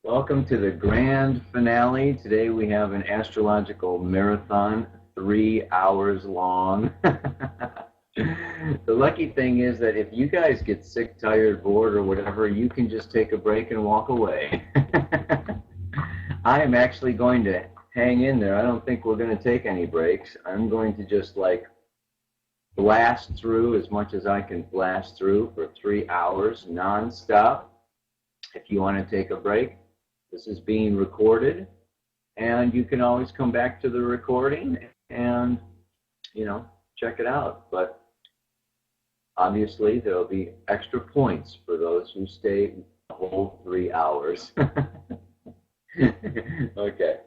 Welcome to the grand finale. Today we have an astrological marathon, 3 hours long. The lucky thing is that if you guys get sick, tired, bored, or whatever, you can just take a break and walk away. I am actually going to hang in there. I don't think we're going to take any breaks. I'm going to just like blast through as much as I can blast through for 3 hours nonstop. If you want to take a break, this is being recorded, and you can always come back to the recording and, you know, check it out. But obviously, there'll be extra points for those who stay the whole 3 hours. Okay.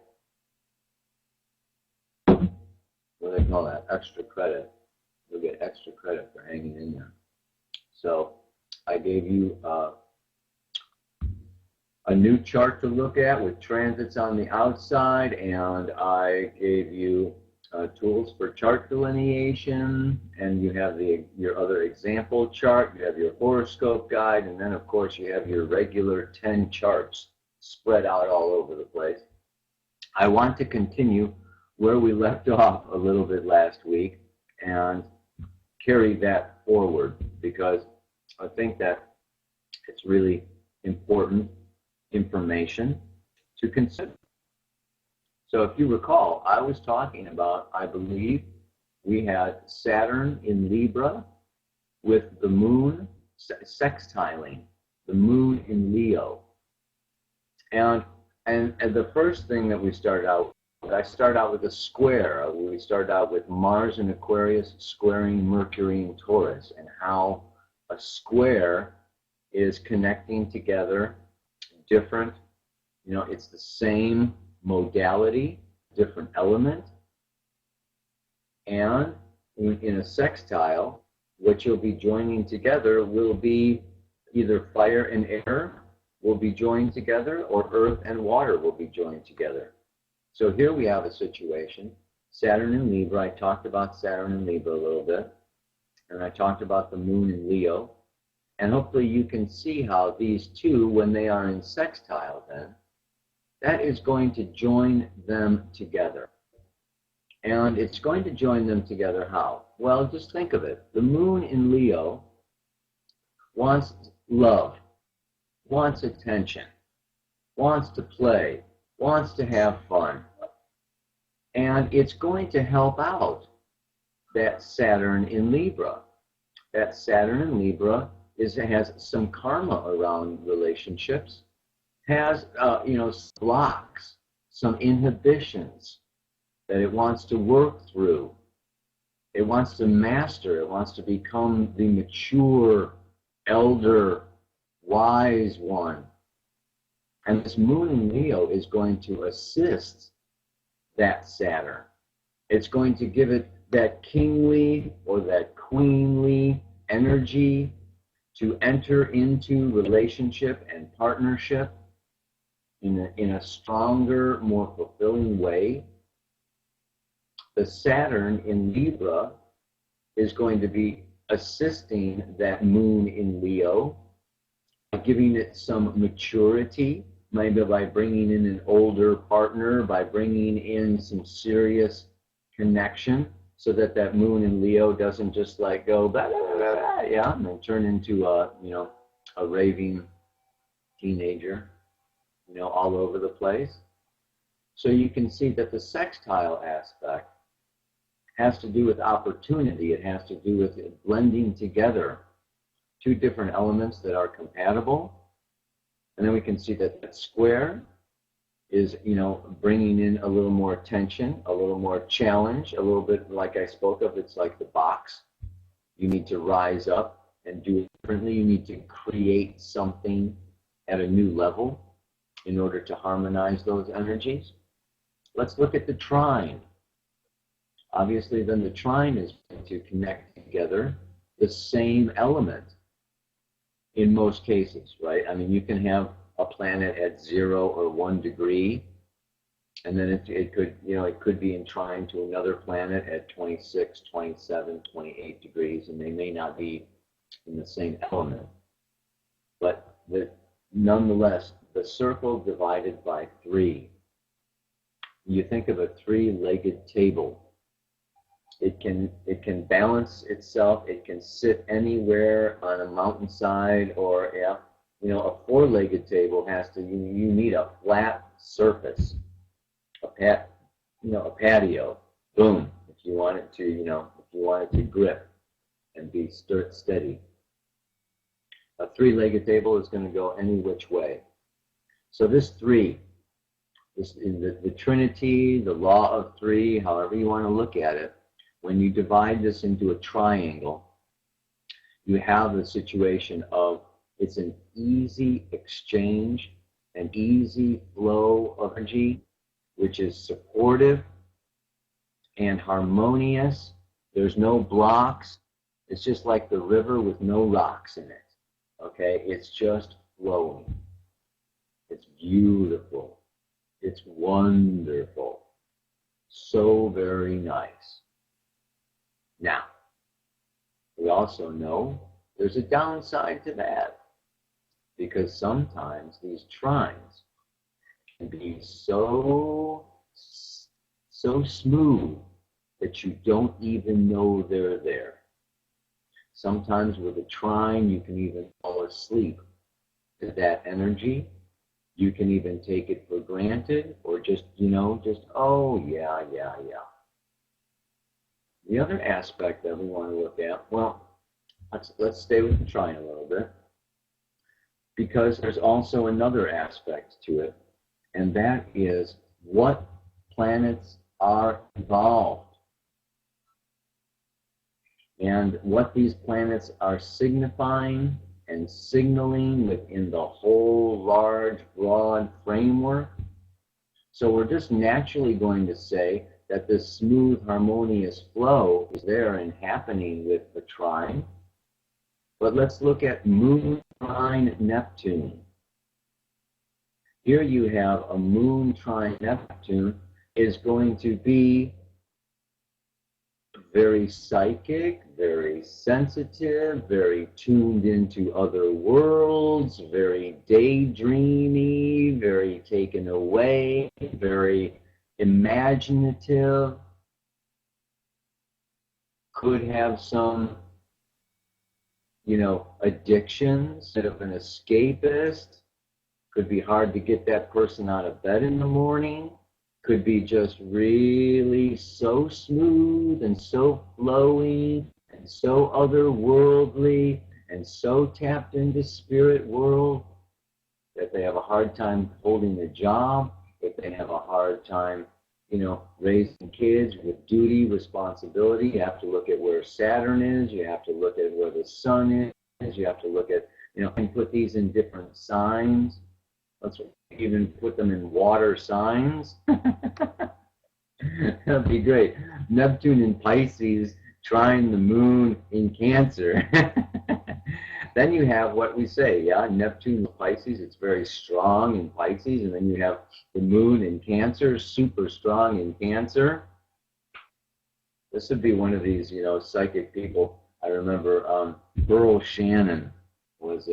What do they call that? Extra credit. You'll get extra credit for hanging in there. So I gave you a new chart to look at with transits on the outside, and I gave you tools for chart delineation, and you have your other example chart, you have your horoscope guide, and then of course you have your regular 10 charts spread out all over the place. I want to continue where we left off a little bit last week and carry that forward, because I think that it's really important information to consider. So if you recall, I was talking about, I believe, we had Saturn in Libra with the moon sextiling, the moon in Leo. And the first thing that we started out with, I started out with a square. We started out with Mars in Aquarius squaring Mercury in Taurus, and how a square is connecting together different, you know, it's the same modality, different element. And in a sextile, what you'll be joining together will be either fire and air will be joined together, or earth and water will be joined together. So here we have a situation, Saturn in Libra. I talked about Saturn in Libra a little bit, and I talked about the moon in Leo. And hopefully you can see how these two, when they are in sextile, then, that is going to join them together. And it's going to join them together how? Well, just think of it. The moon in Leo wants love, wants attention, wants to play, wants to have fun. And it's going to help out that Saturn in Libra. That Saturn in Libra has some karma around relationships, has blocks, some inhibitions that it wants to work through. It wants to master. It wants to become the mature, elder, wise one. And this moon in Leo is going to assist that Saturn. It's going to give it that kingly or that queenly energy to enter into relationship and partnership in a stronger, more fulfilling way. The Saturn in Libra is going to be assisting that moon in Leo, giving it some maturity, maybe by bringing in an older partner, by bringing in some serious connection, so that that moon in Leo doesn't just like go blah, blah, blah, blah, yeah, and then turn into a raving teenager, all over the place. So you can see that the sextile aspect has to do with opportunity. It has to do with blending together two different elements that are compatible. And then we can see that that square is, bringing in a little more tension, a little more challenge, a little bit like I spoke of. It's like the box. You need to rise up and do it differently. You need to create something at a new level in order to harmonize those energies. Let's look at the trine. Obviously, then the trine is going to connect together the same element in most cases, right? I mean, you can have a planet at 0 or 1 degree And then it could, it could be in trine to another planet at 26, 27, 28 degrees, and they may not be in the same element. But nonetheless, the circle divided by 3, you think of a 3-legged table. It can balance itself. It can sit anywhere on a mountainside, or a 4-legged table has to. You need a flat surface, a patio. Boom. If you want it to grip and be steady. A 3-legged table is going to go any which way. So this 3, in the Trinity, the law of 3, however you want to look at it, when you divide this into a triangle, you have the situation of it's an easy exchange, an easy flow of energy, which is supportive and harmonious. There's no blocks. It's just like the river with no rocks in it. Okay? It's just flowing. It's beautiful. It's wonderful. So very nice. Now, we also know there's a downside to that, because sometimes these trines can be so smooth that you don't even know they're there. Sometimes with a trine, you can even fall asleep to that energy. You can even take it for granted, or just, oh, yeah. The other aspect that we want to look at, well, let's stay with the trine a little bit, because there's also another aspect to it, and that is what planets are involved, and what these planets are signifying and signaling within the whole large, broad framework. So we're just naturally going to say that this smooth, harmonious flow is there and happening with the trine. But let's look at Moon trine Neptune. Here you have a Moon trine Neptune is going to be very psychic, very sensitive, very tuned into other worlds, very daydreamy, very taken away, very imaginative, could have some, addictions, instead of an escapist, could be hard to get that person out of bed in the morning, could be just really so smooth and so flowing and so otherworldly and so tapped into spirit world that they have a hard time holding a job, that they have a hard time, raising kids with duty, responsibility. You have to look at where Saturn is, you have to look at where the sun is, you have to look at, and put these in different signs. Let's even put them in water signs. That'd be great. Neptune in Pisces, trine the moon in Cancer. Then you have what we say, Neptune in Pisces, it's very strong in Pisces, and then you have the moon in Cancer, super strong in Cancer. This would be one of these, psychic people. I remember Pearl Shannon was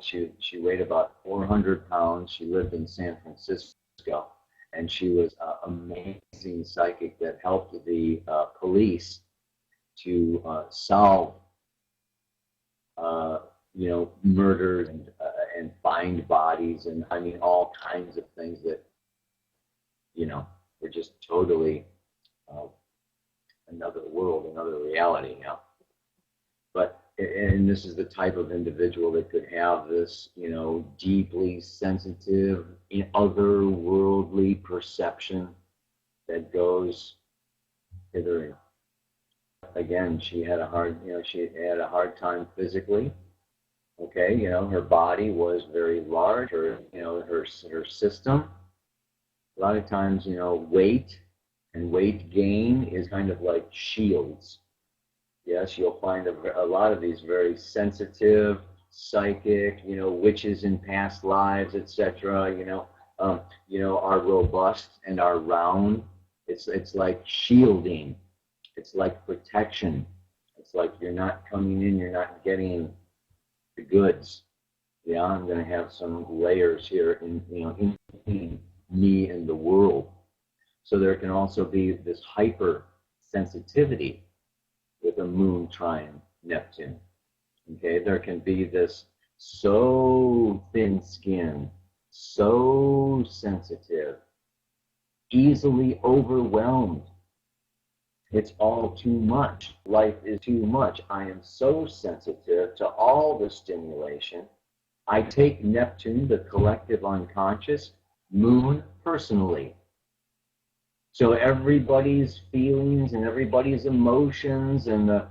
she weighed about 400 pounds. She lived in San Francisco, and she was an amazing psychic that helped the police to solve murders and find bodies, and all kinds of things that were just totally another world, another reality. But and this is the type of individual that could have this, deeply sensitive, otherworldly perception that goes hither. Again, she had a hard time physically. Okay, her body was very large. Her system. A lot of times, weight and weight gain is kind of like shields. Yes, you'll find a lot of these very sensitive, psychic, witches in past lives, etc. are robust and are round. It's like shielding. It's like protection. It's like you're not coming in, you're not getting the goods. Yeah, I'm going to have some layers here in between me and the world. So there can also be this hyper sensitivity with a moon trine Neptune. Okay, there can be this so thin skinned, so sensitive, easily overwhelmed. It's all too much. Life is too much. I am so sensitive to all the stimulation. I take Neptune, the collective unconscious, moon personally. So everybody's feelings and everybody's emotions and the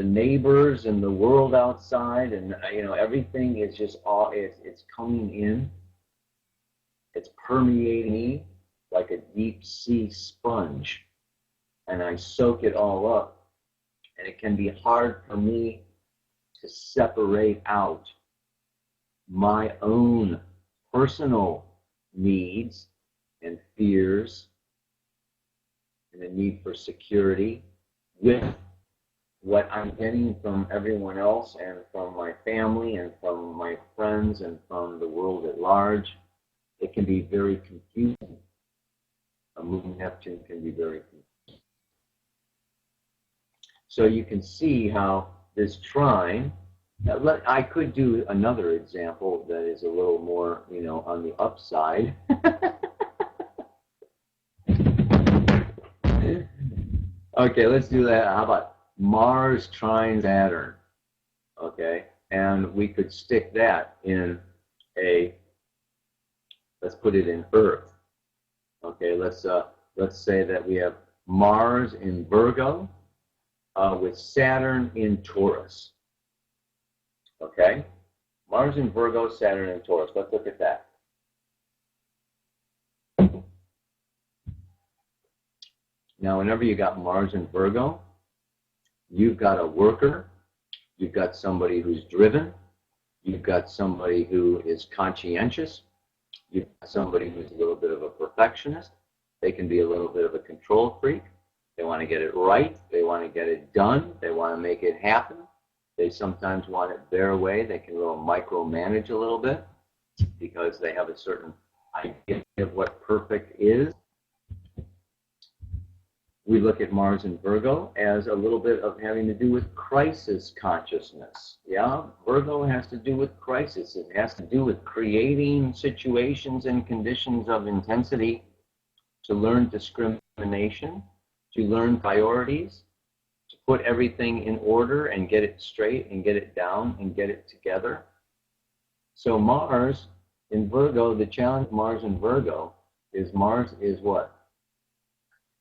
neighbors and the world outside and everything is just it's coming in. It's permeating me like a deep sea sponge, and I soak it all up. And it can be hard for me to separate out my own personal needs and fears and the need for security with what I'm getting from everyone else and from my family and from my friends and from the world at large. It can be very confusing. A moon Neptune can be very confusing. So you can see how this trine, I could do another example that is a little more, on the upside. Okay, let's do that. How about Mars trine Saturn? Okay, and we could stick that in let's put it in Earth. Okay, let's say that we have Mars in Virgo with Saturn in Taurus. Okay, Mars in Virgo, Saturn in Taurus. Let's look at that. Now, whenever you got Mars in Virgo, you've got a worker, you've got somebody who's driven, you've got somebody who is conscientious, you've got somebody who's a little bit of a perfectionist. They can be a little bit of a control freak. They want to get it right. They want to get it done. They want to make it happen. They sometimes want it their way. They can micromanage a little bit because they have a certain idea of what perfect is. We look at Mars in Virgo as a little bit of having to do with crisis consciousness. Yeah, Virgo has to do with crisis. It has to do with creating situations and conditions of intensity to learn discrimination, to learn priorities, to put everything in order and get it straight and get it down and get it together. So Mars in Virgo, the challenge of Mars in Virgo is Mars is what?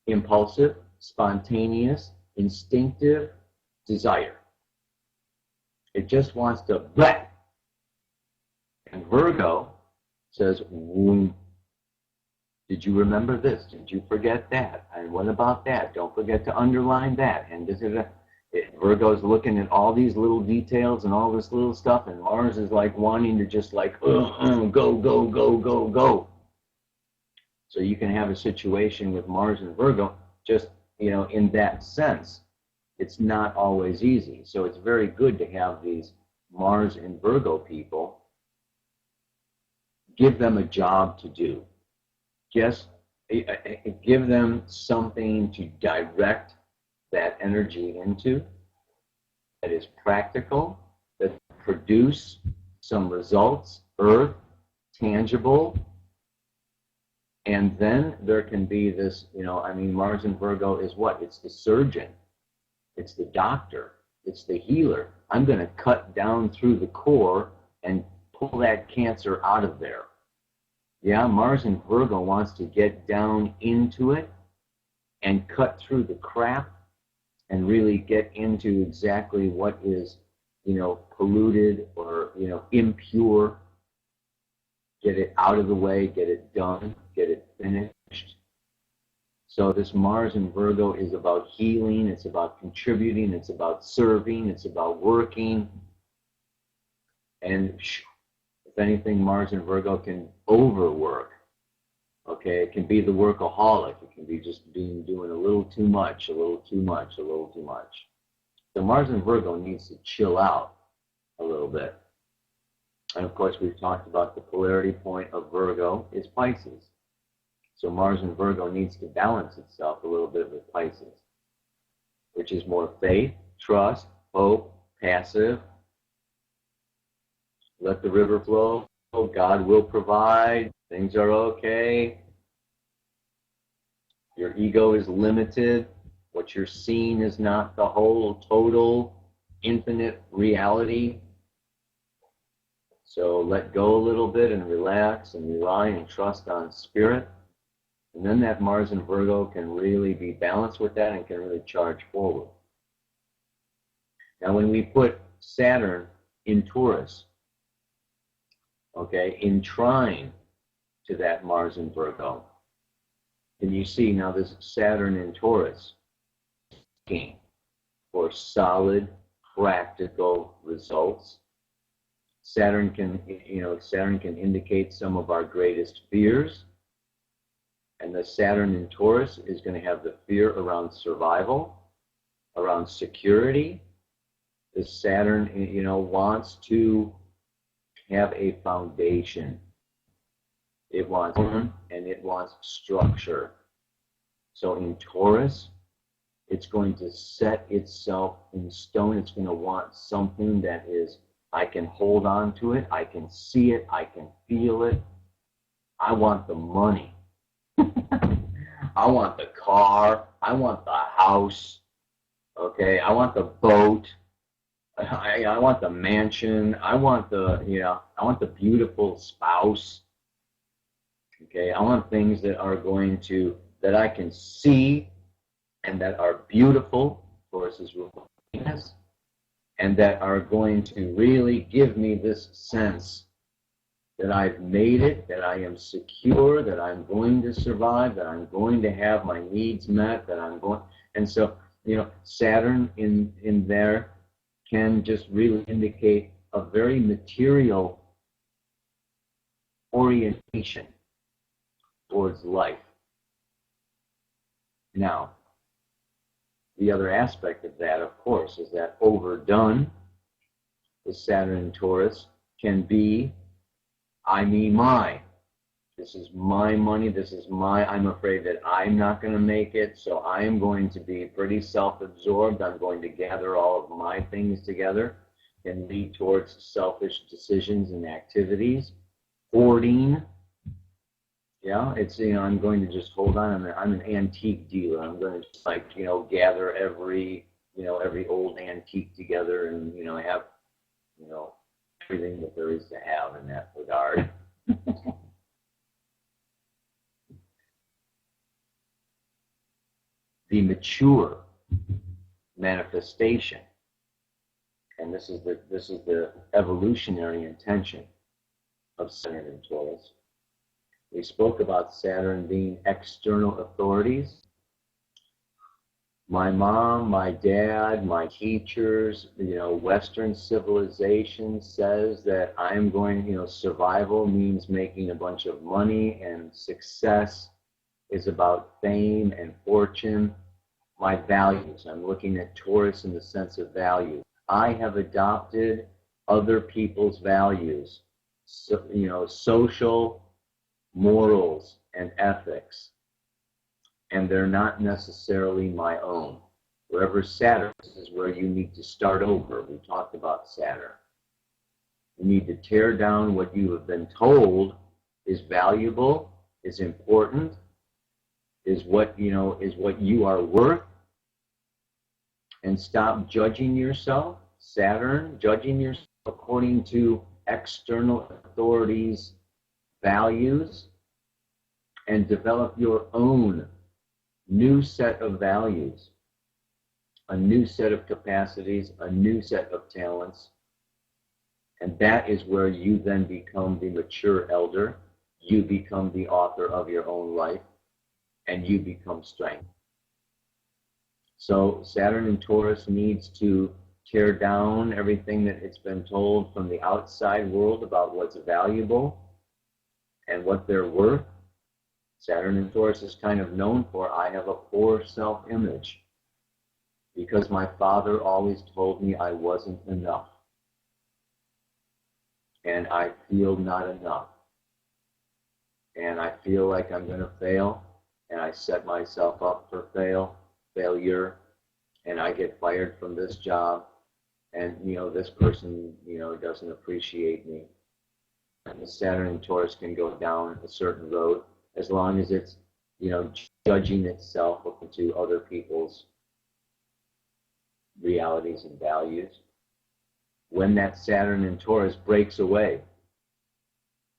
Impulsive, spontaneous, instinctive desire. It just wants to bleh. And Virgo says, did you remember this? Did you forget that? And what about that? Don't forget to underline that. And Virgo's looking at all these little details and all this little stuff, and Mars is like wanting to just like, go, go, go, go, go. So you can have a situation with Mars and Virgo just, in that sense. It's not always easy. So it's very good to have these Mars and Virgo people. Give them a job to do. Just give them something to direct that energy into that is practical, that produce some results, earth, tangible. And then there can be this, Mars in Virgo is what? It's the surgeon. It's the doctor. It's the healer. I'm going to cut down through the core and pull that cancer out of there. Yeah, Mars in Virgo wants to get down into it and cut through the crap and really get into exactly what is, polluted or, impure. Get it out of the way, get it done, get it finished. So this Mars in Virgo is about healing, it's about contributing, it's about serving, it's about working. And if anything, Mars in Virgo can overwork. Okay, it can be the workaholic. It can be just doing a little too much, a little too much, a little too much. So Mars in Virgo needs to chill out a little bit. And of course, we've talked about the polarity point of Virgo is Pisces. So Mars in Virgo needs to balance itself a little bit with Pisces, which is more faith, trust, hope, passive. Let the river flow. God will provide. Things are okay. Your ego is limited. What you're seeing is not the whole, total, infinite reality. So let go a little bit and relax and rely and trust on spirit. And then that Mars in Virgo can really be balanced with that and can really charge forward. Now when we put Saturn in Taurus, okay, in trine to that Mars in Virgo, and you see now this Saturn in Taurus for solid, practical results. Saturn can indicate some of our greatest fears. And the Saturn in Taurus is going to have the fear around survival, around security. The Saturn, wants to have a foundation. It wants and it wants structure. So in Taurus, it's going to set itself in stone. It's going to want something that is, I can hold on to it, I can see it, I can feel it. I want the money. I want the car. I want the house. Okay, I want the boat. I want the mansion. I want the beautiful spouse. Okay, I want things that I can see and that are beautiful, Taurus is ruled by Venus, and that are going to really give me this sense that I've made it, that I am secure, that I'm going to survive, that I'm going to have my needs met, and so, Saturn in there can just really indicate a very material orientation towards life. Now, the other aspect of that, of course, is that overdone, the Saturn in Taurus, can be, I, me, my. This is my money, I'm afraid that I'm not going to make it, so I am going to be pretty self-absorbed. I'm going to gather all of my things together and lead towards selfish decisions and activities. Hoarding. Yeah, it's, I'm going to just hold on. I'm an antique dealer. I'm going to just gather every old antique together and, have, everything that there is to have in that regard. The mature manifestation, and this is the evolutionary intention of Saturn in Taurus. We spoke about Saturn being external authorities. My mom, my dad, my teachers, Western civilization says that I'm going, survival means making a bunch of money, and success is about fame and fortune. My values, I'm looking at Taurus in the sense of value. I have adopted other people's values, social morals and ethics, and they're not necessarily my own. Wherever Saturn is where you need to start over. We talked about Saturn. You need to tear down what you have been told is valuable, is important, is what you are worth, and stop judging yourself, Saturn, judging yourself according to external authorities' values, and develop your own new set of values, a new set of capacities, a new set of talents, and that is where you then become the mature elder, you become the author of your own life, and you become strength. So Saturn in Taurus needs to tear down everything that it's been told from the outside world about what's valuable and what they're worth, Saturn in Taurus is kind of known for, I have a poor self-image because my father always told me I wasn't enough. And I feel not enough. And I feel like I'm going to fail. And I set myself up for failure. And I get fired from this job. And, this person, doesn't appreciate me. And the Saturn in Taurus can go down a certain road as long as it's, judging itself according to other people's realities and values. When that Saturn in Taurus breaks away,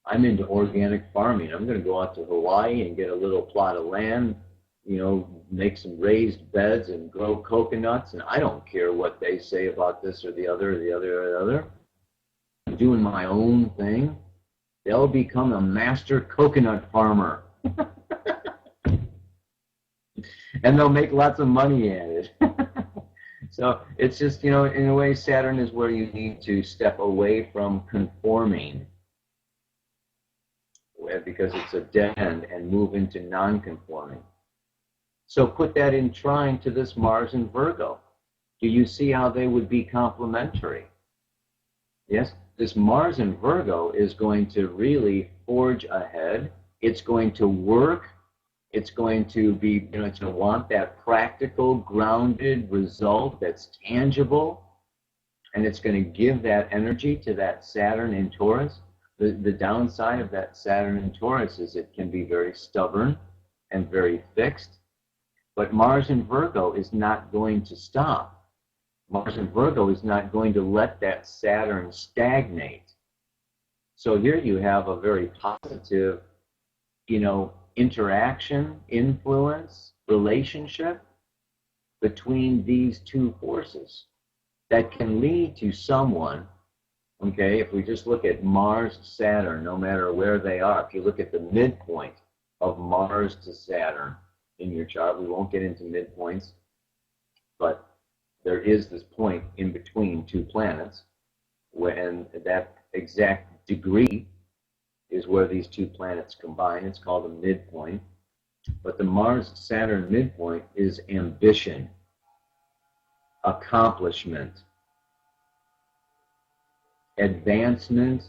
I'm into organic farming. I'm going to go out to Hawaii and get a little plot of land, make some raised beds and grow coconuts. And I don't care what they say about this or the other or the other or the other. I'm doing my own thing. They'll become a master coconut farmer. And they'll make lots of money at it. So it's just, in a way, Saturn is where you need to step away from conforming, because it's a dead end, and move into non-conforming. So put that in trine to this Mars in Virgo. Do you see how they would be complementary? Yes, this Mars in Virgo is going to really forge ahead. It's going to work. It's going to be, it's going to want that practical, grounded result that's tangible. And it's going to give that energy to that Saturn in Taurus. The downside of that Saturn in Taurus is it can be very stubborn and very fixed. But Mars in Virgo is not going to stop. Mars in Virgo is not going to let that Saturn stagnate. So here you have a very positive, interaction, influence, relationship between these two forces that can lead to someone, okay, if we just look at Mars, Saturn, no matter where they are, if you look at the midpoint of Mars to Saturn in your chart, we won't get into midpoints, but there is this point in between two planets, when that exact degree is where these two planets combine. It's called a midpoint. But the Mars-Saturn midpoint is ambition, accomplishment, advancement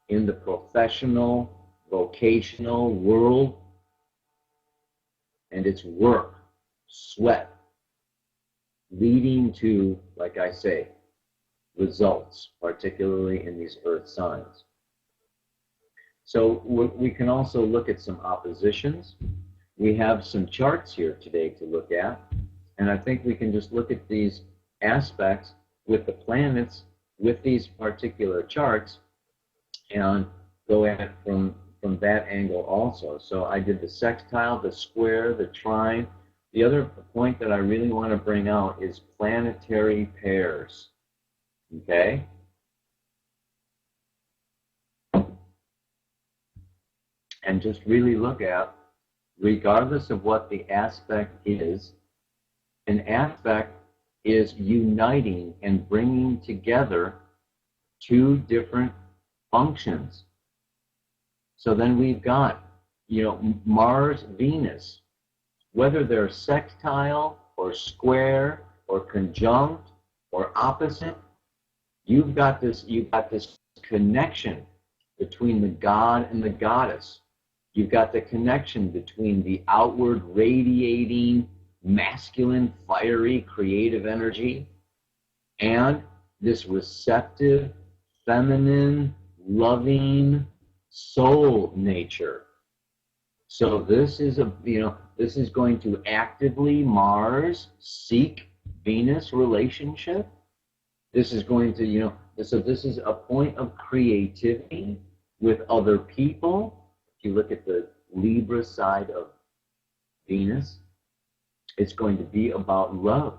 in the professional, vocational world, and it's work, sweat, leading to, like I say, results, particularly in these earth signs. So we can also look at some oppositions. We have some charts here today to look at, and I think we can just look at these aspects with the planets, with these particular charts, and go at it from that angle also. So I did the sextile, the square, the trine. The other point that I really want to bring out is planetary pairs, okay? And just really look at, regardless of what the aspect is, an aspect is uniting and bringing together two different functions. So then we've got, Mars, Venus, whether they're sextile or square or conjunct or opposite, you've got this connection between the god and the goddess. You've got the connection between the outward radiating, masculine, fiery, creative energy and this receptive, feminine, loving soul nature. So this is this is going to actively Mars seek Venus relationship. This is going to, so this is a point of creativity with other people. If you look at the Libra side of Venus, it's going to be about love,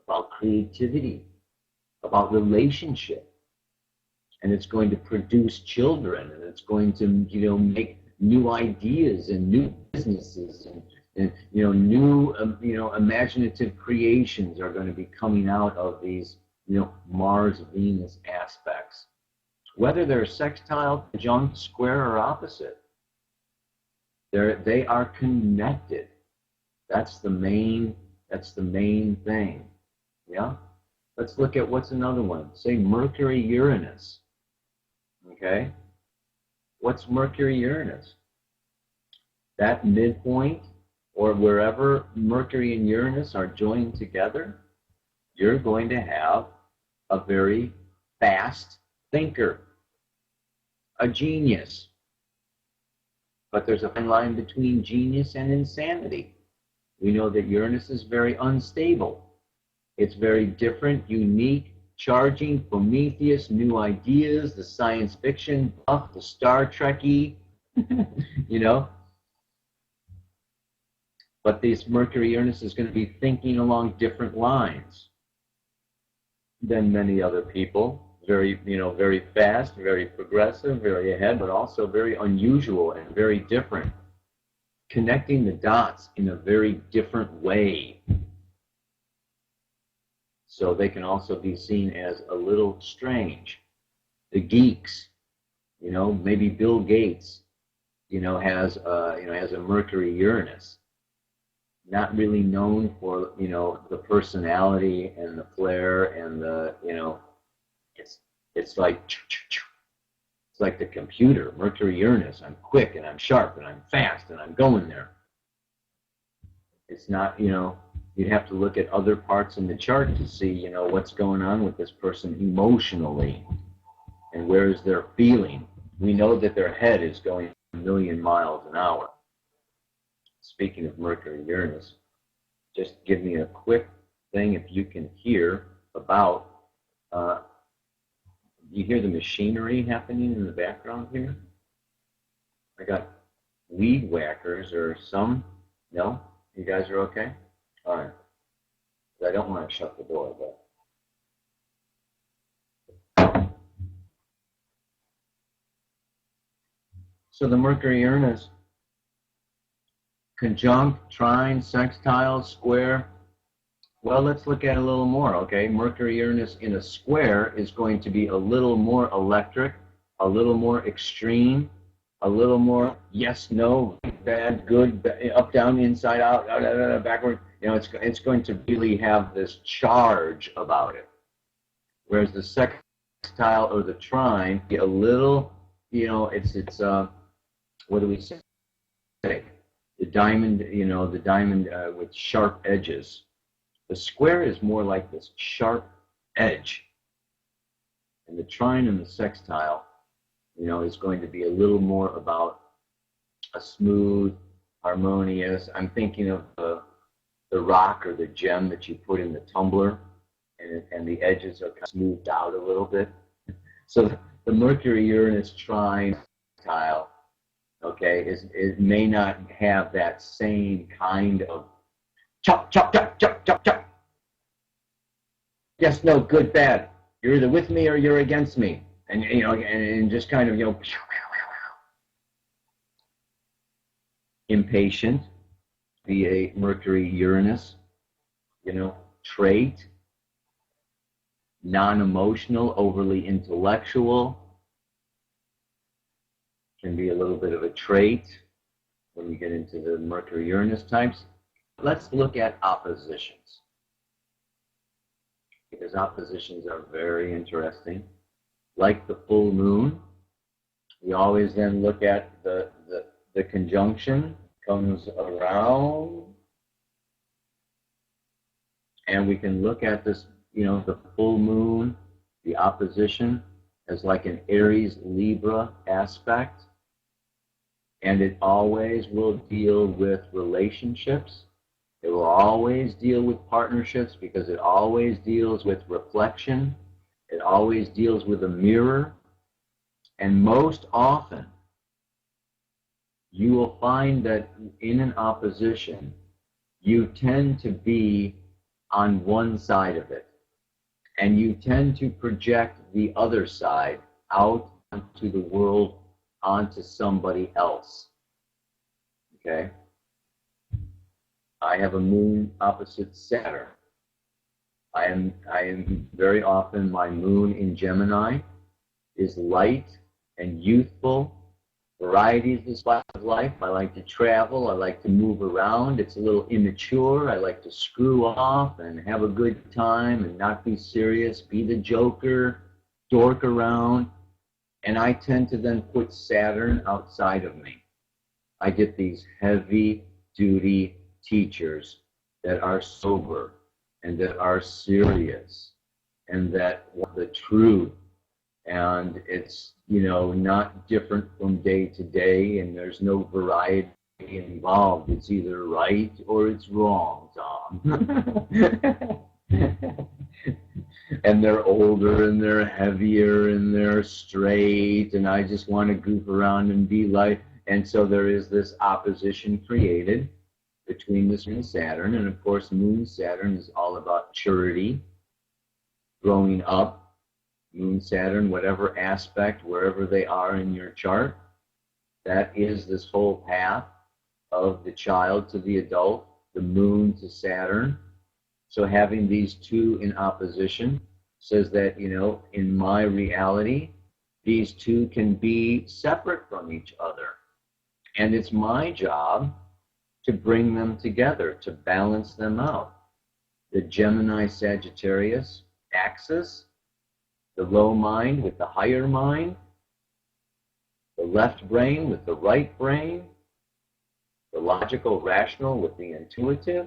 about creativity, about relationship. And it's going to produce children, and it's going to, make new ideas and new businesses, and new, imaginative creations are going to be coming out of these, Mars-Venus aspects. Whether they're sextile, conjunct, square, or opposite, They are connected. That's the main thing. Yeah? Let's look at what's another one. Say Mercury Uranus. Okay? What's Mercury Uranus? That midpoint, or wherever Mercury and Uranus are joined together, you're going to have a very fast thinker, a genius. But there's a fine line between genius and insanity. We know that Uranus is very unstable. It's very different, unique, charging, Prometheus, new ideas, the science fiction buff, the Star Trekky, you know. But this Mercury Uranus is going to be thinking along different lines than many other people. Very, very fast, very progressive, very ahead, but also very unusual and very different. Connecting the dots in a very different way. So they can also be seen as a little strange. The geeks, maybe Bill Gates, has a Mercury Uranus. Not really known for, the personality and the flair and the, it's like the computer, Mercury Uranus. I'm quick and I'm sharp and I'm fast and I'm going there. It's not, you'd have to look at other parts in the chart to see, what's going on with this person emotionally and where is their feeling. We know that their head is going a million miles an hour. Speaking of Mercury Uranus, just give me a quick thing if you can hear about, you hear the machinery happening in the background here? I got weed whackers or some, no? You guys are okay? All right. I don't want to shut the door, but. So the Mercury Uranus, conjunct, trine, sextile, square. Well, let's look at it a little more, okay? Mercury Uranus in a square is going to be a little more electric, a little more extreme, a little more yes, no, bad, good, up, down, inside, out, backward. It's going to really have this charge about it. Whereas the sextile or the trine, a little, it's what do we say? The diamond, with sharp edges. The square is more like this sharp edge. And the trine and the sextile, is going to be a little more about a smooth, harmonious. I'm thinking of the rock or the gem that you put in the tumbler, and the edges are kind of smoothed out a little bit. So the Mercury-Uranus trine tile, okay, it may not have that same kind of chop, chop, chop, chop, chop, chop. Yes, no, good, bad. You're either with me or you're against me. And, and just kind of, impatient, be a Mercury-Uranus, trait, non-emotional, overly intellectual, can be a little bit of a trait when you get into the Mercury-Uranus types. Let's look at oppositions, because oppositions are very interesting. Like the full moon, we always then look at the conjunction comes around, and we can look at this, the full moon, the opposition, as like an Aries-Libra aspect, and it always will deal with relationships. It will always deal with partnerships because it always deals with reflection. It always deals with a mirror. And most often, you will find that in an opposition, you tend to be on one side of it. And you tend to project the other side out onto the world, onto somebody else. Okay? I have a moon opposite Saturn. I am very often, my moon in Gemini is light and youthful. Variety is the spice of life. I like to travel. I like to move around. It's a little immature. I like to screw off and have a good time and not be serious, be the joker, dork around. And I tend to then put Saturn outside of me. I get these heavy-duty teachers that are sober and that are serious and that want the truth. And it's, not different from day to day, and there's no variety involved. It's either right or it's wrong, Tom. And they're older and they're heavier and they're straight, and I just want to goof around and be like. And so there is this opposition created between this and Saturn. And of course, Moon Saturn is all about maturity, growing up. Moon Saturn, whatever aspect, wherever they are in your chart, that is this whole path of the child to the adult, the Moon to Saturn. So having these two in opposition says that, in my reality, these two can be separate from each other. And it's my job to bring them together, to balance them out. The Gemini-Sagittarius axis, the low mind with the higher mind, the left brain with the right brain, the logical, rational with the intuitive,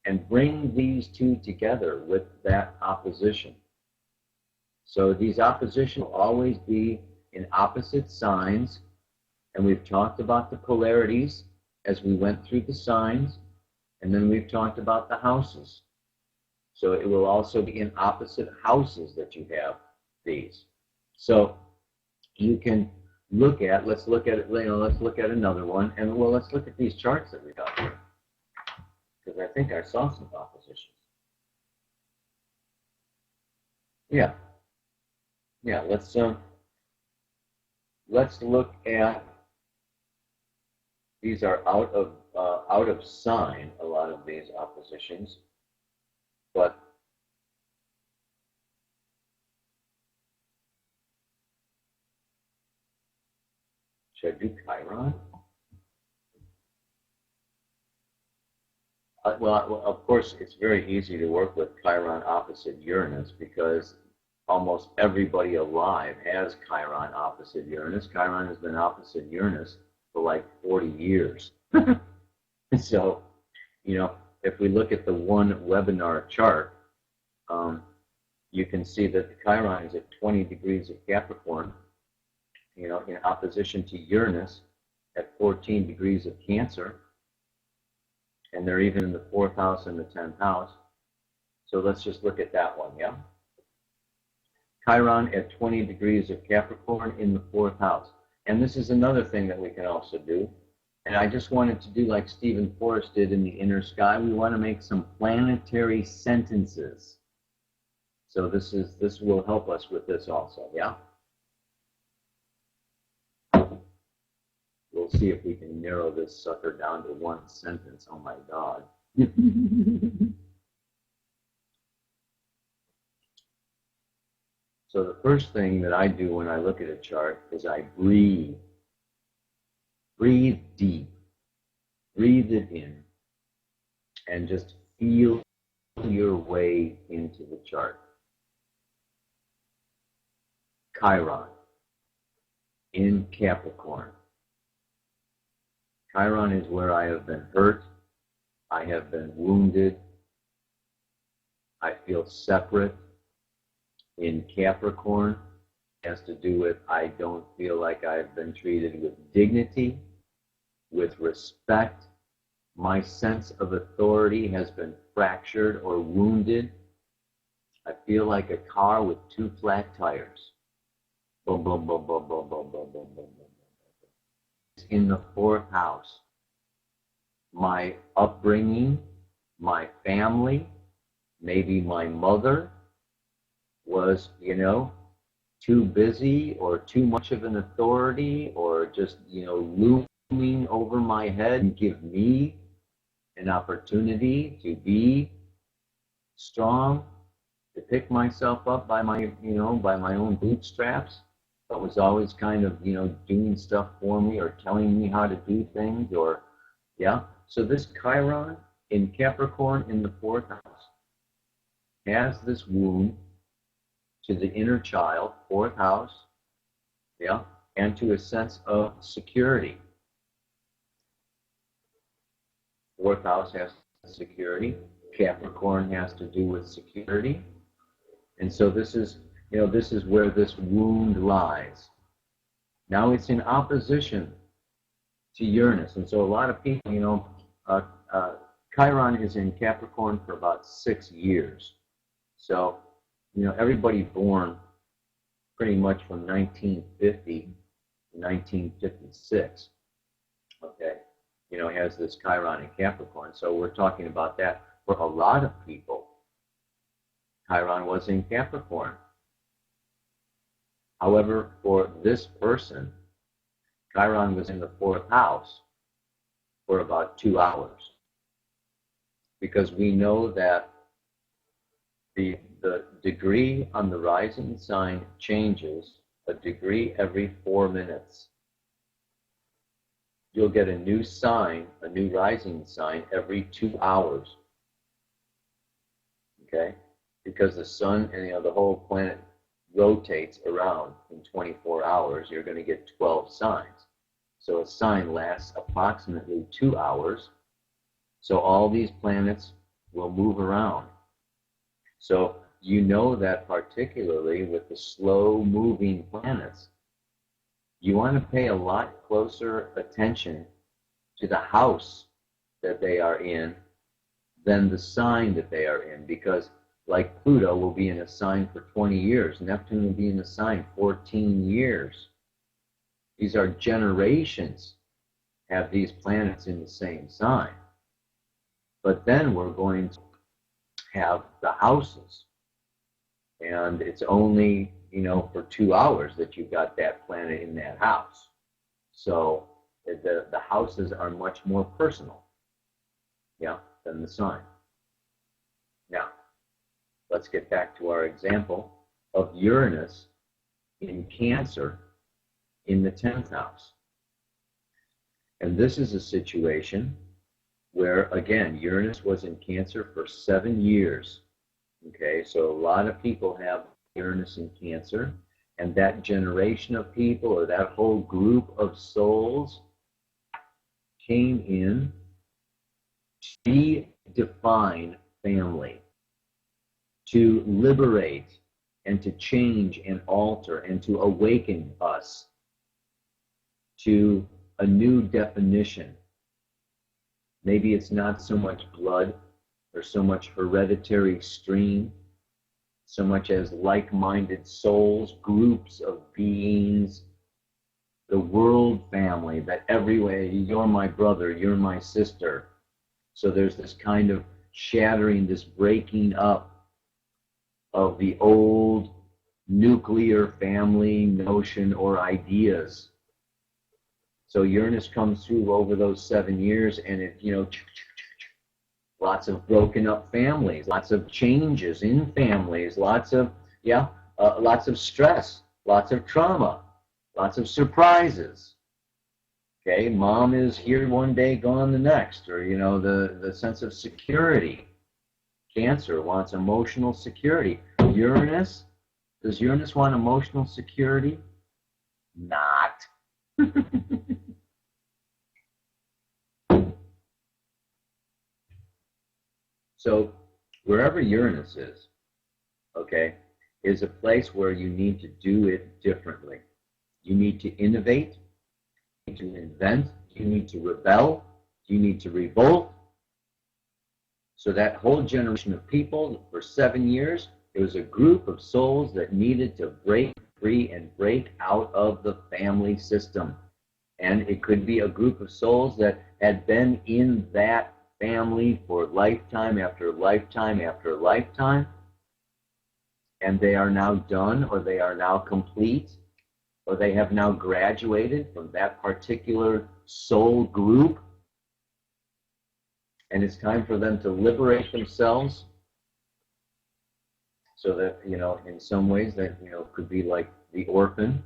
and bring these two together with that opposition. So these oppositions will always be in opposite signs, and we've talked about the polarities as we went through the signs, and then we've talked about the houses. So it will also be in opposite houses that you have these. So you can look at, let's look at it, let's look at another one, and let's look at these charts that we got here. Because I think I saw some oppositions. Yeah, let's look at, these are out of sign, a lot of these oppositions, but should I do Chiron? Well, of course, it's very easy to work with Chiron opposite Uranus because almost everybody alive has Chiron opposite Uranus. Chiron has been opposite Uranus for like 40 years. So, if we look at the one webinar chart, you can see that the Chiron is at 20 degrees of Capricorn, in opposition to Uranus at 14 degrees of Cancer. And they're even in the 4th house and the 10th house. So let's just look at that one, yeah? Chiron at 20 degrees of Capricorn in the 4th house. And this is another thing that we can also do. And I just wanted to do like Stephen Forrest did in The Inner Sky. We want to make some planetary sentences. So this will help us with this also, yeah? We'll see if we can narrow this sucker down to one sentence. Oh my God. So the first thing that I do when I look at a chart is I breathe. Breathe deep. Breathe it in. And just feel your way into the chart. Chiron in Capricorn. Chiron is where I have been hurt, I have been wounded, I feel separate. In Capricorn, it has to do with I don't feel like I've been treated with dignity, with respect. My sense of authority has been fractured or wounded. I feel like a car with 2 flat tires. Boom, boom, boom, boom, boom, boom, boom, boom, boom, boom. In the 4th house, my upbringing, my family, maybe my mother was, too busy or too much of an authority or just, looming over my head and give me an opportunity to be strong, to pick myself up by my, by my own bootstraps. but was always kind of, doing stuff for me or telling me how to do things or, yeah. So this Chiron in Capricorn in the fourth house has this wound to the inner child, fourth house, yeah, and to a sense of security. Fourth house has security. Capricorn has to do with security. And so this is where this wound lies. Now it's in opposition to Uranus. And so a lot of people, Chiron is in Capricorn for about 6 years. So, everybody born pretty much from 1950 to 1956, okay, has this Chiron in Capricorn. So we're talking about that for a lot of people. Chiron was in Capricorn. However, for this person, Chiron was in the fourth house for about 2 hours. Because we know that the degree on the rising sign changes a degree every 4 minutes. You'll get a new sign, a new rising sign, every 2 hours. Okay? Because the sun and the whole planet rotates around in 24 hours, you're going to get 12 signs. So a sign lasts approximately 2 hours. So all these planets will move around. So that particularly with the slow-moving planets, you want to pay a lot closer attention to the house that they are in than the sign that they are in, because like Pluto will be in a sign for 20 years, Neptune will be in a sign 14 years. These are generations have these planets in the same sign. But then we're going to have the houses. And it's only, for 2 hours that you've got that planet in that house. So the houses are much more personal, than the sign. Now, let's get back to our example of Uranus in Cancer in the 10th house. And this is a situation where, again, Uranus was in Cancer for 7 years. Okay, so a lot of people have Uranus in Cancer, and that generation of people or that whole group of souls came in to redefine family, to liberate and to change and alter and to awaken us to a new definition. Maybe it's not so much blood or so much hereditary stream, so much as like-minded souls, groups of beings, the world family, that every way, you're my brother, you're my sister. So there's this kind of shattering, this breaking up of the old nuclear family notion or ideas. So Uranus comes through over those 7 years, and it, lots of broken up families, lots of changes in families, lots of stress, lots of trauma, lots of surprises. Okay, mom is here one day, gone the next, or the sense of security. Cancer wants emotional security. Uranus, does Uranus want emotional security? Not. So wherever Uranus is, okay, is a place where you need to do it differently. You need to innovate, you need to invent, you need to rebel, you need to revolt. So that whole generation of people for 7 years, it was a group of souls that needed to break free and break out of the family system. And it could be a group of souls that had been in that family for lifetime after lifetime after lifetime, and they are now done, or they are now complete, or they have now graduated from that particular soul group, and it's time for them to liberate themselves. So that, in some ways that, could be like the orphan,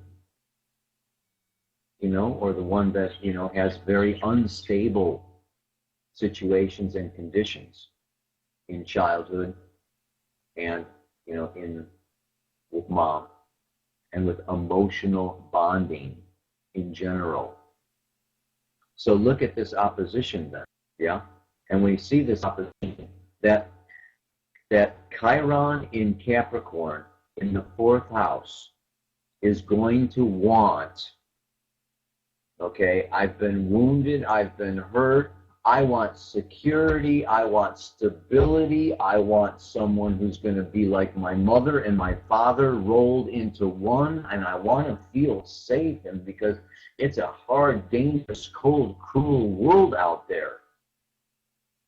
or the one that, has very unstable situations and conditions in childhood and, with mom and with emotional bonding in general. So look at this opposition then, yeah? And we see this opposition, that Chiron in Capricorn in the 4th house is going to want, okay, I've been wounded, I've been hurt, I want security, I want stability, I want someone who's going to be like my mother and my father rolled into one, and I want to feel safe, and because it's a hard, dangerous, cold, cruel world out there.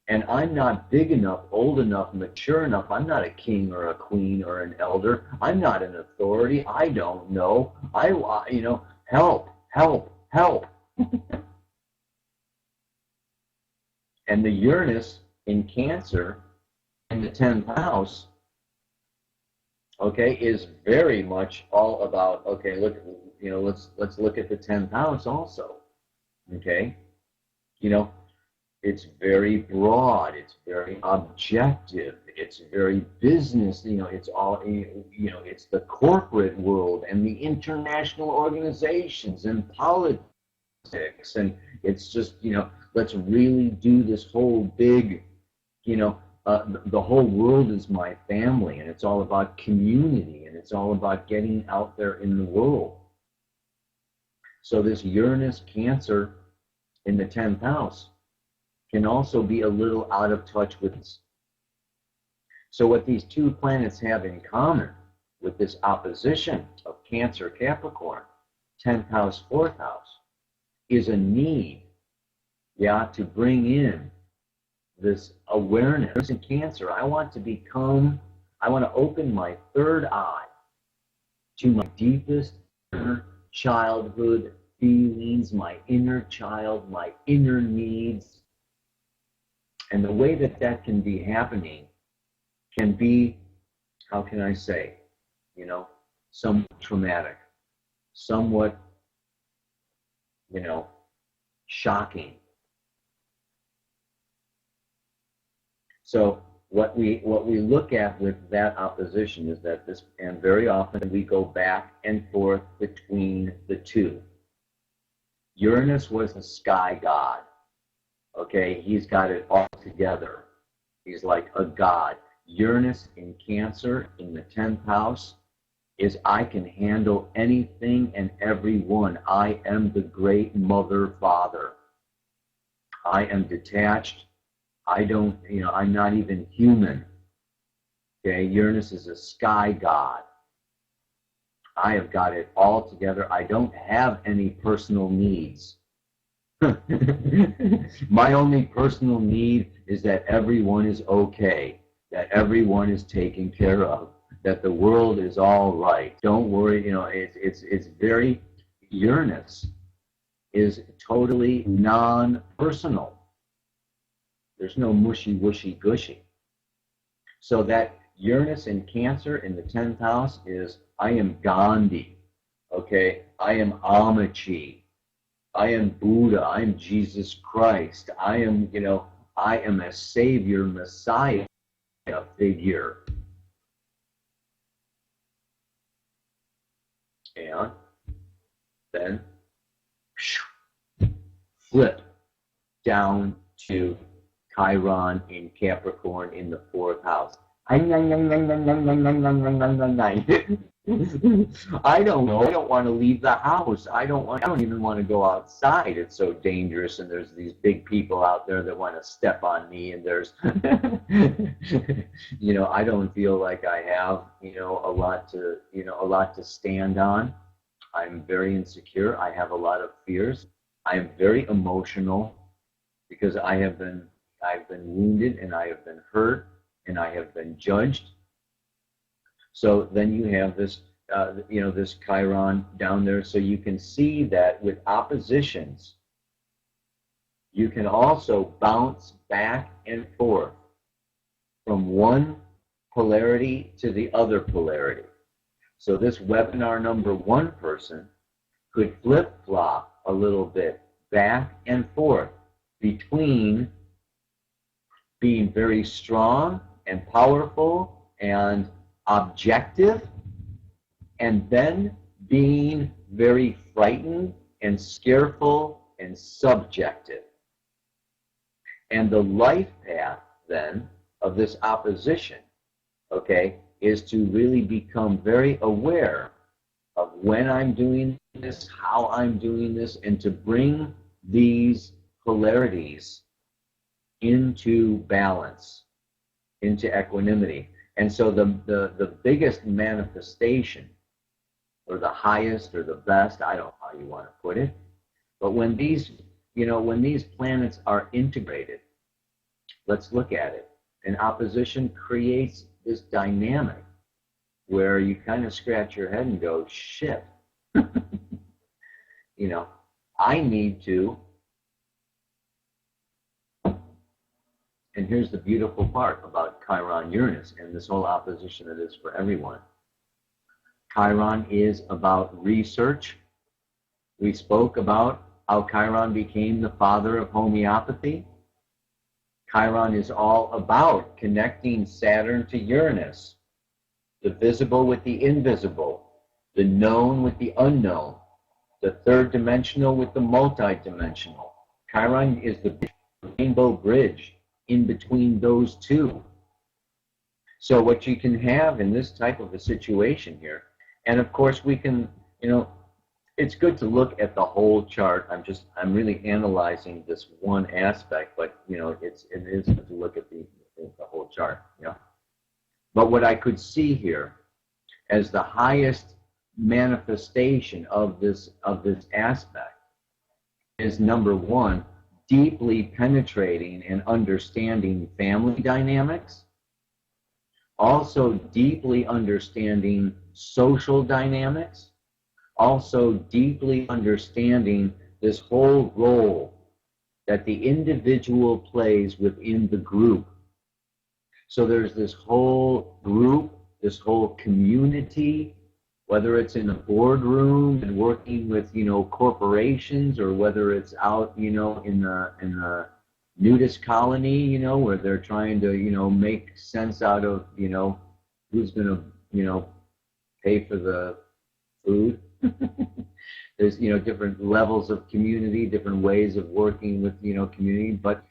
And I'm not big enough, old enough, mature enough. I'm not a king or a queen or an elder. I'm not an authority. I don't know. Help, help, help. And the Uranus in Cancer in the 10th house, okay, is very much all about, okay, look, let's look at the 10th house also, okay? It's very broad, it's very objective, it's very business, it's all, it's the corporate world and the international organizations and politics, and it's just, let's really do this whole big, the whole world is my family, and it's all about community, and it's all about getting out there in the world. So this Uranus Cancer in the 10th house can also be a little out of touch with us. So what these two planets have in common with this opposition of Cancer Capricorn, 10th house, 4th house, is a need, to bring in this awareness. In Cancer, I want to open my third eye to my deepest inner childhood feelings, my inner child, my inner needs. And the way that can be happening can be, how can I say, somewhat traumatic, somewhat, shocking. So what we look at with that opposition is that this, and very often we go back and forth between the two. Uranus was the sky god. Okay, he's got it all together. He's like a god. Uranus in Cancer in the 10th house is, I can handle anything and everyone. I am the great mother, father. I am detached. I'm not even human. Okay, Uranus is a sky god. I have got it all together. I don't have any personal needs. My only personal need is that everyone is okay, that everyone is taken care of, that the world is all right. Don't worry, it's very, Uranus is totally non-personal. There's no mushy, wushy, gushy. So that Uranus in Cancer in the 10th house is, I am Gandhi, okay? I am Amachi. I am Buddha, I am Jesus Christ, I am a savior, Messiah figure. And then flip down to Chiron in Capricorn in the 4th house. I don't know. I don't want to leave the house. I don't even want to go outside. It's so dangerous, and there's these big people out there that want to step on me, and there's I don't feel like I have, a lot to stand on. I'm very insecure. I have a lot of fears. I am very emotional because I've been wounded, and I have been hurt, and I have been judged. So then you have this, this Chiron down there. So you can see that with oppositions, you can also bounce back and forth from one polarity to the other polarity. So this webinar number 1 person could flip-flop a little bit back and forth between being very strong and powerful and objective, and then being very frightened and scareful and subjective. And the life path then of this opposition, okay, is to really become very aware of when I'm doing this, how I'm doing this, and to bring these polarities into balance, into equanimity. And so the biggest manifestation, or the highest or the best, I don't know how you want to put it, but when these, when these planets are integrated, let's look at it. And opposition creates this dynamic where you kind of scratch your head and go, shit, I need to. And here's the beautiful part about Chiron Uranus and this whole opposition that is for everyone. Chiron is about research. We spoke about how Chiron became the father of homeopathy. Chiron is all about connecting Saturn to Uranus, the visible with the invisible, the known with the unknown, the third dimensional with the multidimensional. Chiron is the rainbow bridge in between those two. So what you can have in this type of a situation here, and of course we can, it's good to look at the whole chart. I'm really analyzing this one aspect, but it is good to look at the whole chart. But what I could see here as the highest manifestation of this aspect is, number one, deeply penetrating and understanding family dynamics, also deeply understanding social dynamics, also deeply understanding this whole role that the individual plays within the group. So there's this whole group, this whole community, whether it's in a boardroom and working with, corporations, or whether it's out, in the nudist colony, where they're trying to, make sense out of, who's going to, pay for the food. There's, different levels of community, different ways of working with, community. But,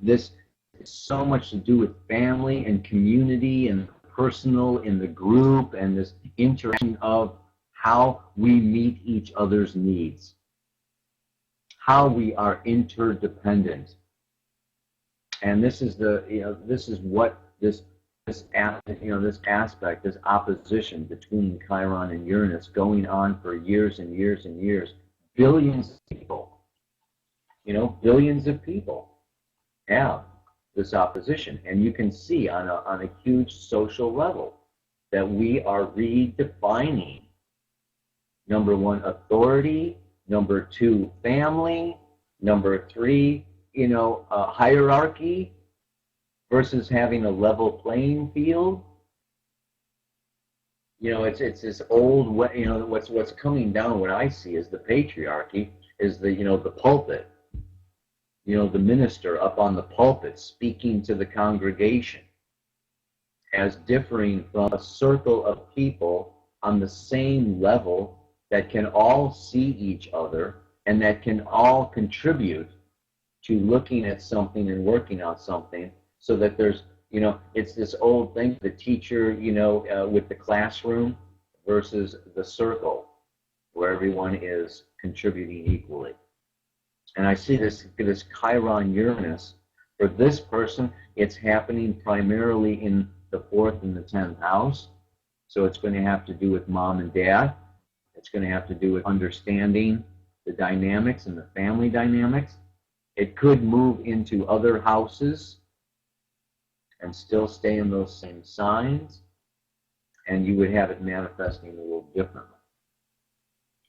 this is so much to do with family and community and personal in the group, and this interaction of how we meet each other's needs, how we are interdependent. And this is this is what this aspect, this opposition between Chiron and Uranus, going on for years and years and years. Billions of people, billions of people have this opposition. And you can see on a huge social level that we are redefining, number one, authority, number two, family, number three, hierarchy, versus having a level playing field. It's this old way. What's coming down, what I see is the patriarchy, is the pulpit, the minister up on the pulpit speaking to the congregation, as differing from a circle of people on the same level that can all see each other and that can all contribute to looking at something and working on something. So that there's, it's this old thing, the teacher, with the classroom versus the circle, where everyone is contributing equally. And I see this Chiron Uranus, for this person, it's happening primarily in the 4th and the 10th house. So it's going to have to do with mom and dad. It's going to have to do with understanding the dynamics and the family dynamics. It could move into other houses and still stay in those same signs, and you would have it manifesting a little differently.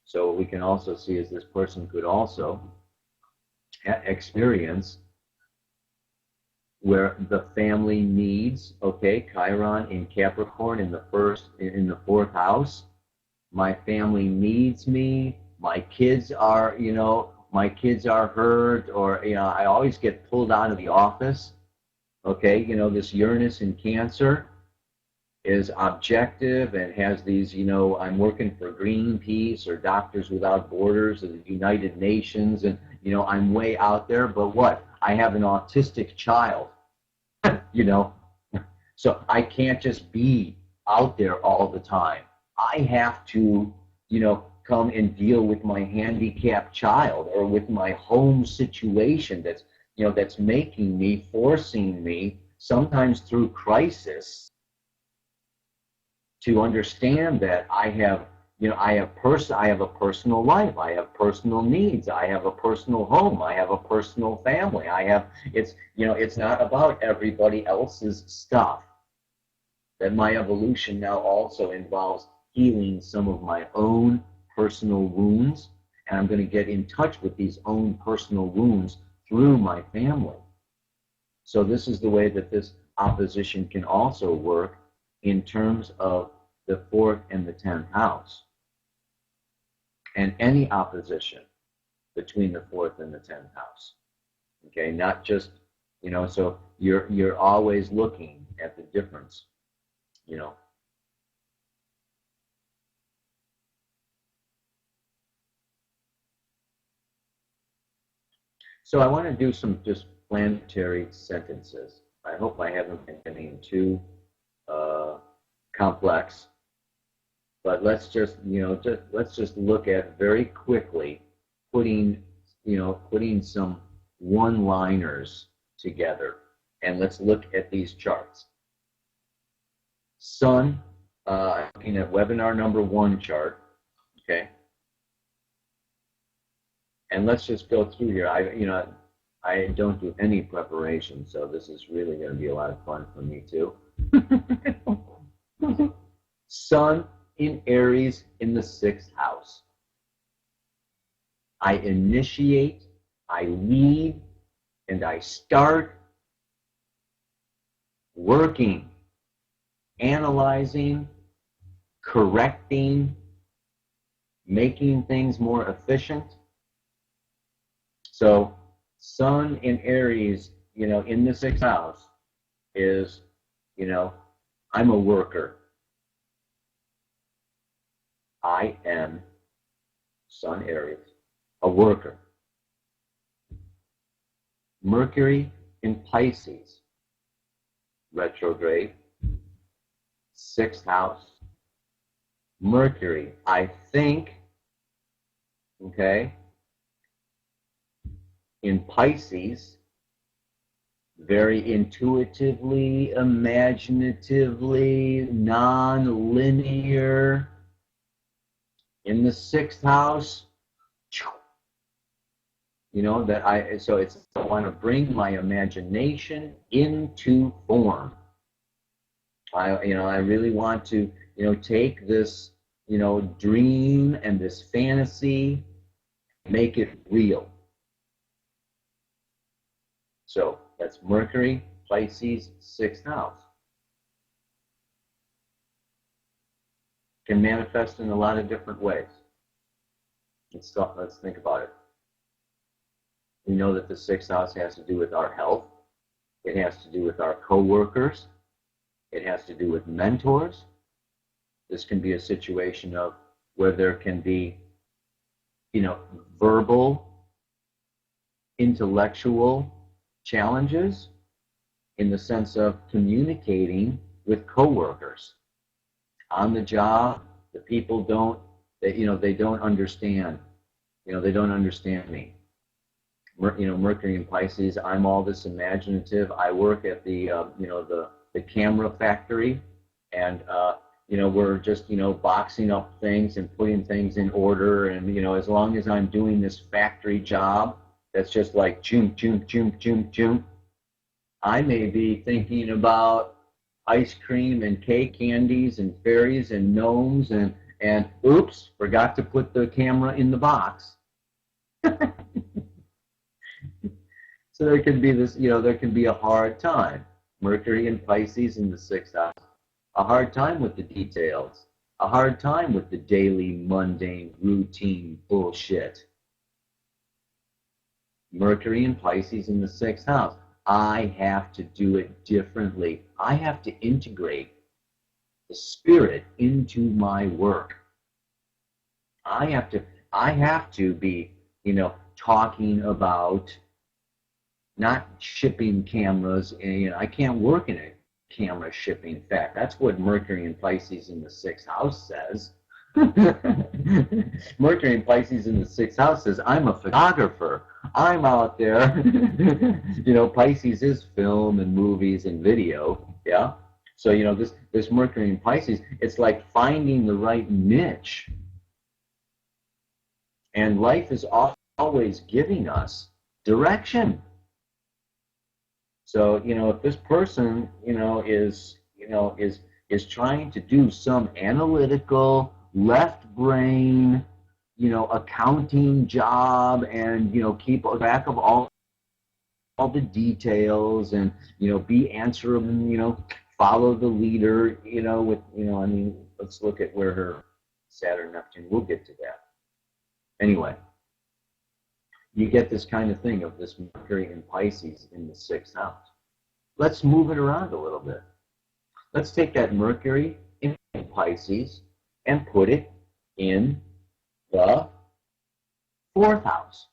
So what we can also see is this person could also experience where the family needs, Chiron in Capricorn in the 4th house, my family needs me, my kids are, my kids are hurt, or, I always get pulled out of the office. Okay, this Uranus in Cancer is objective and has these, I'm working for Greenpeace or Doctors Without Borders or the United Nations, and, I'm way out there, but what? I have an autistic child, you know, so I can't just be out there all the time. I have to, come and deal with my handicapped child or with my home situation that's making me, forcing me, sometimes through crisis, to understand that I have a personal life, I have personal needs, I have a personal home, I have a personal family, it's not about everybody else's stuff. That my evolution now also involves healing some of my own personal wounds, and I'm going to get in touch with these own personal wounds through my family. So this is the way that this opposition can also work in terms of the 4th and the 10th house. And any opposition between the 4th and the 10th house. Okay, not just, so you're always looking at the difference, So I want to do some just planetary sentences. I hope I haven't been getting too complex, but let's just look at very quickly putting some one-liners together, and let's look at these charts. Sun, looking at webinar number 1 chart, okay. And let's just go through here. I don't do any preparation, so this is really going to be a lot of fun for me too. Sun in Aries in the 6th house. I initiate, I lead, and I start working, analyzing, correcting, making things more efficient. So Sun in Aries, in the 6th house is, I'm a worker. I am, Sun Aries, a worker. Mercury in Pisces, retrograde, 6th house. Mercury, I think, okay, in Pisces, very intuitively, imaginatively, non-linear. In the 6th house, I want to bring my imagination into form. I really want to, take this, dream and this fantasy, make it real. So that's Mercury, Pisces, 6th house. Can manifest in a lot of different ways. Let's think about it. We know that the 6th house has to do with our health. It has to do with our co-workers. It has to do with mentors. This can be a situation of where there can be, verbal, intellectual challenges in the sense of communicating with coworkers. On the job, the people they don't understand. They don't understand me. Mercury in Pisces, I'm all this imaginative. I work at the camera factory, and we're just boxing up things and putting things in order, and as long as I'm doing this factory job, that's just like choom, choom, choom, choom, choom. I may be thinking about ice cream and cake, candies and fairies and gnomes, and oops, forgot to put the camera in the box. So there can be this, there can be a hard time. Mercury in Pisces in the 6th house. A hard time with the details. a hard time with the daily, mundane, routine bullshit. Mercury in Pisces in the 6th house. I have to do it differently. I have to integrate the spirit into my work. I have to be, talking about not shipping cameras. And, I can't work in a camera shipping. In fact, that's what Mercury in Pisces in the 6th house says. Mercury in Pisces in the 6th house says, I'm a photographer. I'm out there. Pisces is film and movies and video. Yeah. So, this Mercury in Pisces, it's like finding the right niche. And life is always giving us direction. So, if this person, is trying to do some analytical, left brain, accounting job and, keep track of all the details and, be answerable, follow the leader, let's look at where her Saturn, Neptune, we'll get to that. Anyway, you get this kind of thing of this Mercury in Pisces in the 6th house. Let's move it around a little bit. Let's take that Mercury in Pisces and put it in the 4th house.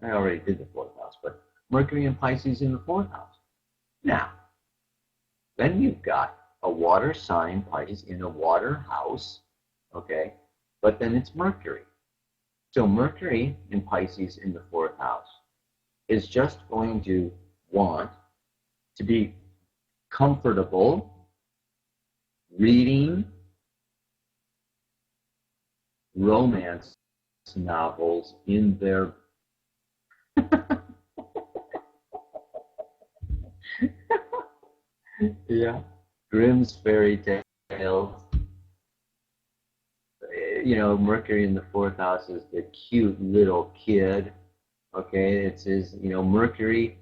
I already did the 4th house, but Mercury in Pisces in the 4th house. Now, then you've got a water sign, Pisces, in a water house, okay? But then it's Mercury. So Mercury in Pisces in the 4th house is just going to want to be comfortable reading romance novels in their yeah, Grimm's fairy tales. Mercury in the 4th house is the cute little kid. Okay, it's his, Mercury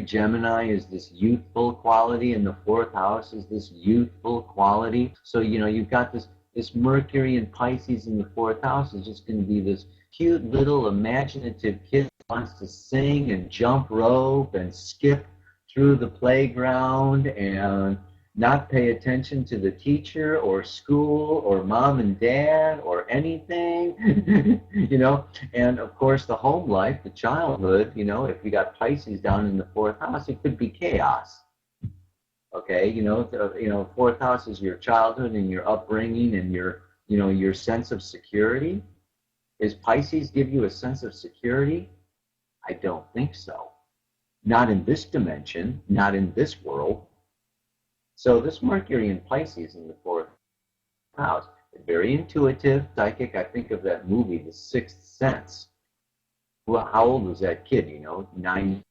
Gemini is this youthful quality, and the 4th house is this youthful quality. So, you've got this Mercury in Pisces in the 4th house is just going to be this cute little imaginative kid who wants to sing and jump rope and skip through the playground and not pay attention to the teacher or school or mom and dad or anything, and of course the home life, the childhood, if you got Pisces down in the 4th house, it could be chaos. Okay, 4th house is your childhood and your upbringing and your sense of security. Is Pisces give you a sense of security? I don't think so. Not in this dimension, not in this world. So this Mercury in Pisces in the 4th house, very intuitive, psychic. I think of that movie, The Sixth Sense. Well, how old was that kid? 9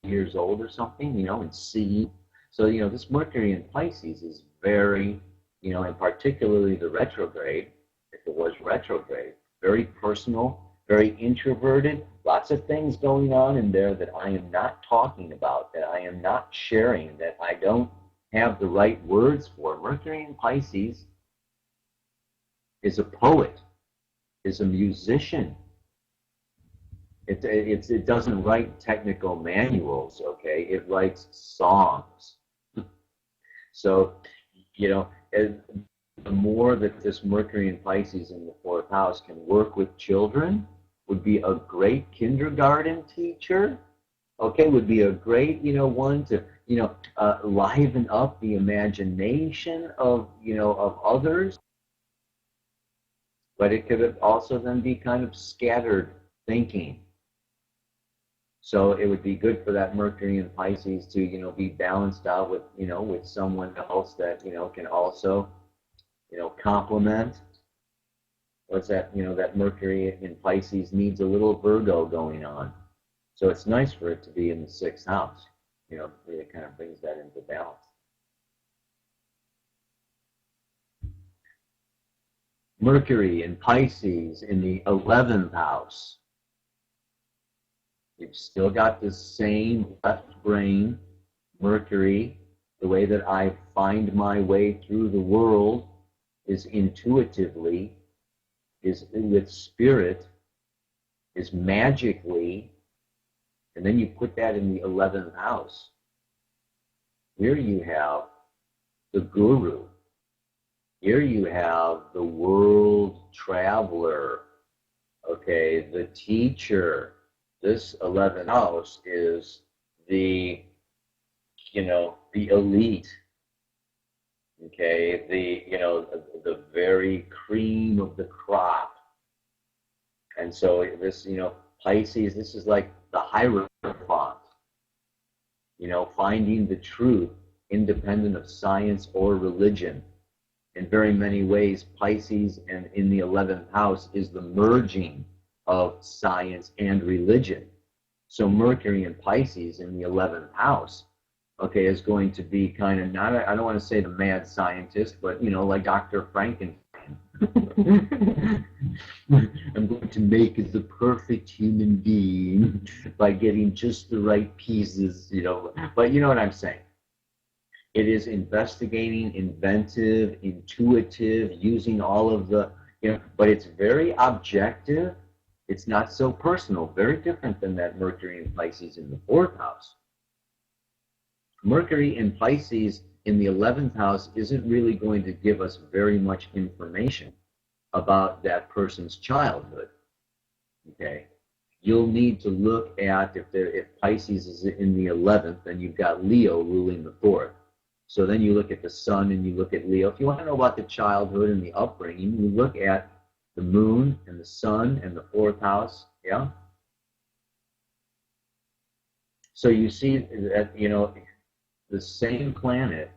years old or something, and see. So, this Mercury in Pisces is very, and particularly the retrograde, if it was retrograde, very personal, very introverted, lots of things going on in there that I am not talking about, that I am not sharing, that I don't have the right words for. Mercury in Pisces is a poet, is a musician. It doesn't write technical manuals, okay? It writes songs. So, the more that this Mercury in Pisces in the 4th house can work with children, would be a great kindergarten teacher, okay, would be a great, one to, liven up the imagination of, of others. But it could also then be kind of scattered thinking. So it would be good for that Mercury in Pisces to, be balanced out with, with someone else that, can also, complement. What's that, that Mercury in Pisces needs a little Virgo going on. So it's nice for it to be in the 6th house. It kind of brings that into balance. Mercury in Pisces in the 11th house. You've still got the same left brain, Mercury, the way that I find my way through the world, is intuitively, is with spirit, is magically, and then you put that in the 11th house. Here you have the guru. Here you have the world traveler, okay, the teacher. This 11th house is the, the elite, okay, the very cream of the crop. And so this, Pisces, this is like the Hierophant, finding the truth independent of science or religion. In very many ways, Pisces and in the 11th house is the merging of science and religion. So Mercury in Pisces in the 11th house, okay, is going to be kind of not, I don't want to say the mad scientist, but, like Dr. Frankenstein. I'm going to make the perfect human being by getting just the right pieces, but you know what I'm saying. It is investigating, inventive, intuitive, using all of the, but it's very objective. It's not so personal, very different than that Mercury in Pisces in the 4th house. Mercury in Pisces in the 11th house isn't really going to give us very much information about that person's childhood, okay? You'll need to look at, if Pisces is in the 11th, then you've got Leo ruling the 4th. So then you look at the sun and you look at Leo. If you want to know about the childhood and the upbringing, you look at the moon and the sun and the 4th house, yeah? So you see that, the same planet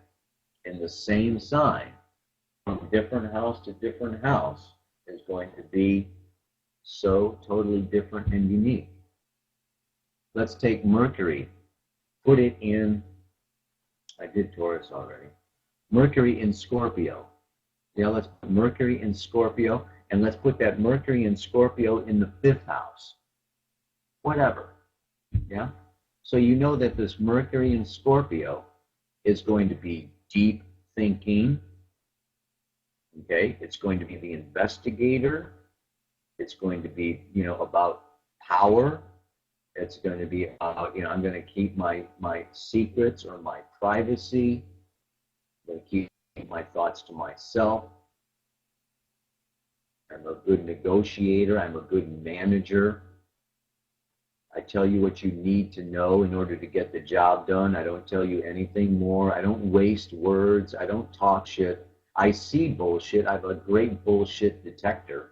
in the same sign from different house to different house is going to be so totally different and unique. Let's take Mercury, put it in, I did Taurus already, Mercury in Scorpio. Yeah, let's put Mercury in Scorpio, and let's put that Mercury in Scorpio in the 5th house. Whatever, yeah? So you know that this Mercury in Scorpio is going to be deep thinking, okay? It's going to be the investigator. It's going to be, about power. It's going to be about, I'm going to keep my secrets or my privacy. I'm going to keep my thoughts to myself. I'm a good negotiator. I'm a good manager. I tell you what you need to know in order to get the job done. I don't tell you anything more. I don't waste words. I don't talk shit. I see bullshit. I have a great bullshit detector.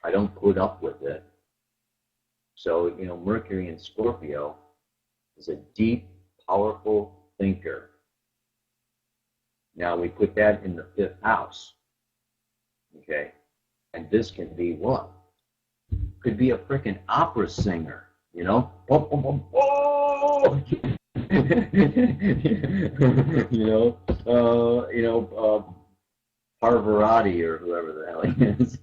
I don't put up with it. So, Mercury in Scorpio is a deep, powerful thinker. Now we put that in the 5th house. Okay? And this can be what? Could be a freaking opera singer, Parvarati or whoever the hell he is.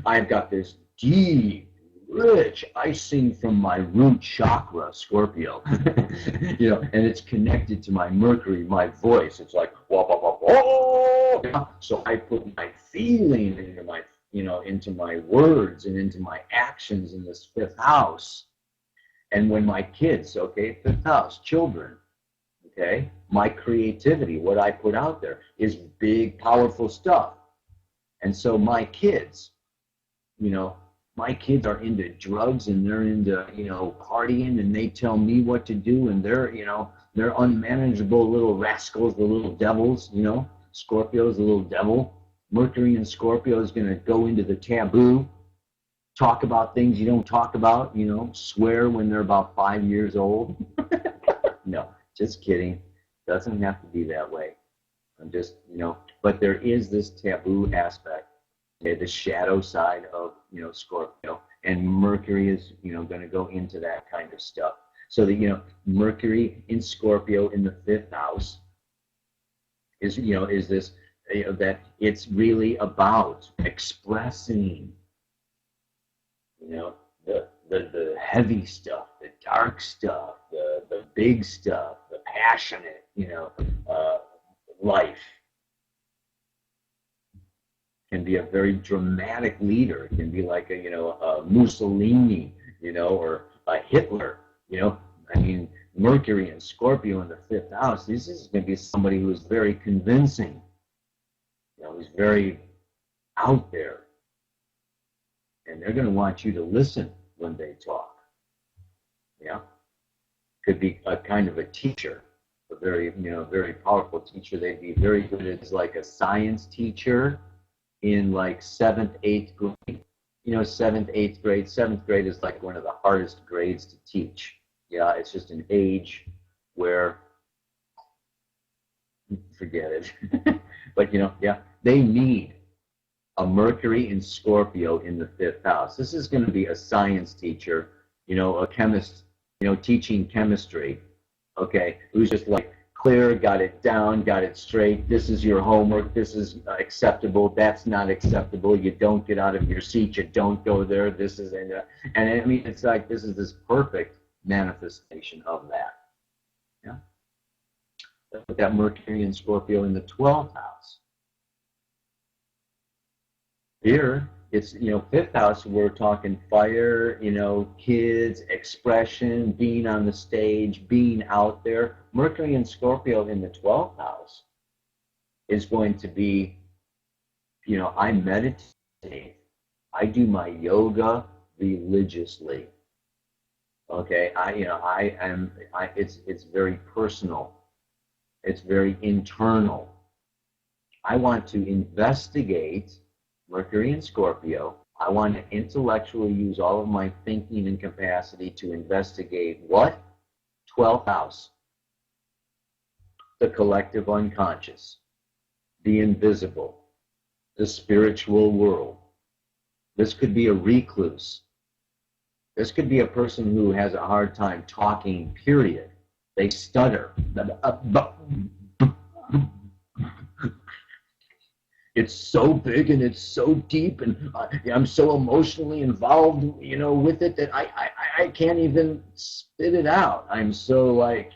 I've got this deep, rich, I sing from my root chakra, Scorpio, and it's connected to my Mercury, my voice. It's like, wah, wah, wah, wah. So I put my feeling into my words and into my actions in this 5th house. And when my kids, okay, 5th house, children, okay, my creativity, what I put out there is big, powerful stuff. And so my kids, my kids are into drugs and they're into, partying, and they tell me what to do, and they're, they're unmanageable little rascals, the little devils, Scorpio's the little devil. Mercury in Scorpio is going to go into the taboo, talk about things you don't talk about, swear when they're about 5 years old. No, just kidding. Doesn't have to be that way. I'm just, but there is this taboo aspect, okay, the shadow side of, Scorpio, and Mercury is, going to go into that kind of stuff. So that, Mercury in Scorpio in the 5th house is, is this, that it's really about expressing, the heavy stuff, the dark stuff, the big stuff, the passionate, life. can be a very dramatic leader. It can be like a Mussolini, or a Hitler, I mean, Mercury and Scorpio in the fifth house. This is going to be somebody who is very convincing, who's very out there. And they're going to want you to listen when they talk. Yeah. Could be a kind of a teacher, a very, very powerful teacher. They'd be very good as like a science teacher in like 7th, 8th grade. 7th, 8th grade. 7th grade is like one of the hardest grades to teach. Yeah, it's just an age where, forget it. But, yeah, they need a Mercury in Scorpio in the fifth house. This is going to be a science teacher, a chemist, teaching chemistry, okay, who's just like clear, got it down, got it straight. This is your homework. This is acceptable. That's not acceptable. You don't get out of your seat. You don't go there. This is, and I mean, it's like this is this perfect manifestation of that. Yeah. But that Mercury in Scorpio in the 12th house. Here, it's, fifth house, we're talking fire, kids, expression, being on the stage, being out there. Mercury in Scorpio in the 12th house is going to be, I meditate. I do my yoga religiously. Okay, it's very personal. It's very internal. I want to investigate Mercury in Scorpio. I want to intellectually use all of my thinking and capacity to investigate what? 12th house. The collective unconscious, the invisible, the spiritual world. This could be a recluse. This could be a person who has a hard time talking, period. They stutter. It's so big and it's so deep, and I'm so emotionally involved, with it that I can't even spit it out. I'm so like,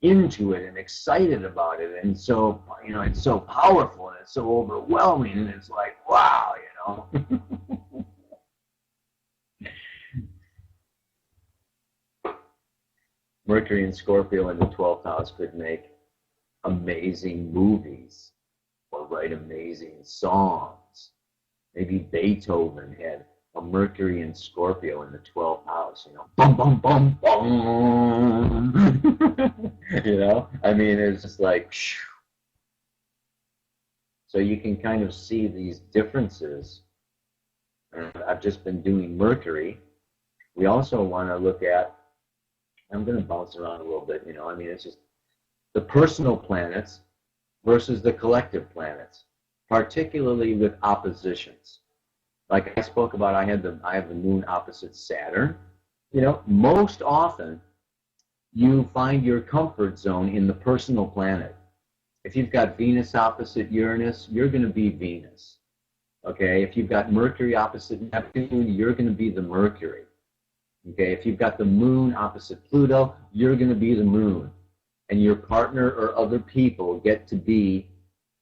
into it and excited about it, and so, it's so powerful and it's so overwhelming, and it's like, wow, Mercury in Scorpio in the 12th house could make amazing movies or write amazing songs. Maybe Beethoven had a Mercury in Scorpio in the 12th house, bum, bum, bum, bum. I mean, it's just like, phew. So you can kind of see these differences. I've just been doing Mercury. We also want to look at, I'm going to bounce around a little bit, I mean, it's just the personal planets versus the collective planets, particularly with oppositions. Like I spoke about, I have the moon opposite Saturn. Most often you find your comfort zone in the personal planet. If you've got Venus opposite Uranus, you're going to be Venus. Okay, if you've got Mercury opposite Neptune, you're going to be the Mercury. Okay, if you've got the moon opposite Pluto, you're going to be the moon. And your partner or other people get to be,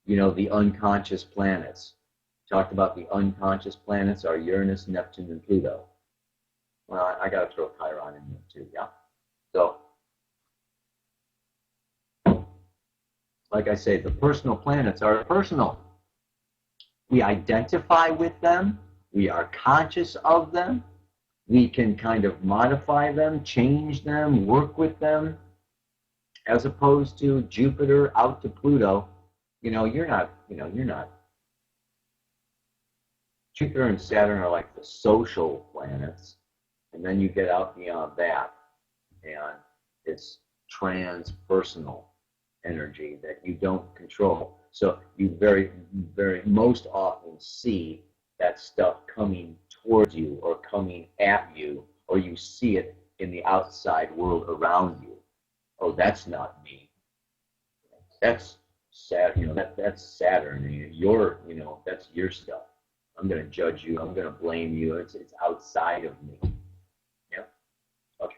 the unconscious planets. Talked about the unconscious planets are Uranus, Neptune, and Pluto. Well, I got to throw Chiron in there too, yeah? So, like I say, the personal planets are personal. We identify with them. We are conscious of them. We can kind of modify them, change them, work with them. As opposed to Jupiter out to Pluto, you're not. Jupiter and Saturn are like the social planets, and then you get out beyond that, and it's transpersonal energy that you don't control. So you very, very most often see that stuff coming towards you or coming at you, or you see it in the outside world around you. Oh, that's not me. That's Saturn. That's Saturn. You're, that's your stuff. I'm going to judge you. I'm going to blame you. It's outside of me. Yeah. Okay.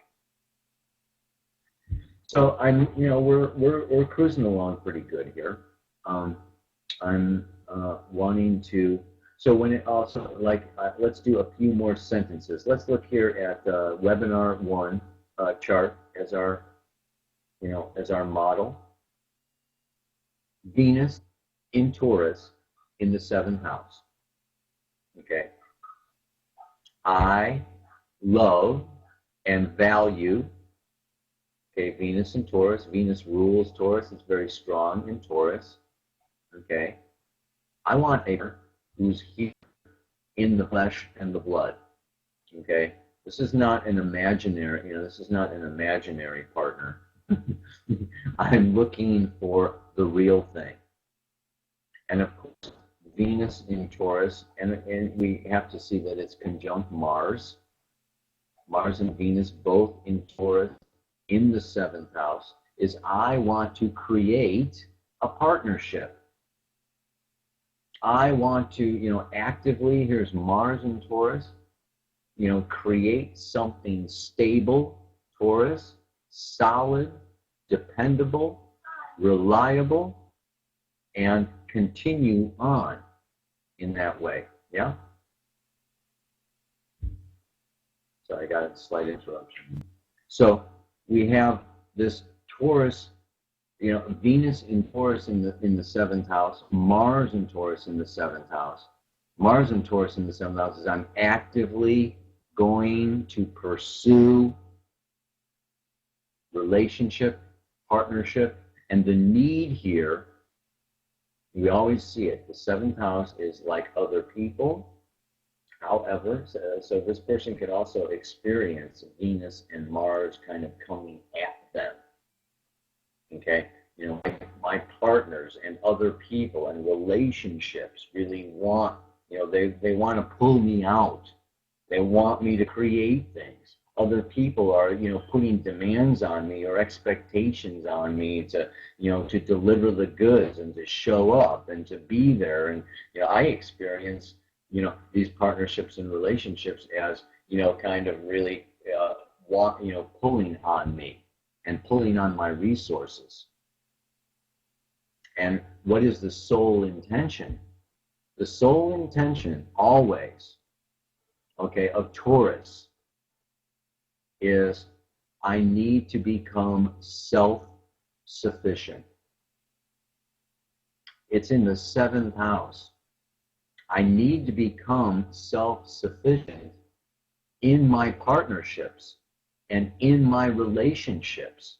So we're cruising along pretty good here. I'm wanting to. So when it also, like, let's do a few more sentences. Let's look here at webinar 1 chart as our, as our model. Venus in Taurus in the 7th house. Okay. I love and value. Okay, Venus in Taurus. Venus rules Taurus. It's very strong in Taurus. Okay. I want a partner who's here in the flesh and the blood. Okay. This is not an imaginary, this is not an imaginary partner. I'm looking for the real thing. And of course, Venus in Taurus, and we have to see that it's conjunct Mars. Mars and Venus both in Taurus in the 7th house is I want to create a partnership. I want to, actively, here's Mars in Taurus, create something stable, Taurus, solid, dependable, reliable, and continue on in that way. Yeah? So I got a slight interruption. So we have this Taurus, Venus in Taurus in the 7th house, Mars in Taurus in the 7th house. Mars in Taurus in the 7th house is I'm actively going to pursue relationship, partnership, and the need here, we always see it. The 7th house is like other people. However, so this person could also experience Venus and Mars kind of coming at them. Okay? My partners and other people and relationships really want, they want to pull me out. They want me to create things. Other people are, putting demands on me or expectations on me to, to deliver the goods and to show up and to be there. And, I experience, these partnerships and relationships as, kind of really pulling on me and pulling on my resources. And what is the sole intention? The sole intention always, of Taurus is I need to become self-sufficient. It's in the 7th house. I need to become self-sufficient in my partnerships and in my relationships.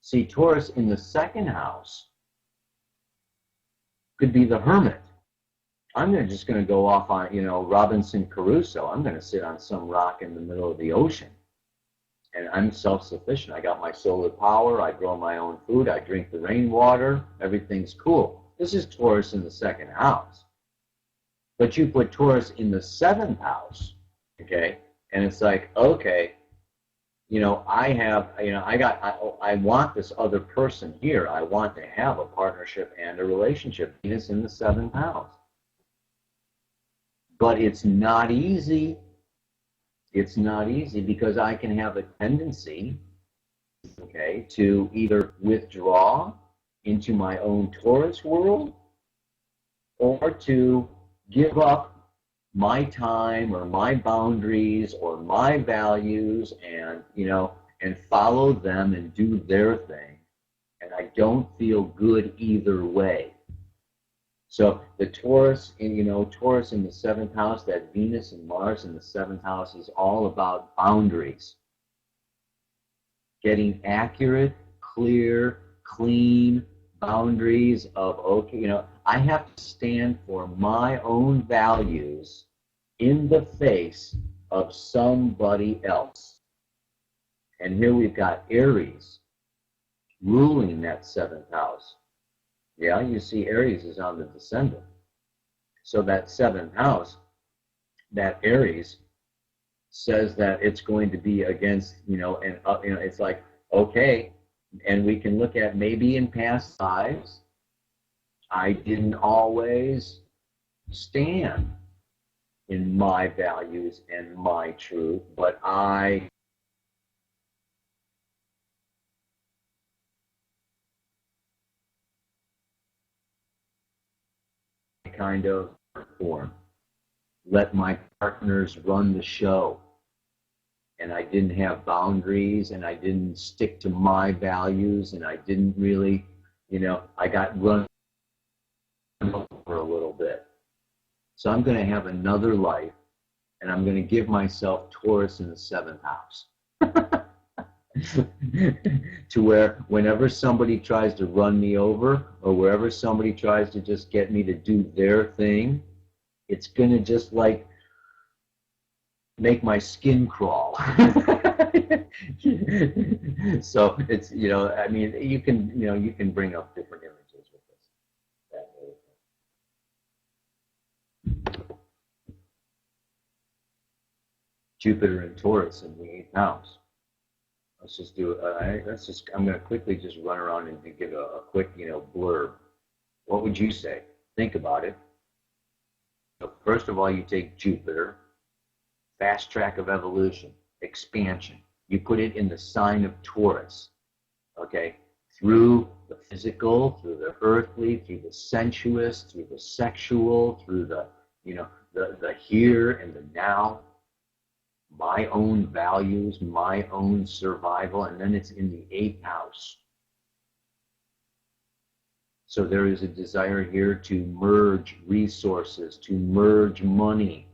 See, Taurus in the 2nd house could be the hermit. I'm just going to go off on, Robinson Crusoe. I'm going to sit on some rock in the middle of the ocean. And I'm self-sufficient. I got my solar power. I grow my own food. I drink the rainwater. Everything's cool. This is Taurus in the 2nd house. But you put Taurus in the 7th house, okay? And it's like, okay, I want this other person here. I want to have a partnership and a relationship. Venus in the 7th house. But it's not easy. It's not easy because I can have a tendency, to either withdraw into my own Taurus world or to give up my time or my boundaries or my values and, and follow them and do their thing. And I don't feel good either way. So the Taurus, Taurus in the 7th house, that Venus and Mars in the 7th house is all about boundaries. Getting accurate, clear, clean boundaries of, I have to stand for my own values in the face of somebody else. And here we've got Aries ruling that 7th house. Yeah, you see Aries is on the descendant. So that 7th house, that Aries says that it's going to be against, it's like, okay, and we can look at maybe in past lives, I didn't always stand in my values and my truth, but I kind of form. Let my partners run the show. And I didn't have boundaries, and I didn't stick to my values, and I didn't really, I got run over a little bit. So I'm going to have another life, and I'm going to give myself Taurus in the 7th house. To where whenever somebody tries to run me over, or wherever somebody tries to just get me to do their thing, it's going to just like make my skin crawl. So it's, I mean, you can bring up different images with this. Jupiter and Taurus in the 8th house. Let's just do I'm going to quickly just run around and give a quick, blurb. What would you say? Think about it. So first of all, you take Jupiter, fast track of evolution, expansion. You put it in the sign of Taurus, okay? Through the physical, through the earthly, through the sensuous, through the sexual, through the, the here and the now, my own values, my own survival, and then it's in the 8th house. So there is a desire here to merge resources, to merge money.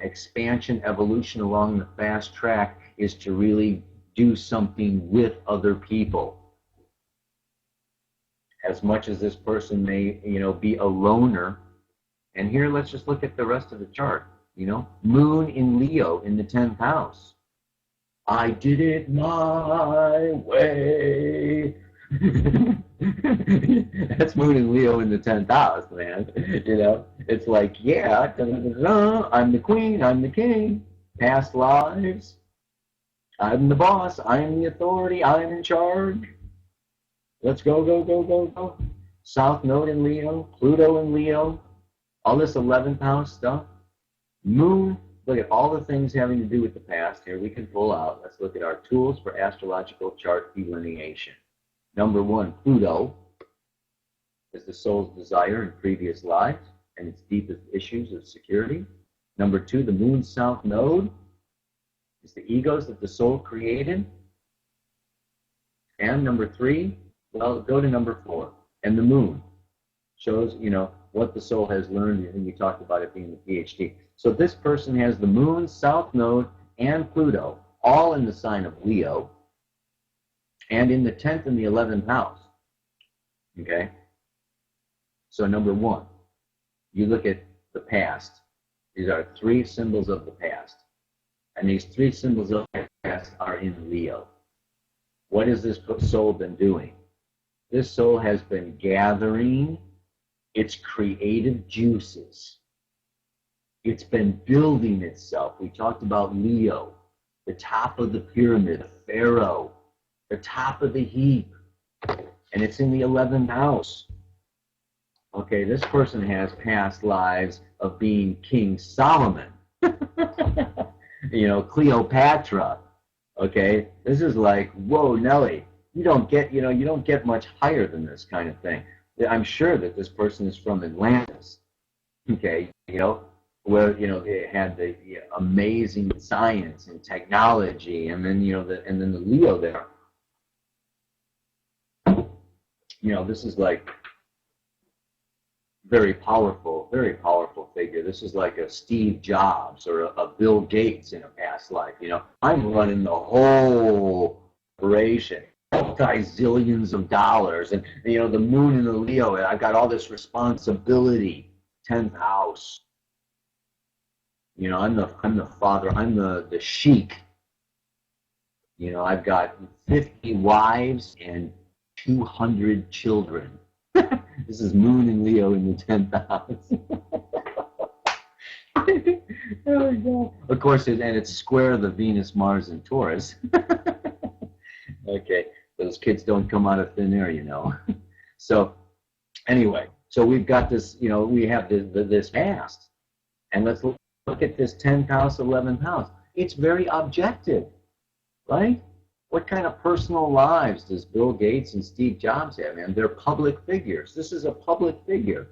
Expansion, evolution along the fast track is to really do something with other people. As much as this person may, be a loner. And here, let's just look at the rest of the chart. Moon in Leo in the 10th house. I did it my way. That's Moon in Leo in the 10th house, man. It's like, yeah, I'm the queen, I'm the king. Past lives. I'm the boss, I'm the authority, I'm in charge. Let's go, go, go, go, go. South Node in Leo, Pluto in Leo, all this 11th house stuff. Moon, look at all the things having to do with the past here we can pull out. Let's look at our tools for astrological chart delineation. Number 1, Pluto is the soul's desire in previous lives and its deepest issues of security. Number 2, the Moon's South Node is the egos that the soul created. And number 3, well, go to number 4. And the Moon shows, what the soul has learned, and we talked about it being the PhD. So this person has the Moon, South Node, and Pluto, all in the sign of Leo, and in the 10th and the 11th house. Okay? So number 1, you look at the past. These are 3 symbols of the past. And these 3 symbols of the past are in Leo. What has this soul been doing? This soul has been gathering its creative juices. It's been building itself. We talked about Leo, the top of the pyramid, Pharaoh, the top of the heap, and it's in the 11th house. Okay, this person has past lives of being King Solomon, Cleopatra. Okay, this is like, whoa, Nelly, you don't get much higher than this kind of thing. I'm sure that this person is from Atlantis. Okay, where they had the amazing science and technology, and then the Leo there. This is like very powerful figure. This is like a Steve Jobs or a Bill Gates in a past life. I'm running the whole operation, multi-zillions of dollars, and the Moon and the Leo. I've got all this responsibility. 10th house. I'm the father. I'm the sheik. I've got 50 wives and 200 children. This is Moon and Leo in the 10th house. Oh, God. Of course, and it's square the Venus, Mars, and Taurus. Okay, those kids don't come out of thin air, So, anyway, so we've got this, we have this past. And let's look at this 10th house, 11th house. It's very objective, right? What kind of personal lives does Bill Gates and Steve Jobs have? And they're public figures. This is a public figure.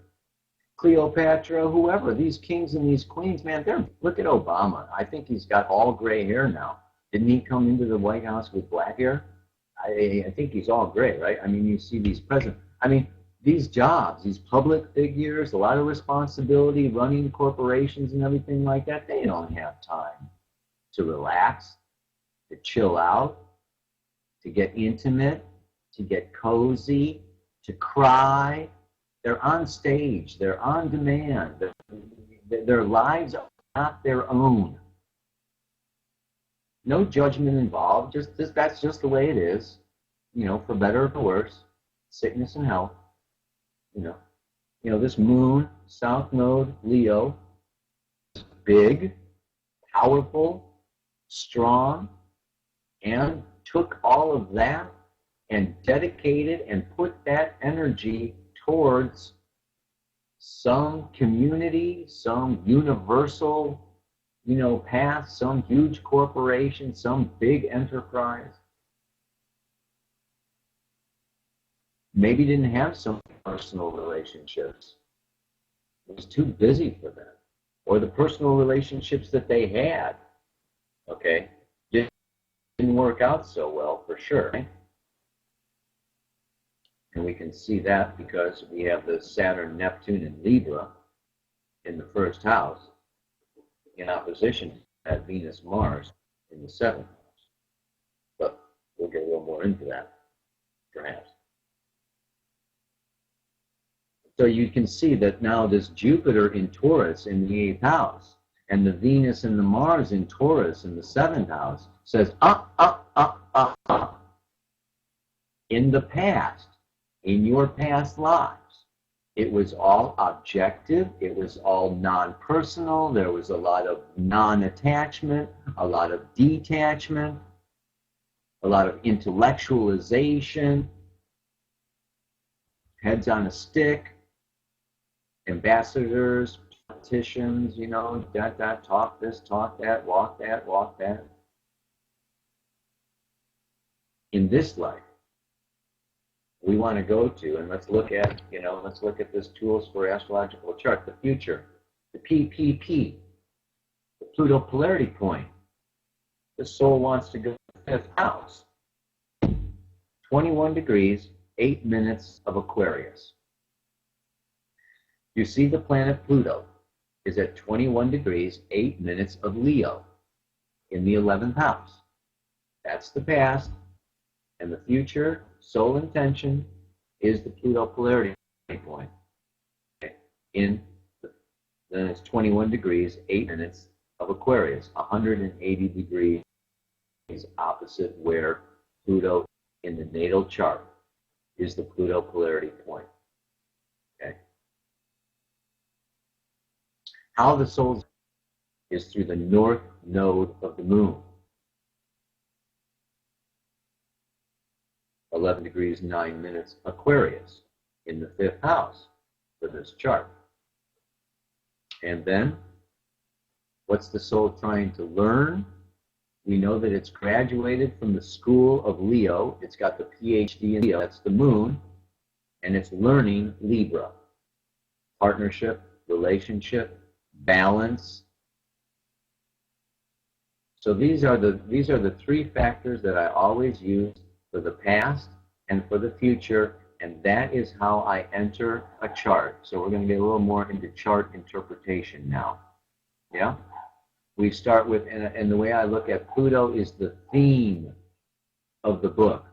Cleopatra, whoever, these kings and these queens, man, look at Obama. I think he's got all gray hair now. Didn't he come into the White House with black hair? I think he's all gray, right? I mean, you see these presidents. I mean, these jobs, these public figures, a lot of responsibility, running corporations and everything like that, they don't have time to relax, to chill out, to get intimate, to get cozy, to cry. They're on stage. They're on demand. Their lives are not their own. No judgment involved. That's just the way it is. You know, for better or for worse, sickness and health. You know, this moon, South Node, Leo, is big, powerful, strong, and took all of that and dedicated and put that energy towards some community, some universal, path, some huge corporation, some big enterprise. Maybe didn't have some personal relationships. It was too busy for them. Or the personal relationships that they had, okay, didn't work out so well for sure. Right? And we can see that because we have the Saturn, Neptune, and Libra in the first house in opposition to Venus, Mars in the seventh house. But we'll get a little more into that, perhaps. So you can see that now this Jupiter in Taurus in the eighth house and the Venus and the Mars in Taurus in the seventh house says, in the past, in your past lives, it was all objective, it was all non-personal, there was a lot of non-attachment, a lot of detachment, a lot of intellectualization, heads on a stick, ambassadors, politicians, talk this, talk that, walk that, walk that. In this life, we want to go to, and let's look at this Tools for Astrological Chart, the future, the PPP, the Pluto polarity point. The soul wants to go to the fifth house. 21 degrees, 8 minutes of Aquarius. You see the planet Pluto is at 21 degrees, 8 minutes of Leo in the 11th house. That's the past, and the future soul intention is the Pluto polarity point. Then it's 21 degrees, 8 minutes of Aquarius, 180 degrees opposite where Pluto in the natal chart is the Pluto polarity point. Okay. How the soul is through the north node of the moon. 11 degrees, 9 minutes, Aquarius, in the fifth house for this chart. And then, what's the soul trying to learn? We know that it's graduated from the school of Leo. It's got the PhD in Leo, that's the moon, and it's learning Libra. Partnership, relationship, balance. So these are the three factors that I always use for the past and for the future, and that is how I enter a chart. So we're going to get a little more into chart interpretation now. Yeah? We start with, and the way I look at Pluto is the theme of the book.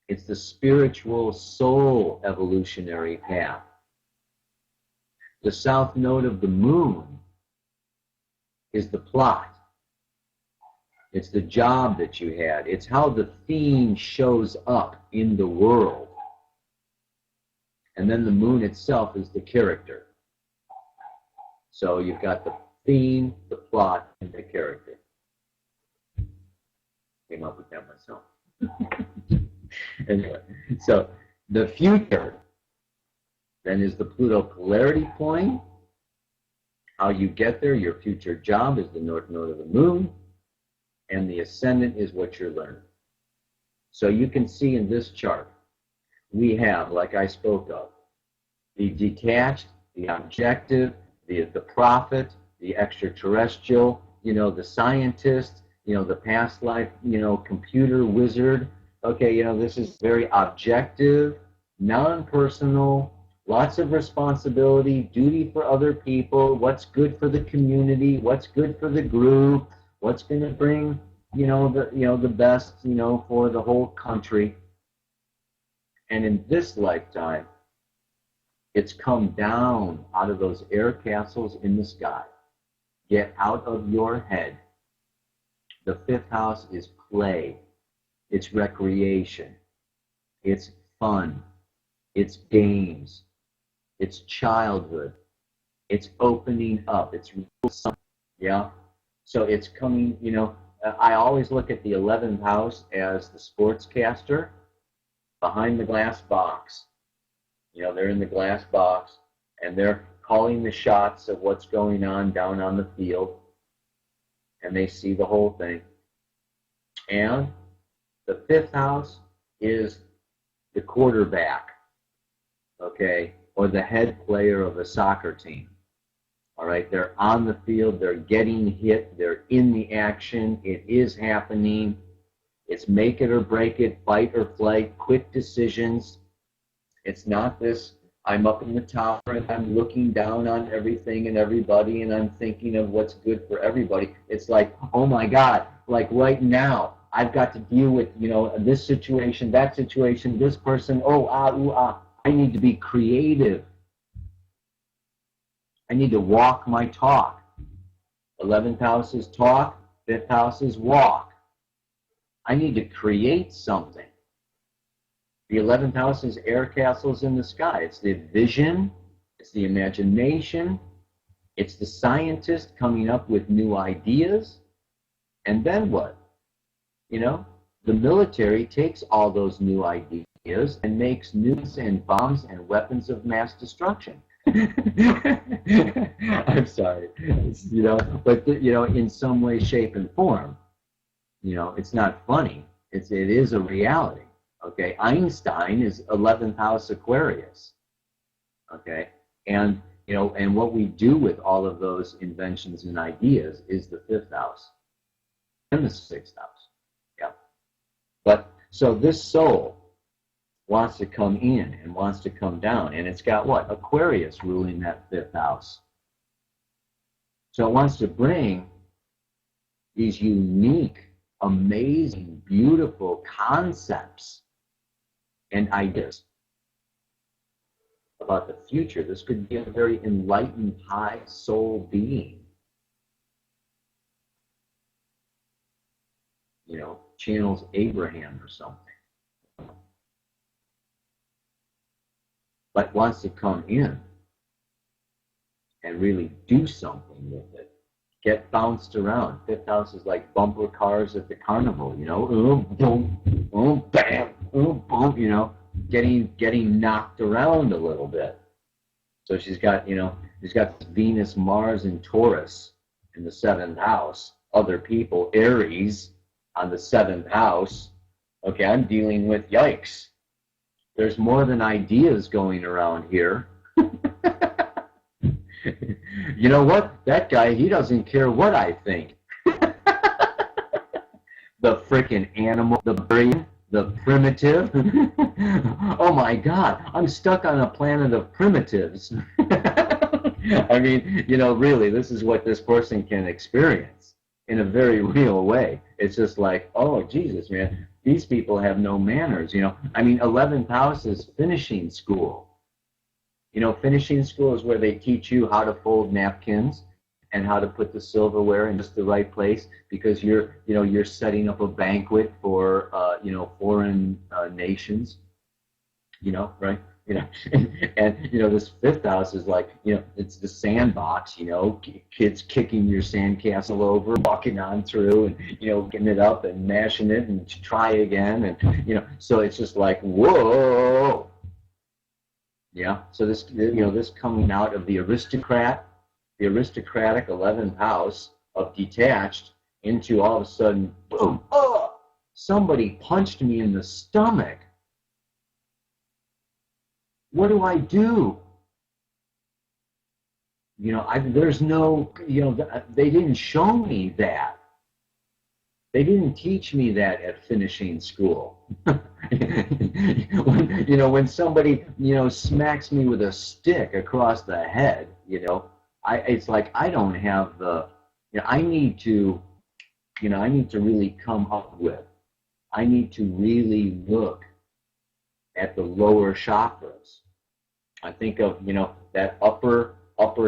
It's the spiritual soul evolutionary path. The south node of the moon is the plot. It's the job that you had. It's how the theme shows up in the world. And then the moon itself is the character. So you've got the theme, the plot, and the character. Came up with that myself. Anyway, so the future then is the Pluto polarity point. How you get there, your future job is the north node of the moon. And the ascendant is what you're learning. So you can see in this chart, we have, like I spoke of, the detached the objective, the prophet, the extraterrestrial, the scientist, the past life, computer wizard. Okay, this is very objective, non-personal, lots of responsibility, duty for other people, what's good for the community, what's good for the group, what's going to bring, the best, for the whole country. And in this lifetime, it's come down out of those air castles in the sky. Get out of your head. The fifth house is play. It's recreation. It's fun. It's games. It's childhood. It's opening up. It's real fun. Yeah. So it's coming, I always look at the 11th house as the sportscaster behind the glass box. They're in the glass box and they're calling the shots of what's going on down on the field, and they see the whole thing. And the fifth house is the quarterback, okay, or the head player of a soccer team. All right, they're on the field, they're getting hit, they're in the action, it is happening. It's make it or break it, fight or flight, quick decisions. It's not this, I'm up in the tower and I'm looking down on everything and everybody and I'm thinking of what's good for everybody. It's like, oh my God, like right now, I've got to deal with, this situation, that situation, this person, I need to be creative. I need to walk my talk. 11th house is talk, 5th house is walk. I need to create something. The 11th house is air castles in the sky. It's the vision, it's the imagination, it's the scientist coming up with new ideas. And then what? The military takes all those new ideas and makes nukes and bombs and weapons of mass destruction. I'm sorry, but in some way, shape, and form, it's not funny. It is a reality. Okay, Einstein is 11th house Aquarius. Okay, and and what we do with all of those inventions and ideas is the 5th house and the 6th house. Yeah, but so this soul wants to come in and wants to come down, and it's got what? Aquarius ruling that 5th house. So it wants to bring these unique, amazing, beautiful concepts and ideas about the future. This could be a very enlightened, high soul being. Channels Abraham or something. But wants to come in and really do something with it. Get bounced around. 5th house is like bumper cars at the carnival, boom, boom, bam, boom, boom, getting knocked around a little bit. So she's got Venus, Mars, and Taurus in the 7th house. Other people, Aries on the 7th house. Okay, I'm dealing with yikes. There's more than ideas going around here. You know what? That guy, he doesn't care what I think. The frickin' animal, the brain, the primitive. Oh my God, I'm stuck on a planet of primitives. I mean, really, this is what this person can experience in a very real way. It's just like, oh, Jesus, man, these people have no manners, I mean, 11th house is finishing school. Finishing school is where they teach you how to fold napkins and how to put the silverware in just the right place, because you're setting up a banquet for, foreign nations, right? And this 5th house is like, it's the sandbox, kids kicking your sandcastle over, walking on through and, getting it up and mashing it and try again. And, so it's just like, whoa. Yeah. So this, this coming out of the aristocratic 11th house of detached into all of a sudden, boom, oh, somebody punched me in the stomach. What do I do? There's no, they didn't show me that. They didn't teach me that at finishing school. When somebody, smacks me with a stick across the head, it's like I don't have the, I need to, I need to really come up with. I need to really look at the lower chakras. I think of, that upper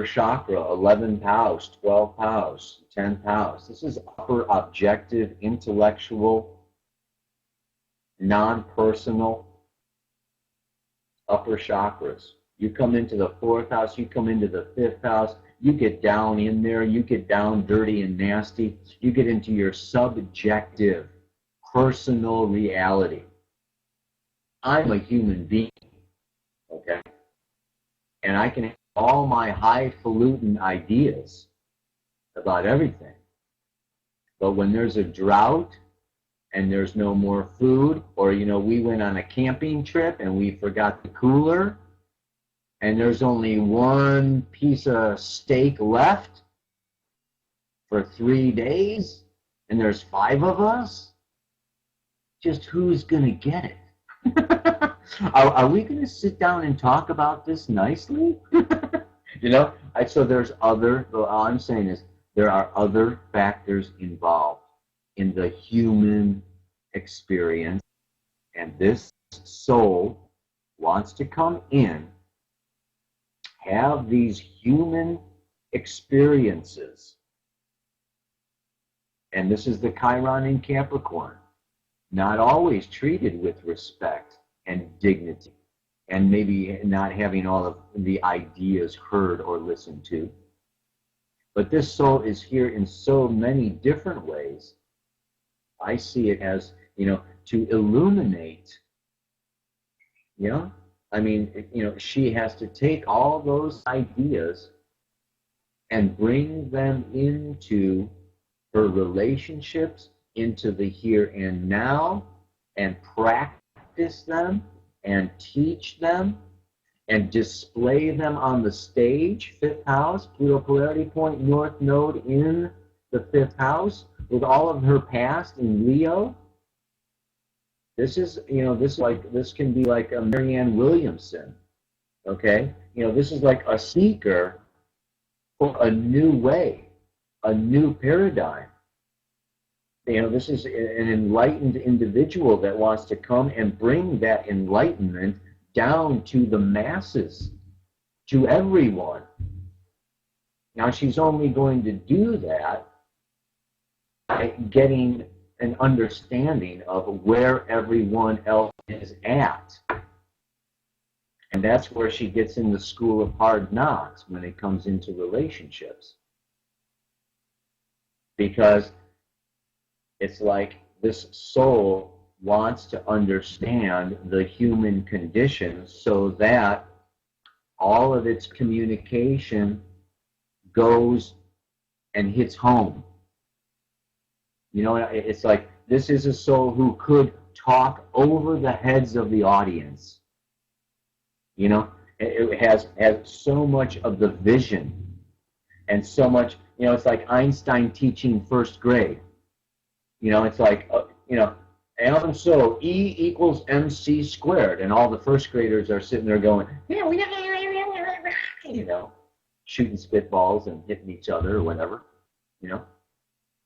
chakra, 11th house, 12th house, 10th house. This is upper objective, intellectual, non-personal upper chakras. You come into the 4th house, you come into the 5th house, you get down in there, you get down dirty and nasty, you get into your subjective, personal reality. I'm a human being, okay? And I can have all my highfalutin ideas about everything. But when there's a drought and there's no more food, or, we went on a camping trip and we forgot the cooler, and there's only one piece of steak left for 3 days, and there's 5 of us, just who's going to get it? Are we going to sit down and talk about this nicely? So there's all I'm saying is there are other factors involved in the human experience, and this soul wants to come in, have these human experiences, and this is the Chiron in Capricorn, not always treated with respect and dignity, and maybe not having all of the ideas heard or listened to. But this soul is here in so many different ways. I see it as, to illuminate, she has to take all those ideas and bring them into her relationships, into the here and now, and practice them and teach them and display them on the stage. 5th house, Pluto polarity point, North Node in the 5th house, with all of her past in Leo. This is, this can be like a Marianne Williamson, okay? This is like a seeker for a new way, a new paradigm. This is an enlightened individual that wants to come and bring that enlightenment down to the masses, to everyone. Now, she's only going to do that by getting an understanding of where everyone else is at. And that's where she gets in the school of hard knocks when it comes into relationships. Because it's like this soul wants to understand the human condition so that all of its communication goes and hits home. It's like this is a soul who could talk over the heads of the audience. It has so much of the vision and so much, it's like Einstein teaching first grade. It's like, and so E equals MC squared, and all the first graders are sitting there going, shooting spitballs and hitting each other or whatever,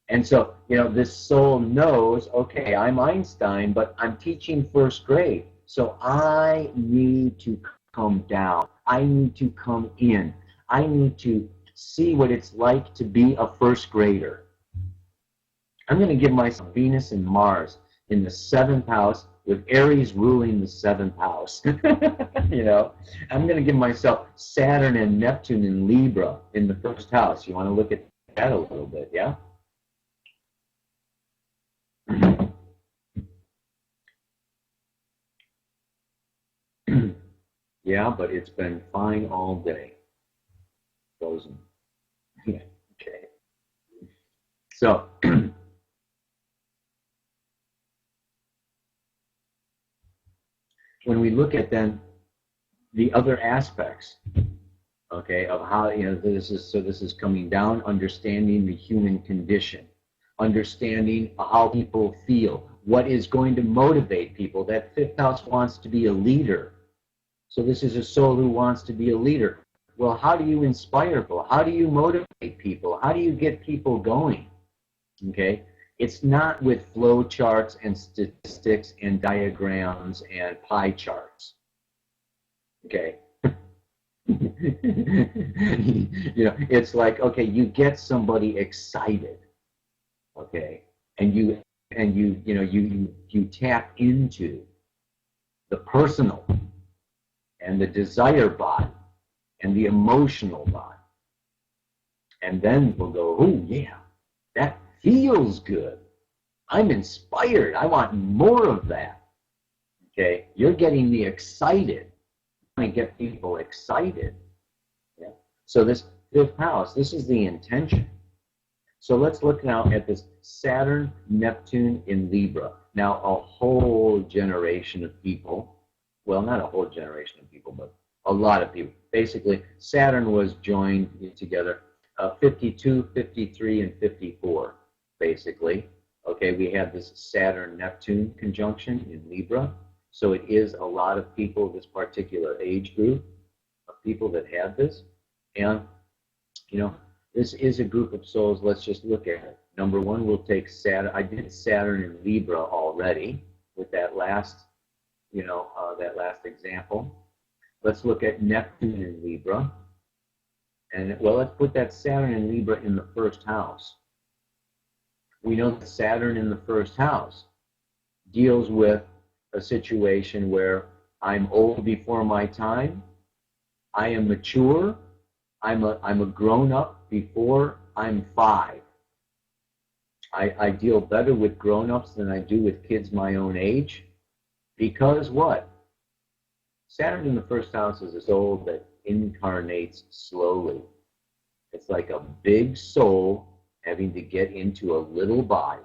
And so, this soul knows, okay, I'm Einstein, but I'm teaching first grade, so I need to come down. I need to come in. I need to see what it's like to be a first grader. I'm going to give myself Venus and Mars in the 7th house with Aries ruling the 7th house. I'm going to give myself Saturn and Neptune in Libra in the 1st house. You want to look at that a little bit, yeah? Yeah, but it's been fine all day. Frozen. Yeah, okay. So, when we look at then the other aspects okay, of how, this is coming down, understanding the human condition, understanding how people feel, what is going to motivate people. That fifth house wants to be a leader. So this is a soul who wants to be a leader. Well, how do you inspire people? How do you motivate people? How do you get people going? Okay? It's not with flow charts and statistics and diagrams and pie charts. Okay? It's like, okay, you get somebody excited, okay, and you tap into the personal and the desire body and the emotional body, and then we'll go, oh yeah, that feels good. I'm inspired. I want more of that. Okay, you're getting me excited. To get people excited. Yeah. So this fifth house, this is the intention. So let's look now at this Saturn, Neptune in Libra. Now a whole generation of people, well, not a whole generation of people, but a lot of people. Basically, Saturn was joined together 52, 53, and 54, basically. Okay, we have this Saturn-Neptune conjunction in Libra. So it is a lot of people, this particular age group of people that have this. And, this is a group of souls. Let's just look at it. Number one, we'll take Saturn. I did Saturn in Libra already with that last, that last example. Let's look at Neptune in Libra. And, well, let's put that Saturn in Libra in the first house. We know that Saturn in the first house deals with a situation where I'm old before my time, I am mature, I'm a grown-up before I'm 5. I deal better with grown-ups than I do with kids my own age, because what? Saturn in the first house is a soul that incarnates slowly. It's like a big soul having to get into a little body.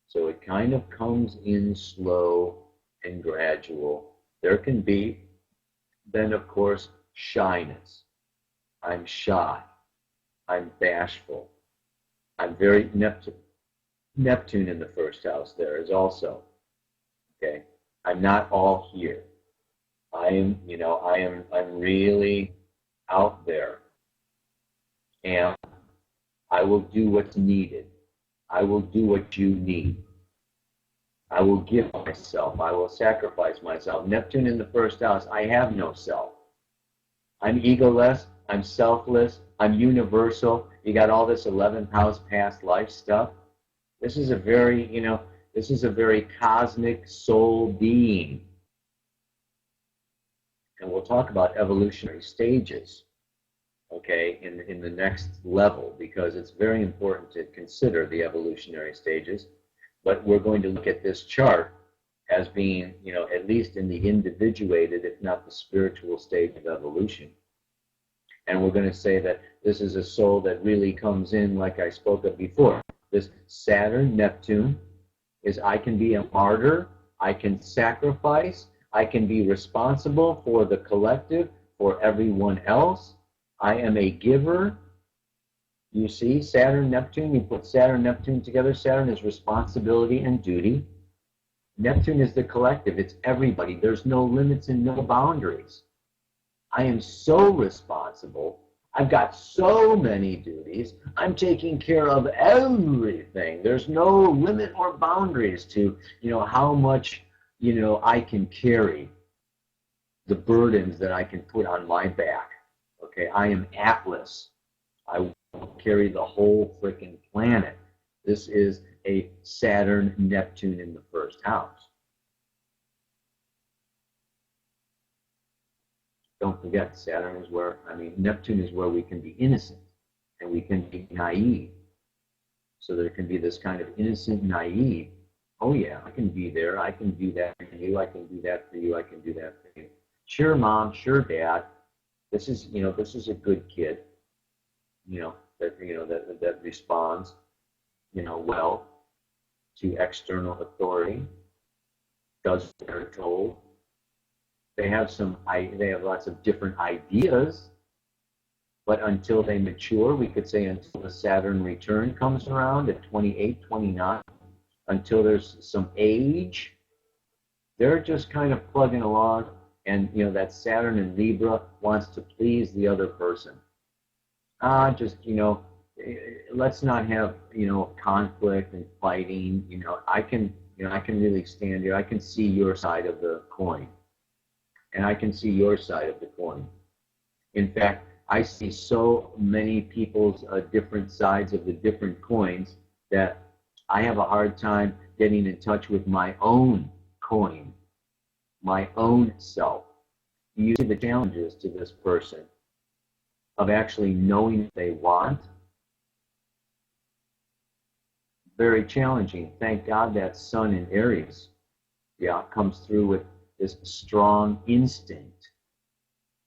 So it kind of comes in slow and gradual. There can be, then of course, shyness. I'm shy. I'm bashful. I'm very Neptune in the first house there is also. Okay. I'm not all here. I'm really out there. And I will do what's needed. I will do what you need. I will give myself. I will sacrifice myself. Neptune in the first house, I have no self. I'm egoless. I'm selfless. I'm universal. You got all this 11th house past life stuff. This is a very, cosmic soul being. And we'll talk about evolutionary stages, okay, in the next level, because it's very important to consider the evolutionary stages. But we're going to look at this chart as being, at least in the individuated, if not the spiritual stage of evolution. And we're going to say that this is a soul that really comes in, like I spoke of before. This Saturn, Neptune, is I can be a martyr, I can sacrifice, I can be responsible for the collective, for everyone else. I am a giver. You see, Saturn, Neptune, you put Saturn, Neptune together. Saturn is responsibility and duty. Neptune is the collective. It's everybody. There's no limits and no boundaries. I am so responsible. I've got so many duties. I'm taking care of everything. There's no limit or boundaries to, how much, I can carry, the burdens that I can put on my back. Okay, I am Atlas. I will carry the whole freaking planet. This is a Saturn, Neptune in the first house. Don't forget, Neptune is where we can be innocent and we can be naive. So there can be this kind of innocent, naive, oh yeah, I can be there, I can do that for you, I can do that for you, I can do that for you. Sure, Mom, sure, Dad. This is a good kid, that responds, well to external authority, does what they're told. They have lots of different ideas, But until they mature, we could say until the Saturn return comes around at 28, 29, until there's some age, they're just kind of plugging along. And, you know, that Saturn in Libra wants to please the other person. Just, you know, let's not have, you know, conflict and fighting. You know, I can really stand here. I can see your side of the coin. And I can see your side of the coin. In fact, I see so many people's different sides of the different coins that I have a hard time getting in touch with my own coin, my own self. You see the challenges to this person of actually knowing what they want. Very challenging. Thank God that Sun in Aries, yeah, comes through with this strong instinct.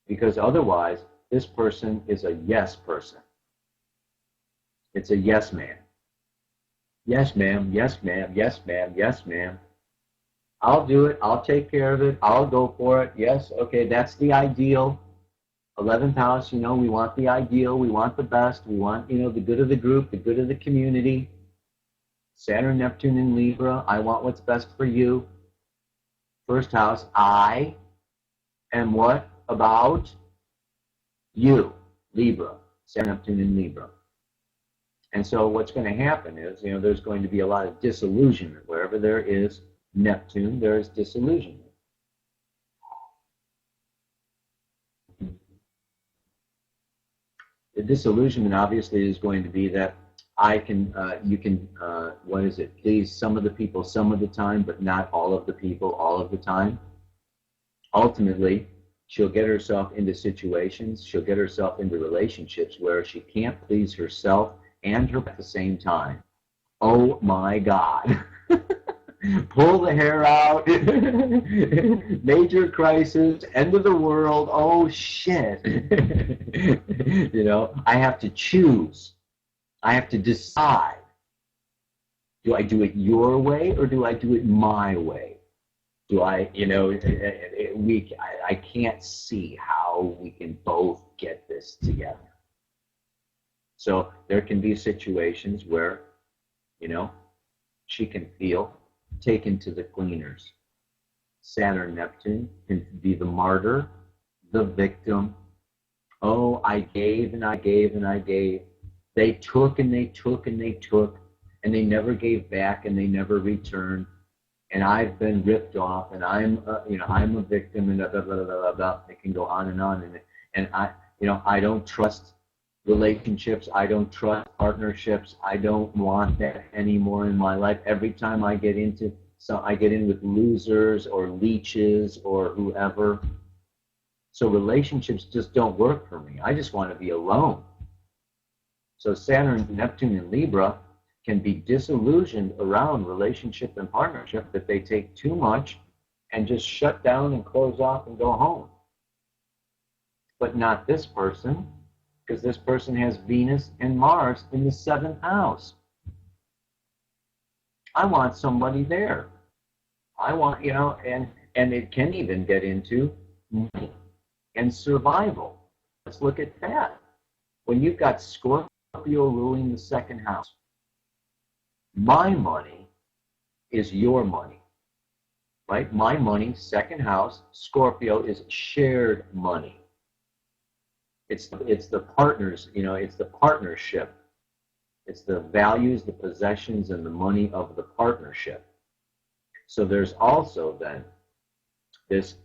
Because otherwise, this person is a yes person. It's a yes man. Yes, ma'am, yes, ma'am, yes, ma'am, yes, ma'am. I'll do it. I'll take care of it. I'll go for it. Yes, okay, that's the ideal. 11th house, you know, we want the ideal. We want the best. We want, you know, the good of the group, the good of the community. Saturn, Neptune in Libra. I want what's best for you. First house, I am what about you, Libra, Saturn, Neptune in Libra. And so what's going to happen is, you know, there's going to be a lot of disillusionment. Wherever there is Neptune, there is disillusionment. The disillusionment obviously is going to be that I can, you can, what is it, please some of the people some of the time, but not all of the people all of the time. Ultimately, she'll get herself into situations, she'll get herself into relationships where she can't please herself and her at the same time. Oh my God. Pull the hair out. Major crisis, end of the world. Oh shit. You know, I have to choose. I have to decide. Do I do it your way or do I do it my way? Do I, you know, I can't see how we can both get this together. So there can be situations where, you know, she can feel taken to the cleaners. Saturn, Neptune can be the martyr, the victim. Oh, I gave and I gave and I gave. They took and they took and they took, and they never gave back and they never returned. And I've been ripped off, and I'm, you know, I'm a victim, and blah, blah, blah, blah, blah. It can go on, and I, you know, I don't trust relationships. I don't trust partnerships. I don't want that anymore in my life. Every time I get into, so I get in with losers or leeches or whoever. So relationships just don't work for me. I just want to be alone. So Saturn, Neptune, and Libra can be disillusioned around relationship and partnership that they take too much and just shut down and close off and go home. But not this person, because this person has Venus and Mars in the 7th house. I want somebody there. I want, you know, and it can even get into money and survival. Let's look at that. When you've got Scorpio ruling the 2nd house, my money is your money, right? My money, 2nd house, Scorpio, is shared money. It's the partners, you know, it's the partnership. It's the values, the possessions, and the money of the partnership. So there's also then this,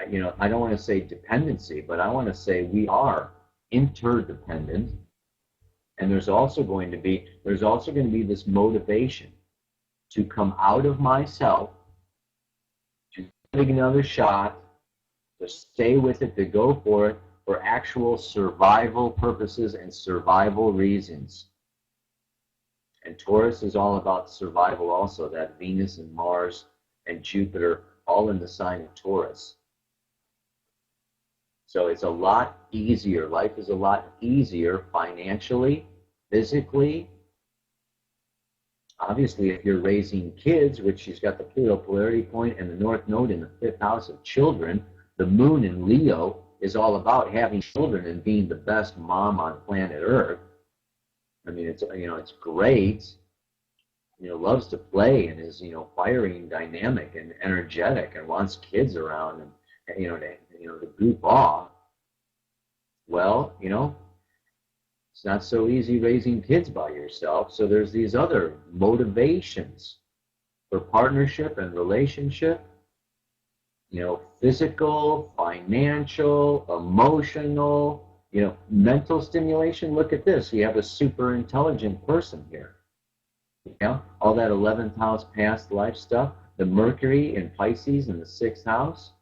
you know, I don't want to say dependency, but I want to say we are interdependent. And there's also going to be this motivation to come out of myself, to take another shot, to stay with it, to go for it, for actual survival purposes and survival reasons. And Taurus is all about survival also, that Venus and Mars and Jupiter all in the sign of Taurus. So it's a lot easier. Life is a lot easier financially, physically. Obviously, if you're raising kids, which she's got the Pluto polarity point and the North Node in the 5th house of children, the Moon in Leo is all about having children and being the best mom on planet Earth. I mean, it's, you know, it's great. You know, loves to play and is, you know, fiery and dynamic and energetic and wants kids around and to goof off. Well, you know, it's not so easy raising kids by yourself. So there's these other motivations for partnership and relationship. You know, physical, financial, emotional, you know, mental stimulation. Look at this. You have a super intelligent person here. You know, all that 11th house past life stuff. The Mercury in Pisces in the 6th house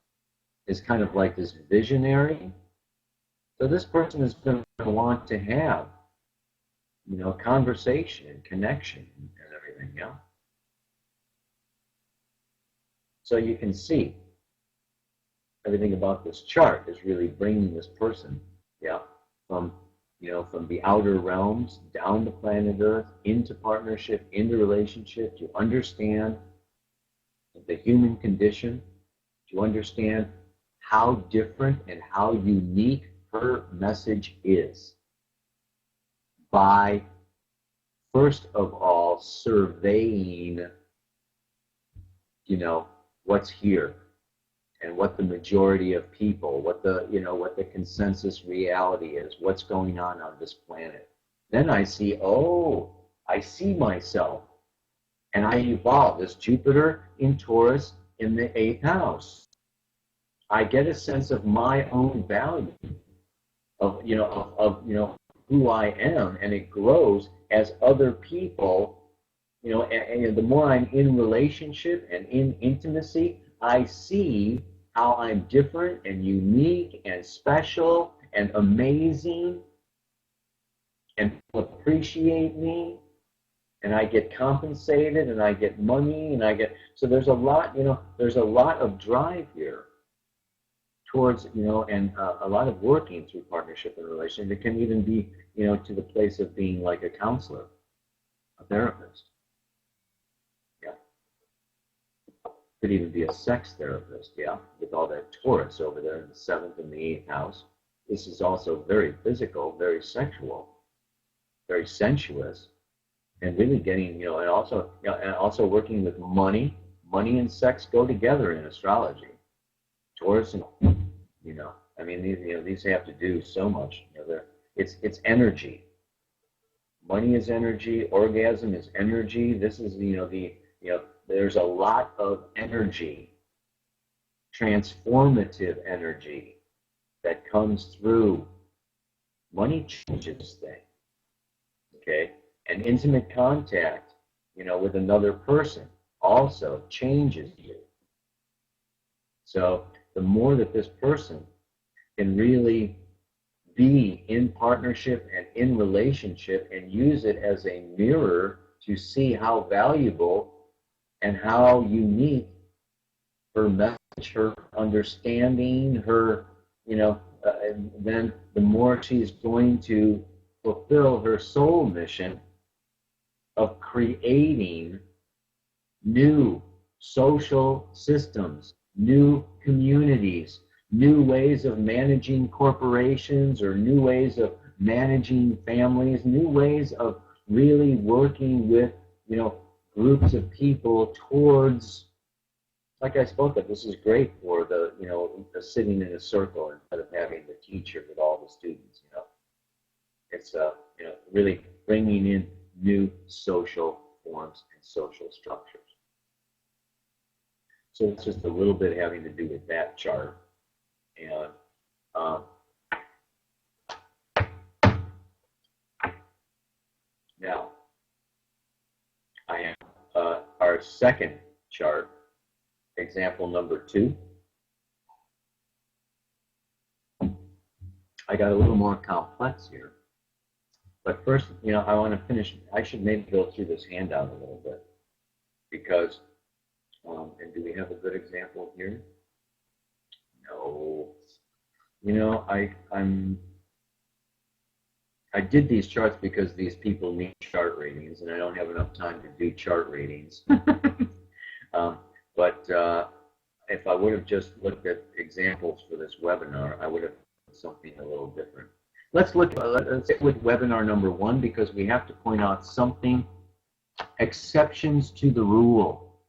is kind of like this visionary. So this person is going to want to have, you know, conversation and connection and everything, yeah? So you can see everything about this chart is really bringing this person, yeah, from, you know, from the outer realms down to planet Earth, into partnership, into relationship, to understand the human condition, to understand how different and how unique her message is by, first of all, surveying, you know, what's here and what the majority of people, what the, you know, what the consensus reality is, what's going on this planet. Then I see, oh, I see myself, and I evolve as Jupiter in Taurus in the 8th house. I get a sense of my own value, of you know who I am, and it grows as other people, you know, and the more I'm in relationship and in intimacy, I see how I'm different and unique and special and amazing, and appreciate me, and I get compensated, and I get money, and I get, so there's a lot, you know, there's a lot of drive here towards, you know, and a lot of working through partnership and relationship. It can even be, you know, to the place of being like a counselor, a therapist. Yeah. Could even be a sex therapist, yeah, with all that Taurus over there in the 7th and the 8th house. This is also very physical, very sexual, very sensuous, and really getting, you know, and also working with money. Money and sex go together in astrology. Taurus and, you know, I mean, these have to do so much. You know, it's energy. Money is energy. Orgasm is energy. This is, there's a lot of energy, transformative energy that comes through. Money changes things, okay? And intimate contact, you know, with another person also changes you. So the more that this person can really be in partnership and in relationship and use it as a mirror to see how valuable and how unique her message, her understanding, her, then the more she's going to fulfill her soul mission of creating new social systems, new communities, new ways of managing corporations, or new ways of managing families, new ways of really working with, groups of people towards, like I spoke of, this is great for the, the sitting in a circle instead of having the teacher with all the students, It's, really bringing in new social forms and social structures. So it's just a little bit having to do with that chart. And now, I have our second chart, example number 2. I got a little more complex here. But first, I want to finish. I should maybe go through this handout a little bit, because, and do we have a good example here? No. I did these charts because these people need chart readings, and I don't have enough time to do chart readings. But if I would have just looked at examples for this webinar, I would have something a little different. Let's look with webinar number 1 because we have to point out something, exceptions to the rule.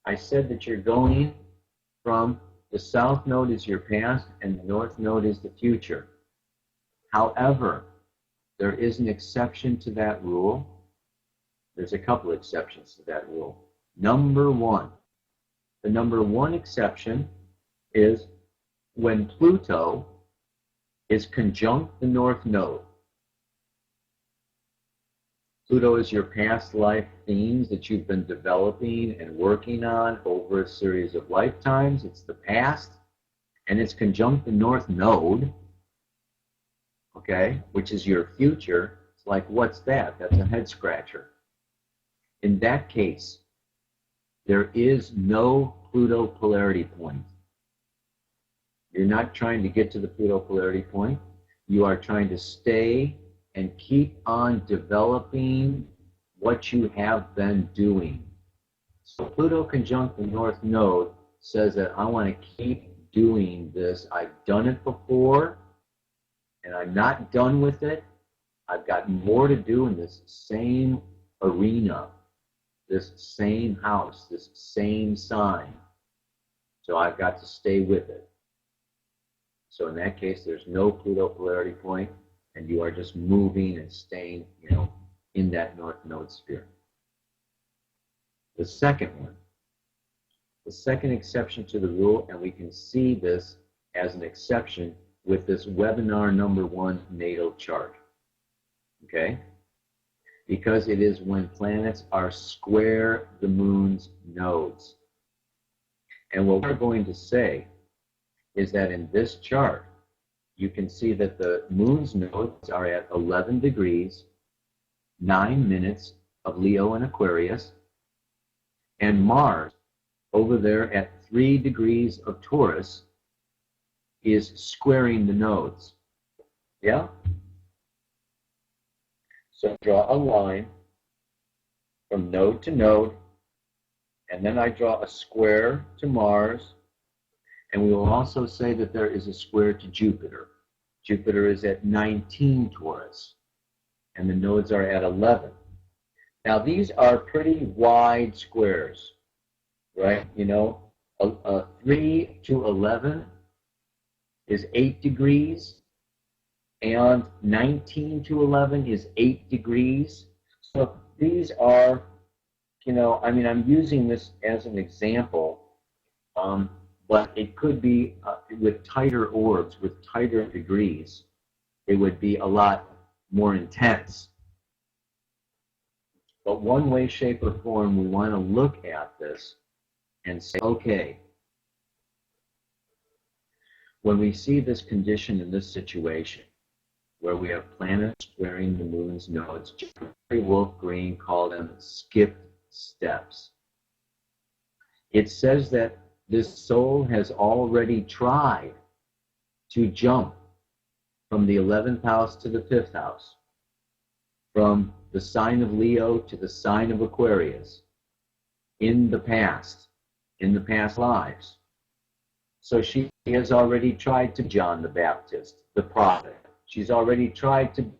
I said that you're going from the south node is your past and the north node is the future. However, there is an exception to that rule. There's a couple exceptions to that rule. Number 1, the number 1 exception is when Pluto is conjunct the north node. Pluto is your past life themes that you've been developing and working on over a series of lifetimes. It's the past, and it's conjunct the north node, okay, which is your future. It's like, what's that? That's a head scratcher. In that case, there is no Pluto polarity point. You're not trying to get to the Pluto polarity point. You are trying to stay and keep on developing what you have been doing. So Pluto conjunct the north node says that I want to keep doing this. I've done it before, and I'm not done with it. I've got more to do in this same arena, this same house, this same sign. So I've got to stay with it. So in that case, there's no Pluto polarity point, and you are just moving and staying, in that north node sphere. The second one, the second exception to the rule, and we can see this as an exception with this webinar number 1 natal chart. Okay? Because it is when planets are square the moon's nodes. And what we're going to say is that in this chart, you can see that the moon's nodes are at 11 degrees, 9 minutes of Leo and Aquarius, and Mars over there at 3 degrees of Taurus is squaring the nodes. Yeah? So draw a line from node to node, and then I draw a square to Mars, and we will also say that there is a square to Jupiter. Jupiter is at 19 Taurus, and the nodes are at 11. Now, these are pretty wide squares, right? 3 to 11 is 8 degrees, and 19 to 11 is 8 degrees. So these are, I'm using this as an example, but it could be with tighter orbs, with tighter degrees, it would be a lot more intense. But one way, shape, or form, we want to look at this and say, okay, when we see this condition in this situation, where we have planets squaring the moon's nodes, Jeffrey Wolf Green called them skipped steps. It says that this soul has already tried to jump from the 11th house to the 5th house, from the sign of Leo to the sign of Aquarius, in the past lives. So she has already tried to be John the Baptist, the prophet. She's already tried to,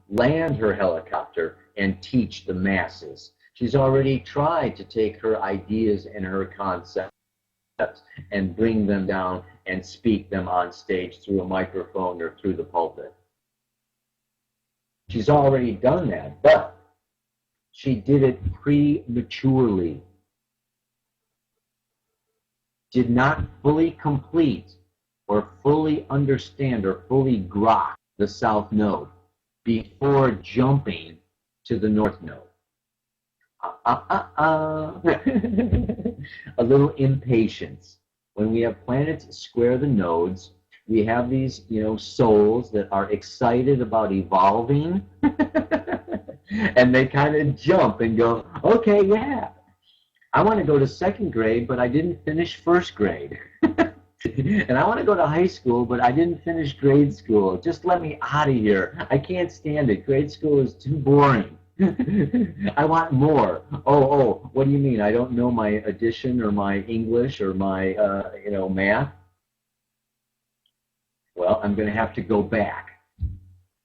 land her helicopter and teach the masses. She's already tried to take her ideas and her concepts and bring them down and speak them on stage through a microphone or through the pulpit. She's already done that, but she did it prematurely. Did not fully complete or fully understand or fully grok the south node before jumping to the north node. A little impatience. When we have planets square the nodes, we have these, souls that are excited about evolving, and they kind of jump and go, okay, yeah, I want to go to 2nd grade, but I didn't finish 1st grade. And I want to go to high school, but I didn't finish grade school. Just let me out of here. I can't stand it. Grade school is too boring. I want more. Oh, what do you mean? I don't know my addition or my English or my, math? Well, I'm going to have to go back.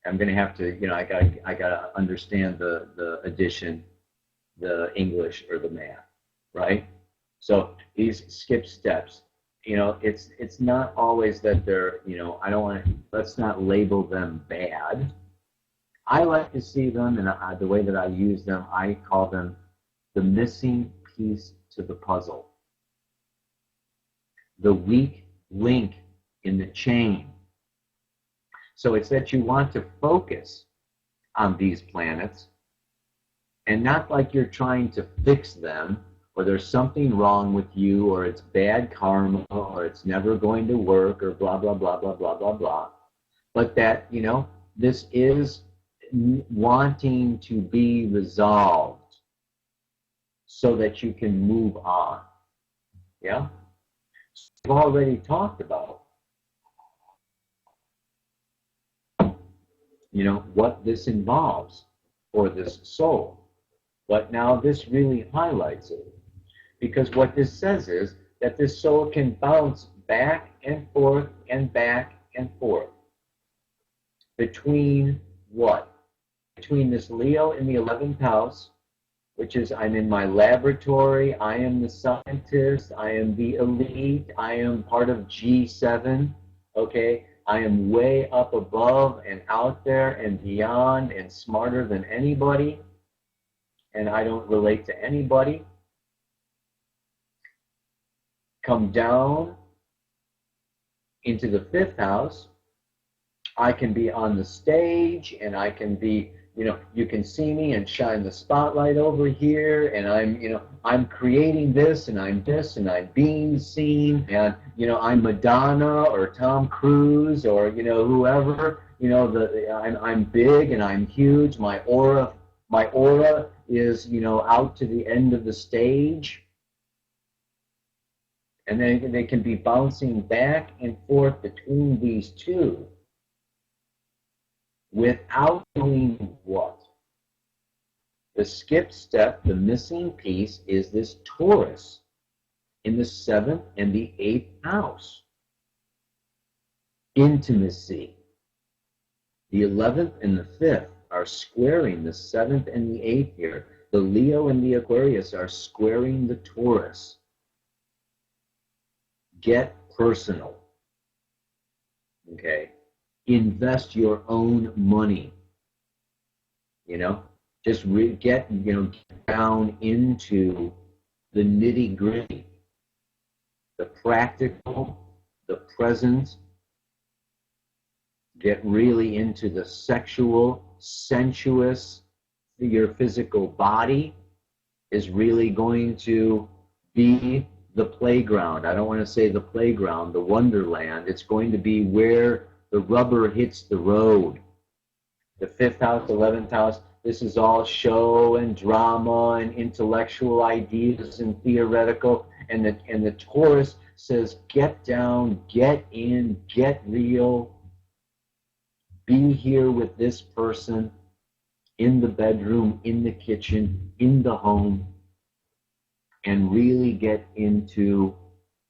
I'm going to have to, I got to understand the addition, the English, or the math, right? So these skip steps, it's not always that they're, I don't want to, let's not label them bad. I like to see them, and the way that I use them, I call them the missing piece to the puzzle, the weak link in the chain. So it's that you want to focus on these planets, and not like you're trying to fix them, or there's something wrong with you, or it's bad karma, or it's never going to work, or blah, blah, blah, blah, blah, blah, blah. But that, this is wanting to be resolved so that you can move on. Yeah? So we've already talked about, what this involves for this soul. But now this really highlights it. Because what this says is that this soul can bounce back and forth and back and forth. Between what? Between this Leo in the 11th house, which is I'm in my laboratory, I am the scientist, I am the elite, I am part of G7, okay? I am way up above and out there and beyond and smarter than anybody, and I don't relate to anybody. Come down into the 5th house, I can be on the stage, and I can be, you can see me and shine the spotlight over here, and I'm creating this, and I'm this, and I'm being seen, and, I'm Madonna or Tom Cruise or, whoever, I'm big and I'm huge. My aura is, out to the end of the stage. And then they can be bouncing back and forth between these two without doing what? The skip step, the missing piece, is this Taurus in the 7th and the 8th house. Intimacy. The 11th and the 5th are squaring the 7th and the 8th here. The Leo and the Aquarius are squaring the Taurus. Get personal. Okay? Invest your own money. Just get down into the nitty-gritty, the practical, the present. Get really into the sexual, sensuous. Your physical body is really going to be the playground. I don't want to say the playground, the wonderland. It's going to be where the rubber hits the road. The 5th house, 11th house, this is all show and drama and intellectual ideas and theoretical. And the Taurus says, get down, get in, get real. Be here with this person in the bedroom, in the kitchen, in the home, and really get into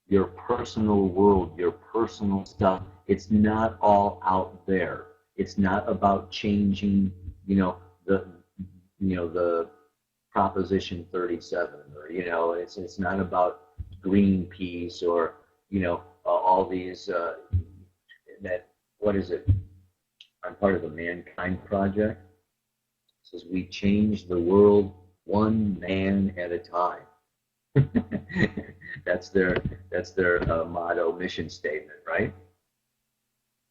your personal world, your personal stuff. It's not all out there. It's not about changing, the Proposition 37, or it's not about Greenpeace or all these what is it? I'm part of the Mankind Project. It says we change the world one man at a time. That's their motto, mission statement, right?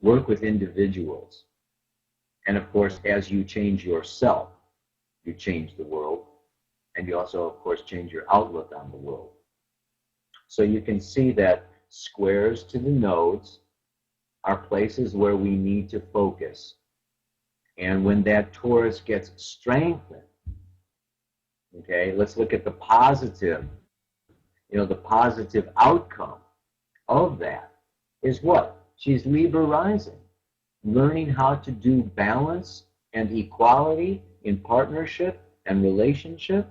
Work with individuals. And of course, as you change yourself, you change the world. And you also, of course, change your outlook on the world. So you can see that squares to the nodes are places where we need to focus. And when that Taurus gets strengthened, okay, let's look at the positive. The positive outcome of that is what? She's Libra rising, learning how to do balance and equality in partnership and relationship.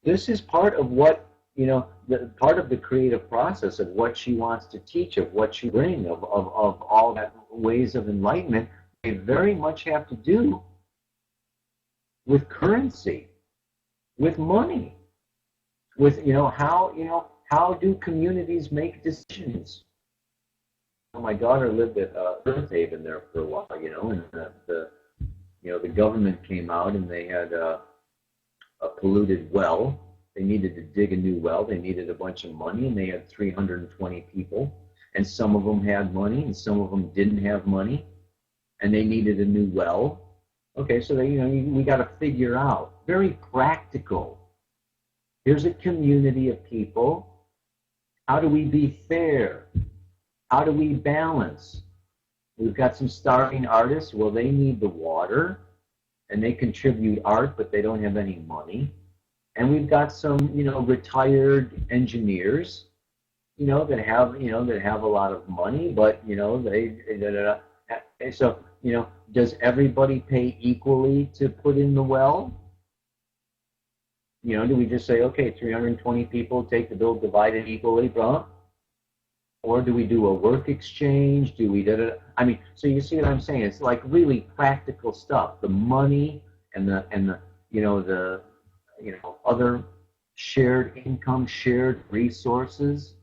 This is part of what, the part of the creative process of what she wants to teach, of what she brings, of all that ways of enlightenment, they very much have to do with currency, with money, with how do communities make decisions. My daughter lived at Earth Haven there for a while, and the government came out and they had a polluted well. They needed to dig a new well. They needed a bunch of money, and they had 320 people, and some of them had money, and some of them didn't have money, and they needed a new well. Okay, so we got to figure out, very practical. Here's a community of people. How do we be fair? How do we balance? We've got some starving artists. Well, they need the water, and they contribute art, but they don't have any money. And we've got some, retired engineers, that have a lot of money, but so does everybody pay equally to put in the well? Do we just say, okay, 320 people take the bill, divide it equally, bro? Or do we do a work exchange? Do we I mean, so you see what I'm saying? It's like really practical stuff. The money and the other shared income, shared resources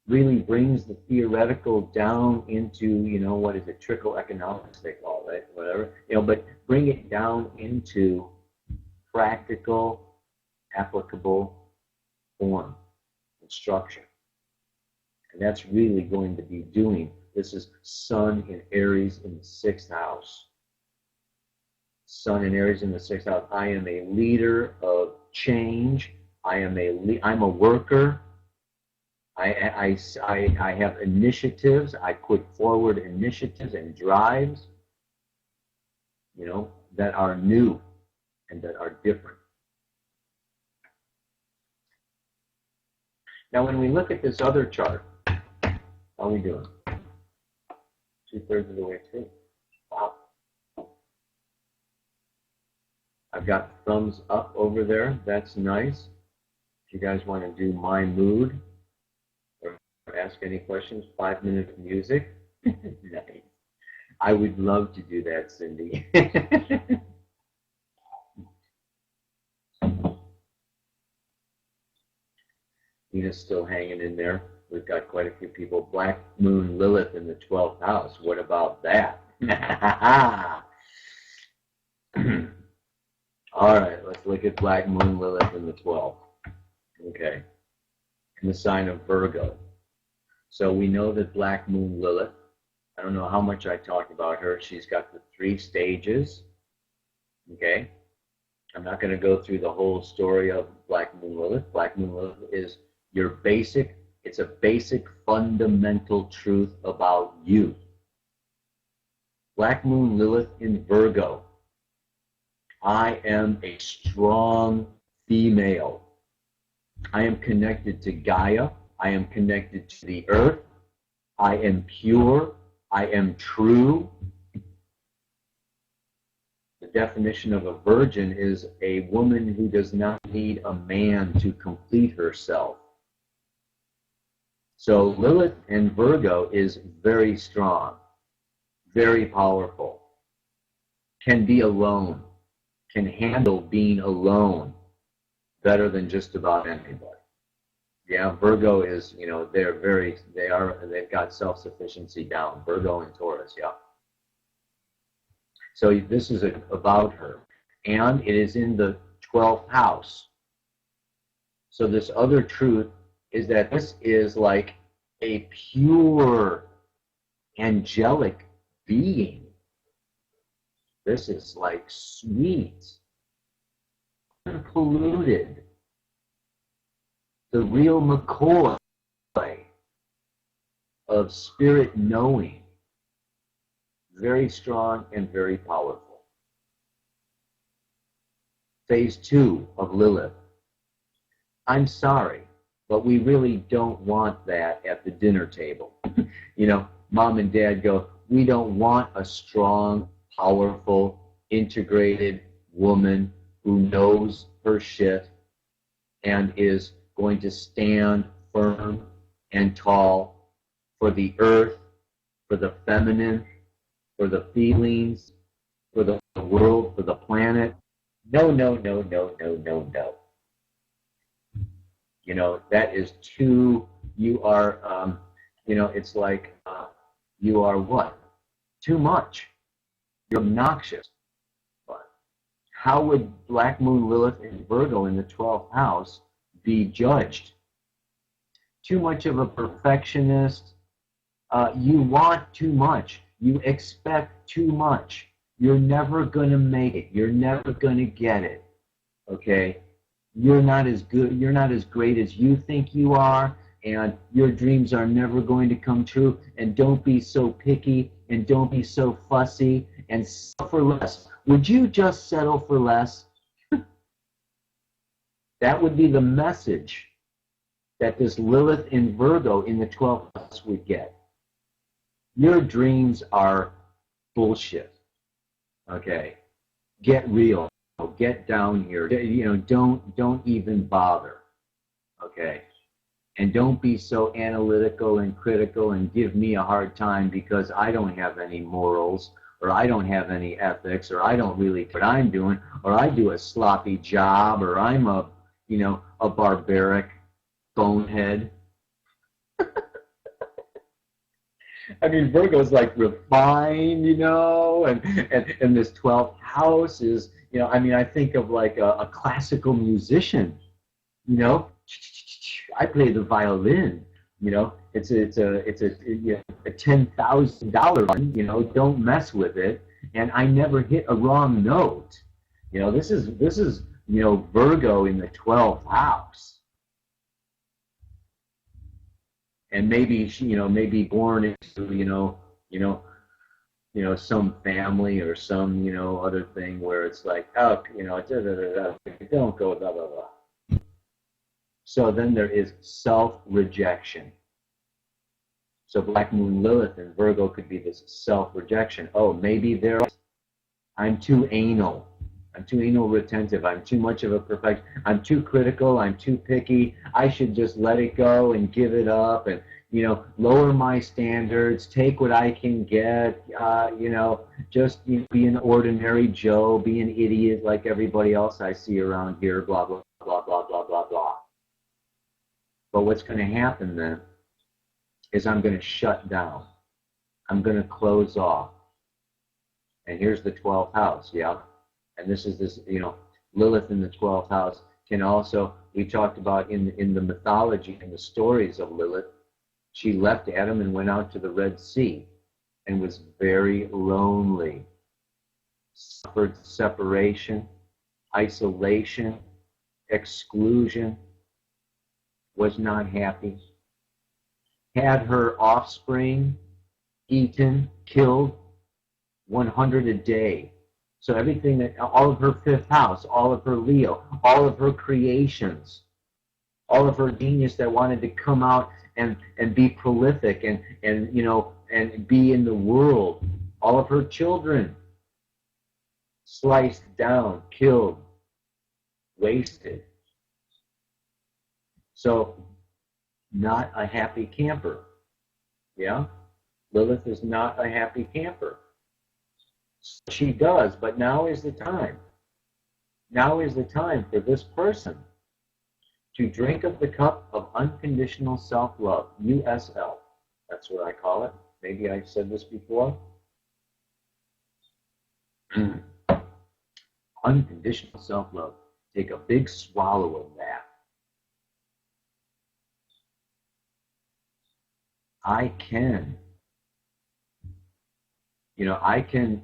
really brings the theoretical down into, what is it, trickle economics they call it, whatever, but bring it down into practical, applicable form and structure. And that's really going to be doing, this is Sun in Aries in the 6th house. Sun in Aries in the 6th house. I am a leader of change. I'm a worker. I have initiatives. I put forward initiatives and drives, that are new and that are different. Now, when we look at this other chart, how are we doing? 2/3 of the way through. Wow. I've got thumbs up over there. That's nice. If you guys want to do my mood or ask any questions, 5-minute music. Nice. I would love to do that, Cindy. Nina's still hanging in there. We've got quite a few people. Black Moon Lilith in the 12th house. What about that? All right, let's look at Black Moon Lilith in the 12th. Okay. In the sign of Virgo. So we know that Black Moon Lilith, I don't know how much I talked about her. She's got the 3 stages. Okay. I'm not going to go through the whole story of Black Moon Lilith. Black Moon Lilith is your basic, it's a basic fundamental truth about you. Black Moon Lilith in Virgo. I am a strong female. I am connected to Gaia. I am connected to the earth. I am pure. I am true. The definition of a virgin is a woman who does not need a man to complete herself. So Lilith in Virgo is very strong, very powerful, can be alone, can handle being alone better than just about anybody. Yeah, Virgo is, they've got self-sufficiency down. Virgo and Taurus, yeah. So this is about her. And it is in the 12th house. So this other truth is that this is like a pure angelic being. This is like sweet, unpolluted, the real McCoy of spirit knowing, very strong and very powerful. Phase 2 of Lilith. I'm sorry, but we really don't want that at the dinner table. Mom and dad go, we don't want a strong, powerful, integrated woman who knows her shit and is going to stand firm and tall for the earth, for the feminine, for the feelings, for the world, for the planet. No, no, no, no, no, no, no. You know, that is too, you are, you know, it's like you are what? Too much. You're obnoxious. But how would Black Moon Lilith and Virgo in the 12th house be judged? Too much of a perfectionist. You want too much. You expect too much. You're never going to make it. You're never going to get it. Okay? You're not as good. You're not as great as you think you are. And your dreams are never going to come true. And don't be so picky. And don't be so fussy. And settle for less. Would you just settle for less? That would be the message that this Lilith in Virgo in the 12th house would get. Your dreams are bullshit. Okay? Get real. Get down here. You know, don't even bother. Okay? And don't be so analytical and critical and give me a hard time because I don't have any morals, or I don't have any ethics, or I don't really know what I'm doing, or I do a sloppy job, or I'm a, you know, a barbaric bonehead. I mean, Virgo's like refined, you know, and this 12th house is, you know, I mean, I think of like a classical musician, you know. I play the violin, you know. It's a $10,000 one, you know. Don't mess with it, and I never hit a wrong note, you know. This is you know, Virgo in the 12th house. And maybe she, you know, maybe born into, you know, some family or some, you know, other thing where it's like, oh, you know, don't go, blah, blah, blah. So then there is self-rejection. So Black Moon Lilith and Virgo could be this self-rejection. Oh, maybe I'm too anal. I'm too anal retentive. I'm too much of a perfect. I'm too critical. I'm too picky. I should just let it go and give it up and, you know, lower my standards, take what I can get, you know, just, you know, be an ordinary Joe, be an idiot like everybody else I see around here, blah, blah, blah, blah, blah, blah, blah. But what's going to happen then is I'm going to shut down. I'm going to close off. And here's the 12th house, yeah? And this is this, you know, Lilith in the 12th house can also, we talked about in the mythology and the stories of Lilith, she left Adam and went out to the Red Sea and was very lonely, suffered separation, isolation, exclusion, was not happy, had her offspring eaten, killed, 100 a day. So everything that, all of her 5th house, all of her Leo, all of her creations, all of her genius that wanted to come out and be prolific and you know, and be in the world, all of her children sliced down, killed, wasted. So not a happy camper. Yeah? Lilith is not a happy camper. She does, but now is the time. Now is the time for this person to drink of the cup of unconditional self-love, USL. That's what I call it. Maybe I said this before. Unconditional self-love. Take a big swallow of that. I can, you know, I can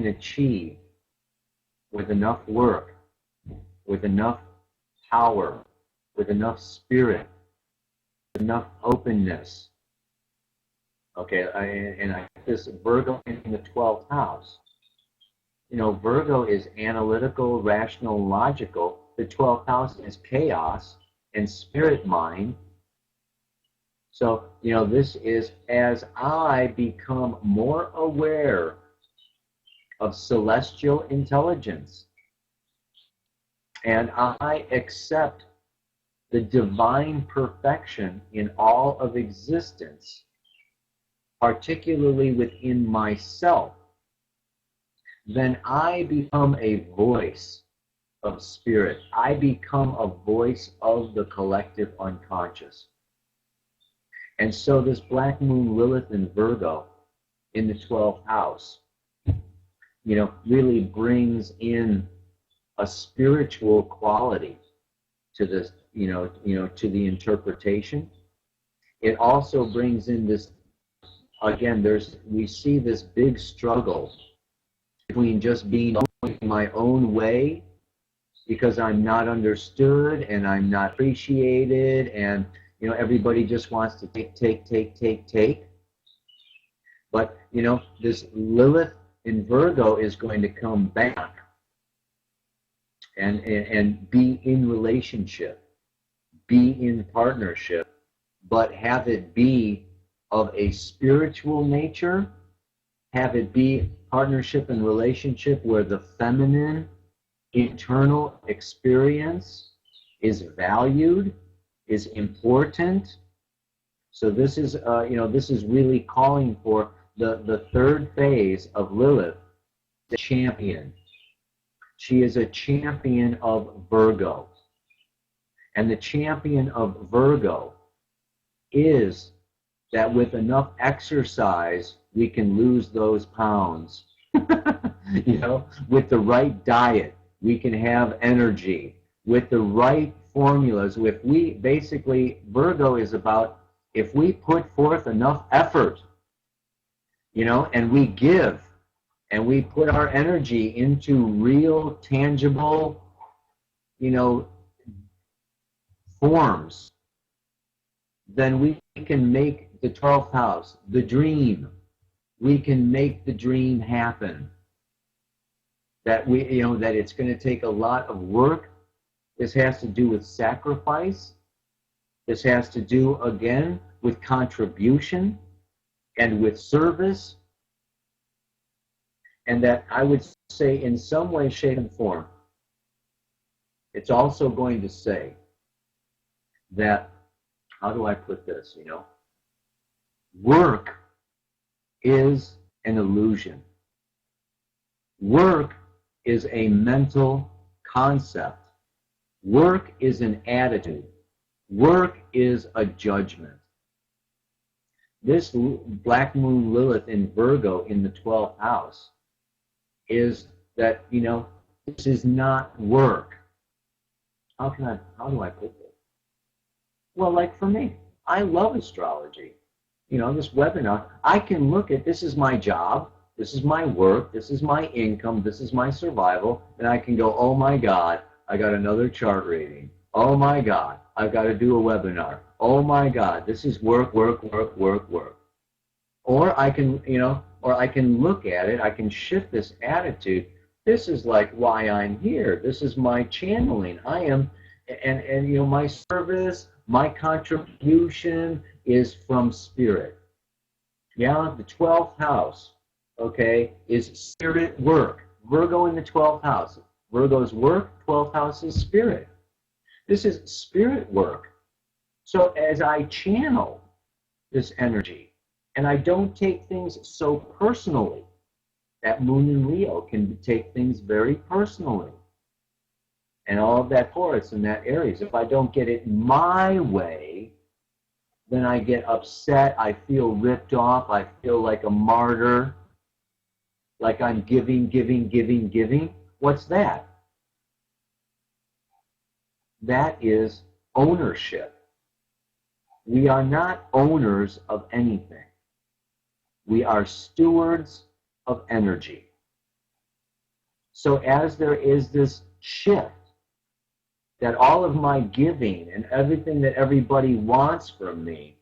achieve with enough work, with enough power, with enough spirit, with enough openness. Okay, I this Virgo in the 12th house. You know, Virgo is analytical, rational, logical. The 12th house is chaos and spirit mind. So, you know, this is as I become more aware of celestial intelligence and I accept the divine perfection in all of existence, particularly within myself, then I become a voice of spirit. I become a voice of the collective unconscious. And so this black moon Lilith in Virgo in the 12th house, really brings in a spiritual quality to this, to the interpretation. It also brings in this, again, we see this big struggle between just being my own way because I'm not understood and I'm not appreciated, and everybody just wants to take. But this Lilith in Virgo is going to come back and be in relationship, be in partnership, but have it be of a spiritual nature, have it be partnership and relationship where the feminine internal experience is valued, is important. So this is, this is really calling for the third phase of Lilith, the champion. She is a champion of Virgo. And the champion of Virgo is that with enough exercise, we can lose those pounds. With the right diet, we can have energy. With the right formulas, Virgo is about, if we put forth enough effort, and we give, and we put our energy into real, tangible, forms, then we can make the 12th house, the dream. We can make the dream happen. That that it's going to take a lot of work. This has to do with sacrifice. This has to do, again, with contribution and with service. And that I would say in some way, shape, and form, it's also going to say that, how do I put this, work is an illusion. Work is a mental concept. Work is an attitude. Work is a judgment. This black moon Lilith in Virgo in the 12th house is that, this is not work. How do I put this? Well, like for me, I love astrology. This webinar, I can look at, this is my job, this is my work, this is my income, this is my survival, and I can go, oh my God, I got another chart reading. Oh my God, I've got to do a webinar. Oh my God, this is work. Or I can, I can look at it, I can shift this attitude. This is like why I'm here. This is my channeling. I am, and my service, my contribution is from spirit. Yeah, the 12th house, okay, is spirit work. Virgo in the 12th house. Virgo's work, 12th house is spirit. This is spirit work. So as I channel this energy, and I don't take things so personally, that moon in Leo can take things very personally. And all of that Taurus in that Aries, if I don't get it my way, then I get upset, I feel ripped off, I feel like a martyr, like I'm giving. What's that? That is ownership. We are not owners of anything. We are stewards of energy. So as there is this shift, that all of my giving and everything that everybody wants from me,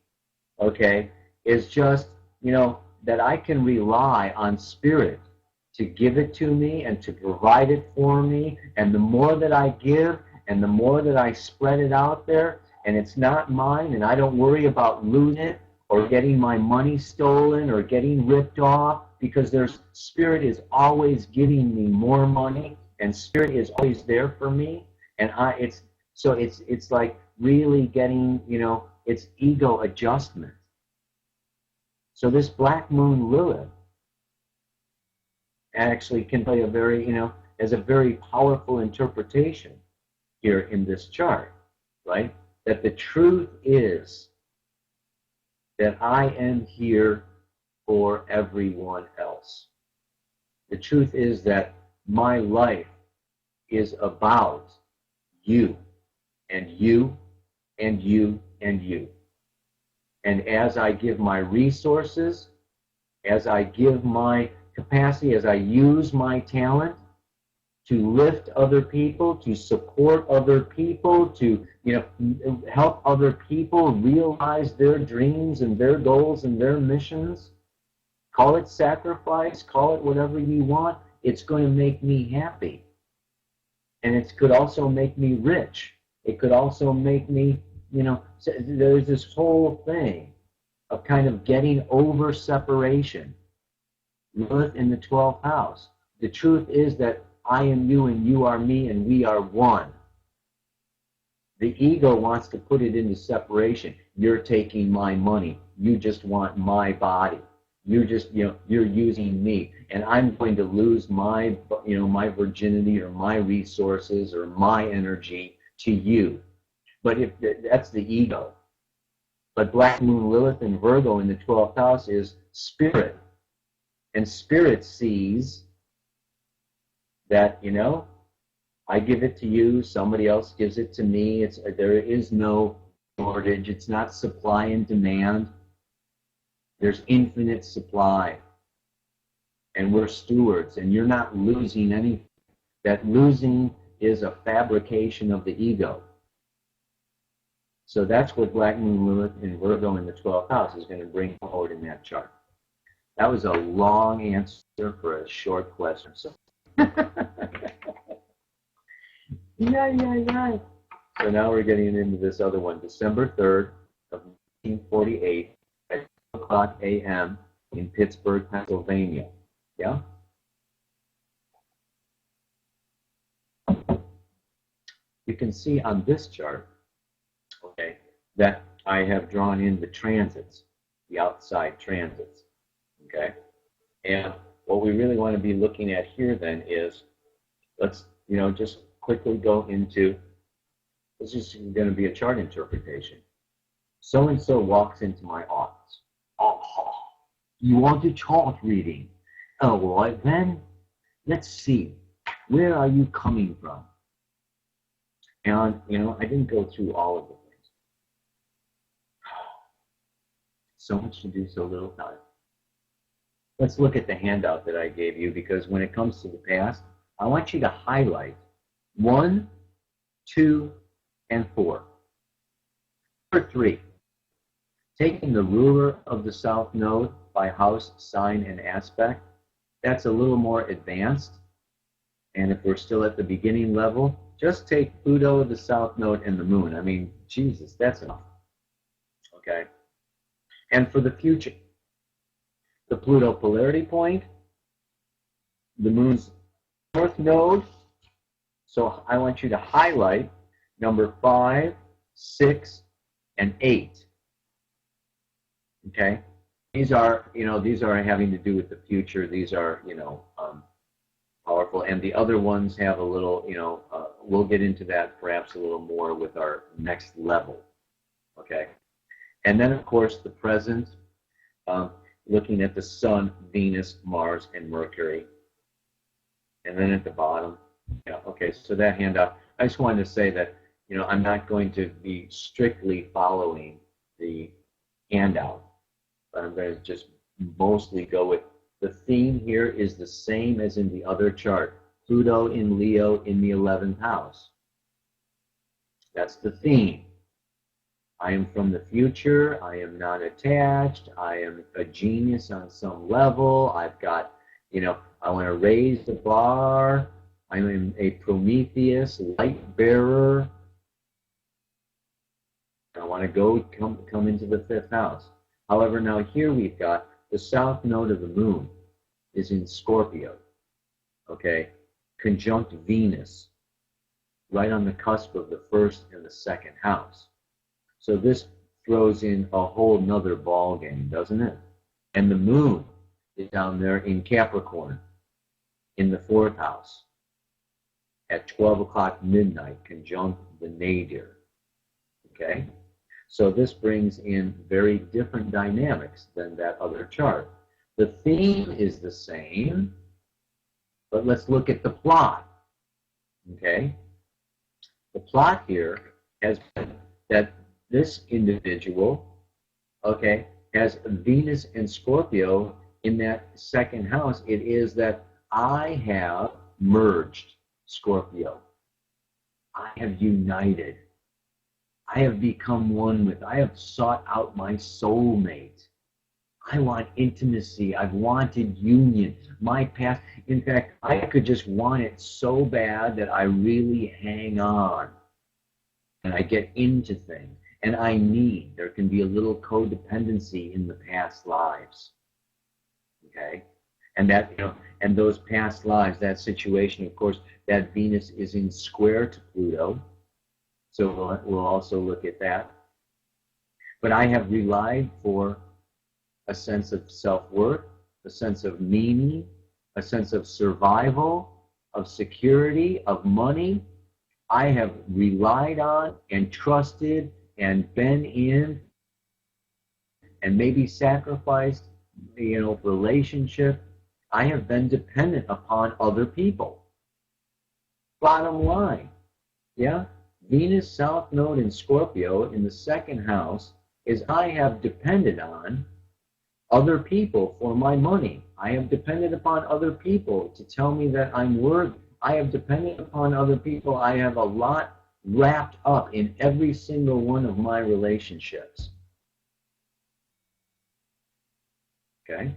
okay, is just, that I can rely on spirit to give it to me and to provide it for me. And the more that I give and the more that I spread it out there, and it's not mine, and I don't worry about losing it or getting my money stolen or getting ripped off, because spirit is always giving me more money, and spirit is always there for me. And it's like really getting, its ego adjustment. So this black moon Lilith actually can play a very, as a very powerful interpretation here in this chart, right? That the truth is that I am here for everyone else. The truth is that my life is about you and you and you and you. And as I give my resources, as I give my capacity, as I use my talent to lift other people, to support other people, to help other people realize their dreams and their goals and their missions, call it sacrifice, call it whatever you want, it's going to make me happy. And it could also make me rich. It could also make me, there's this whole thing of kind of getting over separation. Lilith in the 12th house. The truth is that I am you and you are me and we are one. The ego wants to put it into separation. You're taking my money. You just want my body. You're just, you're using me, and I'm going to lose my, my virginity or my resources or my energy to you. But if that's the ego. But Black Moon Lilith in Virgo in the 12th house is spirit, and spirit sees that I give it to you, somebody else gives it to me. There is no shortage. It's not supply and demand. There's infinite supply, and we're stewards, and you're not losing anything. That losing is a fabrication of the ego. So that's what Black Moon Lilith in Virgo in the 12th house is going to bring forward in that chart. That was a long answer for a short question. So yeah. So now we're getting into this other one, December 3rd of 1948. 2:00 a.m. in Pittsburgh, Pennsylvania. Yeah? You can see on this chart, okay, that I have drawn in the transits, the outside transits, okay? And what we really want to be looking at here then is, let's, just quickly go into, this is going to be a chart interpretation. So-and-so walks into my office. Oh, you want a chart reading? All right, then, let's see. Where are you coming from? And, I didn't go through all of the things. So much to do, so little time. Let's look at the handout that I gave you, because when it comes to the past, I want you to highlight 1, 2, and 4. Number 3. Taking the ruler of the South Node by house, sign, and aspect, that's a little more advanced. And if we're still at the beginning level, just take Pluto, the South Node, and the Moon. I mean, Jesus, that's enough. Okay? And for the future, the Pluto polarity point, the Moon's North Node. So I want you to highlight number 5, 6, and 8. Okay, these are having to do with the future. These are powerful, and the other ones have a little we'll get into that perhaps a little more with our next level. Okay, and then of course the present, looking at the Sun, Venus, Mars, and Mercury, and then at the bottom, okay. So that handout, I just wanted to say that I'm not going to be strictly following the handout. I'm going to just mostly go with the theme here is the same as in the other chart. Pluto in Leo in the 11th house. That's the theme. I am from the future. I am not attached. I am a genius on some level. I've got, I want to raise the bar. I am a Prometheus, light bearer. I want to come into the 5th house. However, now here we've got the South Node of the Moon is in Scorpio, okay, conjunct Venus, right on the cusp of the 1st and the 2nd house. So this throws in a whole nother ball game, doesn't it? And the moon is down there in Capricorn in the 4th house at 12 o'clock midnight, conjunct the nadir. Okay? So this brings in very different dynamics than that other chart. The theme is the same, but let's look at the plot. Okay? The plot here has been that this individual, okay, has Venus and Scorpio in that 2nd house. It is that I have merged Scorpio. I have united. I have become one with, I have sought out my soulmate. I want intimacy. I've wanted union. My past, in fact, I could just want it so bad that I really hang on and I get into things. And I need, there can be a little codependency in the past lives. Okay? And that, you know, and those past lives, that situation, of course, that Venus is in square to Pluto. So we'll also look at that. But I have relied for a sense of self-worth, a sense of meaning, a sense of survival, of security, of money. I have relied on and trusted and been in and maybe sacrificed, you know, relationship. I have been dependent upon other people. Bottom line, yeah? Venus South Node in Scorpio in the 2nd house is I have depended on other people for my money. I have depended upon other people to tell me that I'm worthy. I have depended upon other people. I have a lot wrapped up in every single one of my relationships. Okay?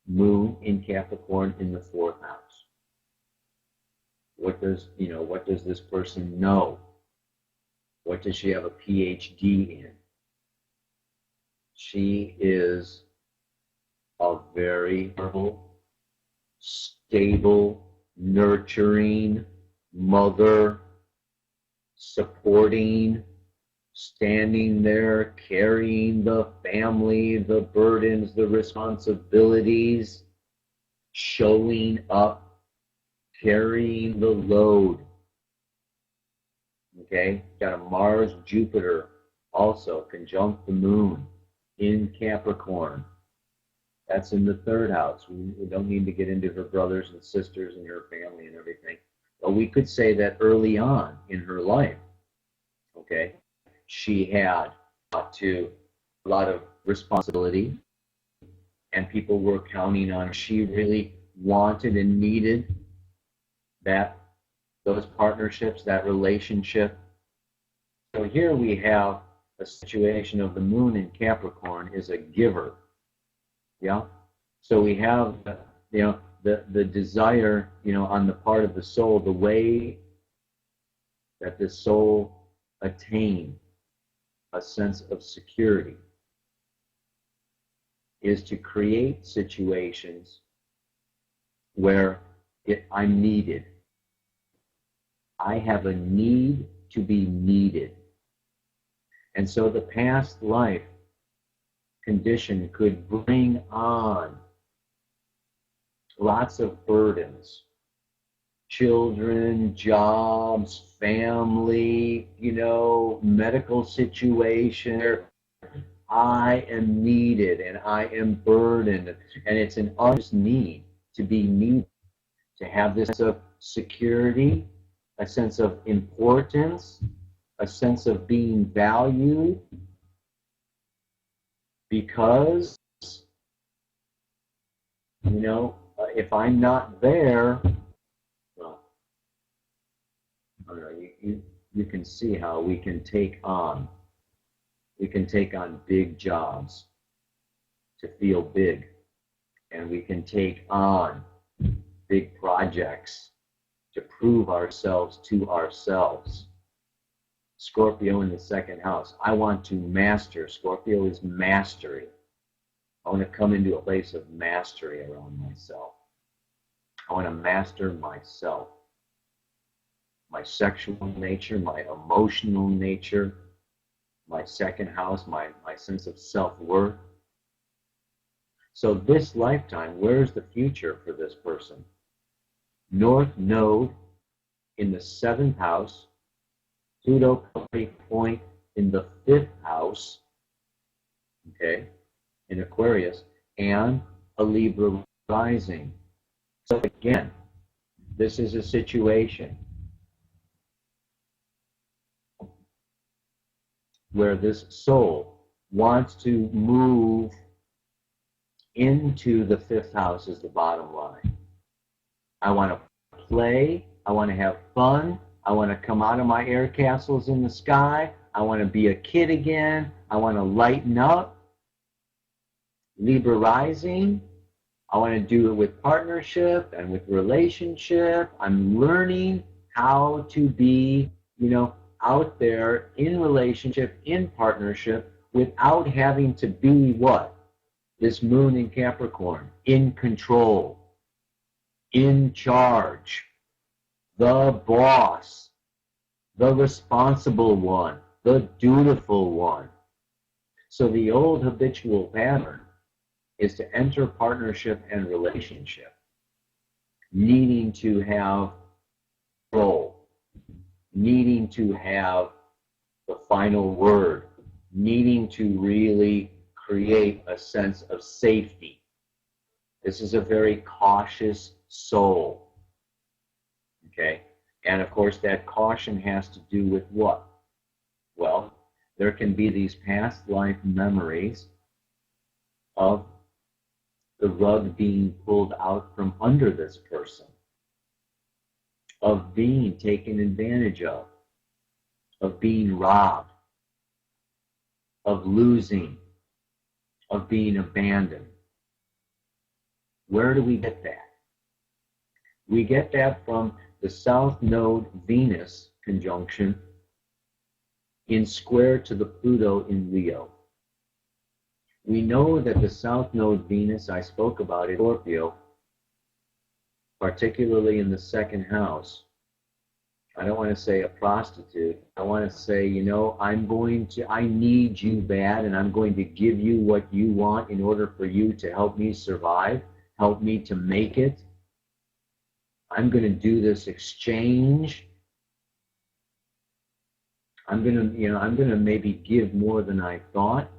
Moon in Capricorn in the 4th house. What does this person know? What does she have a PhD in? She is a very stable, nurturing mother, supporting, standing there, carrying the family, the burdens, the responsibilities, showing up, carrying the load. Okay, got a Mars, Jupiter also conjunct the moon in Capricorn. That's in the 3rd house. We don't need to get into her brothers and sisters and her family and everything. But we could say that early on in her life, okay, she had a lot of responsibility and people were counting on her. She really wanted and needed those partnerships, that relationship. So here we have a situation of the moon in Capricorn is a giver. Yeah. So we have, the desire, on the part of the soul, the way that the soul attain a sense of security is to create situations where I'm needed. I have a need to be needed. And so the past life condition could bring on lots of burdens. Children, jobs, family, medical situation. I am needed and I am burdened. And it's an honest need to be needed, to have this sense of security, a sense of importance, a sense of being valued, because, if I'm not there, well, I don't know, you can see how we can take on big jobs to feel big, and we can take on big projects to prove ourselves to ourselves. Scorpio in the 2nd house. I want to master. Scorpio is mastery. I want to come into a place of mastery around myself. I want to master myself. my sexual nature, my emotional nature, my second house, my sense of self-worth. So this lifetime, where's the future for this person? North Node in the 7th house, Pluto point in the 5th house, okay, in Aquarius, and a Libra rising. So again, this is a situation where this soul wants to move into the 5th house is the bottom line. I want to play, I want to have fun, I want to come out of my air castles in the sky, I want to be a kid again, I want to lighten up. Libra rising, I want to do it with partnership and with relationship. I'm learning how to be, out there in relationship, in partnership, without having to be what? This moon in Capricorn, in control, in charge, the boss, the responsible one, the dutiful one. So the old habitual pattern is to enter partnership and relationship, needing to have control, needing to have the final word, needing to really create a sense of safety. This is a very cautious soul, okay? And of course that caution has to do with what? Well, there can be these past life memories of the rug being pulled out from under this person, of being taken advantage of being robbed, of losing, of being abandoned. Where do we get that? We get that from the South Node Venus conjunction in square to the Pluto in Leo. We know that the South Node Venus, I spoke about it, Scorpio, particularly in the 2nd house. I don't want to say a prostitute. I want to say, I need you bad, and I'm going to give you what you want in order for you to help me survive, help me to make it. I'm going to do this exchange. I'm going to maybe give more than I thought.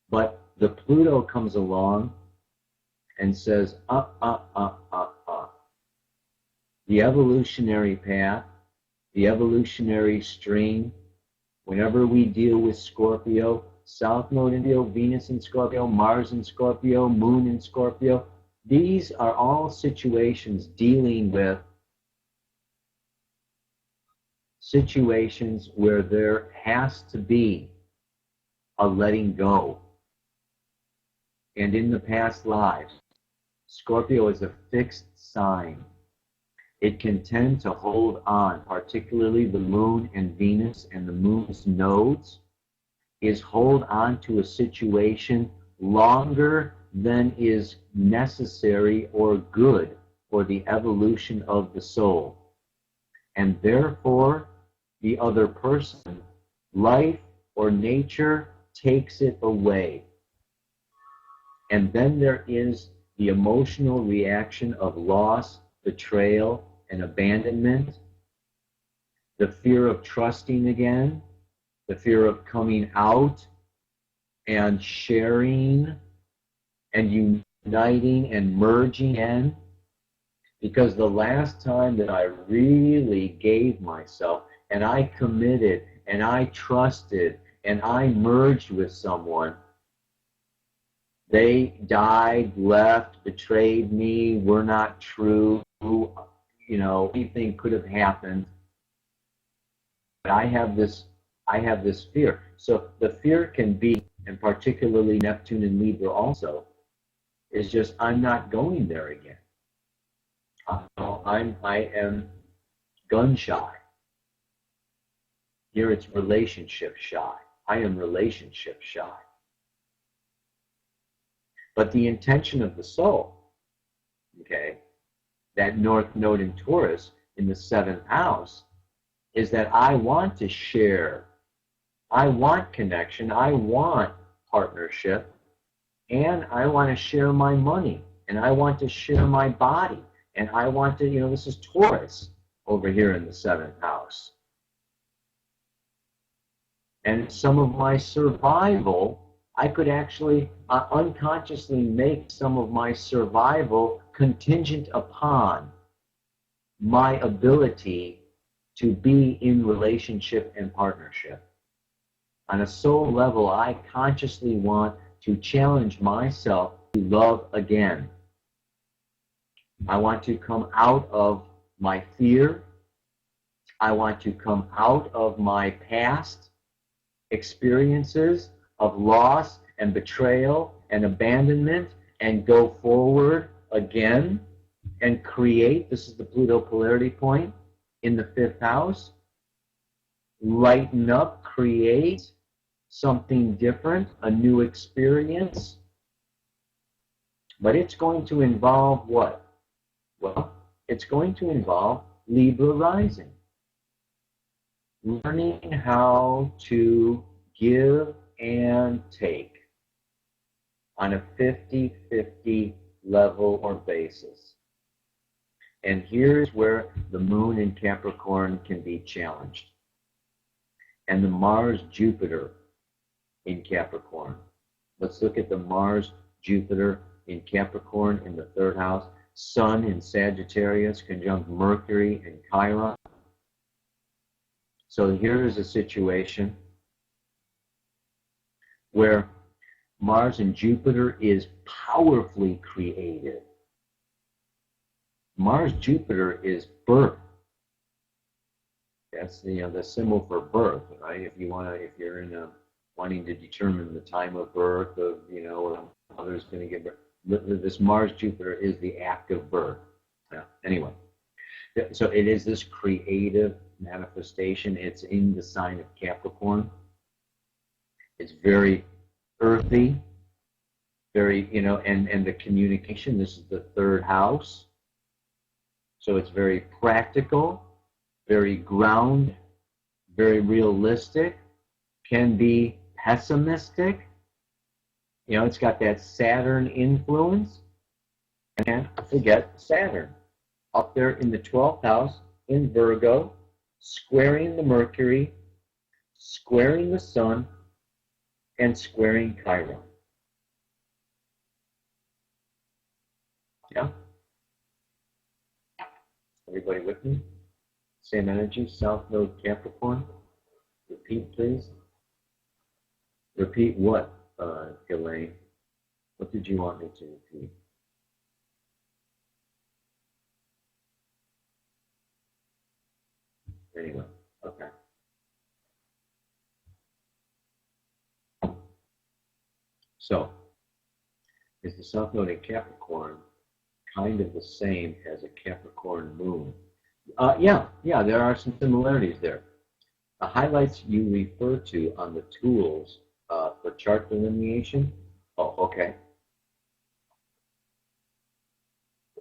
But the Pluto comes along and says, The evolutionary path, the evolutionary stream, whenever we deal with Scorpio, South Node in Scorpio, Venus in Scorpio, Mars in Scorpio, Moon in Scorpio, these are all situations dealing with situations where there has to be a letting go. And in the past lives, Scorpio is a fixed sign. It can tend to hold on, particularly the Moon and Venus and the Moon's nodes, is hold on to a situation longer than is necessary or good for the evolution of the soul. And therefore, the other person, life or nature, takes it away. And then there is the emotional reaction of loss, betrayal, and abandonment, the fear of trusting again, the fear of coming out and sharing and uniting and merging again. Because the last time that I really gave myself and I committed and I trusted and I merged with someone, they died, left, betrayed me, were not true, anything could have happened. But I have this fear. So the fear can be, and particularly Neptune and Libra also, is just I'm not going there again. I am gun shy. Here it's relationship shy. I am relationship shy. But the intention of the soul, okay, that North Node in Taurus in the 7th house, is that I want to share. I want connection. I want partnership. And I want to share my money. And I want to share my body. And I want to, this is Taurus over here in the 7th house. And some of my survival, I could actually unconsciously make some of my survival contingent upon my ability to be in relationship and partnership. On a soul level, I consciously want to challenge myself to love again. I want to come out of my fear. I want to come out of my past experiences of loss and betrayal and abandonment and go forward again and create, this is the Pluto polarity point in the 5th house, lighten up, create something different, a new experience. But it's going to involve what? Well, it's going to involve Libra rising. Learning how to give and take on a 50-50 level or basis. And here's where the moon in Capricorn can be challenged. And the Mars-Jupiter in Capricorn. Let's look at the Mars-Jupiter in Capricorn in the 3rd house. Sun in Sagittarius conjunct Mercury in Chiron. So here is a situation where Mars and Jupiter is powerfully creative. Mars-Jupiter is birth. That's the symbol for birth, right? If you're wanting to determine the time of birth of, when mother's going to give birth, this Mars-Jupiter is the act of birth. Yeah. Anyway, so it is this creative manifestation. It's in the sign of Capricorn. It's very earthy, very, and the communication, this is the 3rd house. So it's very practical, very ground, very realistic, can be pessimistic. It's got that Saturn influence. And can't forget Saturn up there in the 12th house in Virgo, squaring the Mercury, squaring the Sun, and squaring Chiron. Yeah? Everybody with me? Same energy, South Node Capricorn. Repeat, please. Repeat what, Elaine? What did you want me to repeat? Anyway, okay. So, is the South Node in Capricorn kind of the same as a Capricorn moon? Yeah, there are some similarities there. The highlights you refer to on the tools for chart delineation. Oh, okay.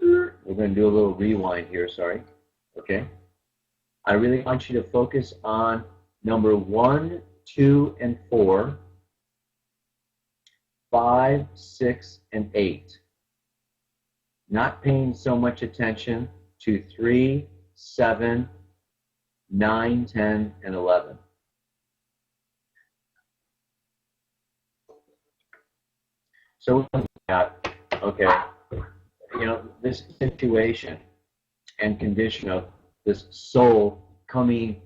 We're going to do a little rewind here, sorry. Okay. I really want you to focus on number 1, 2, and 4, 5, 6, and 8. Not paying so much attention to 3, 7, 9, 10, and 11. So okay, this situation and condition of this soul coming,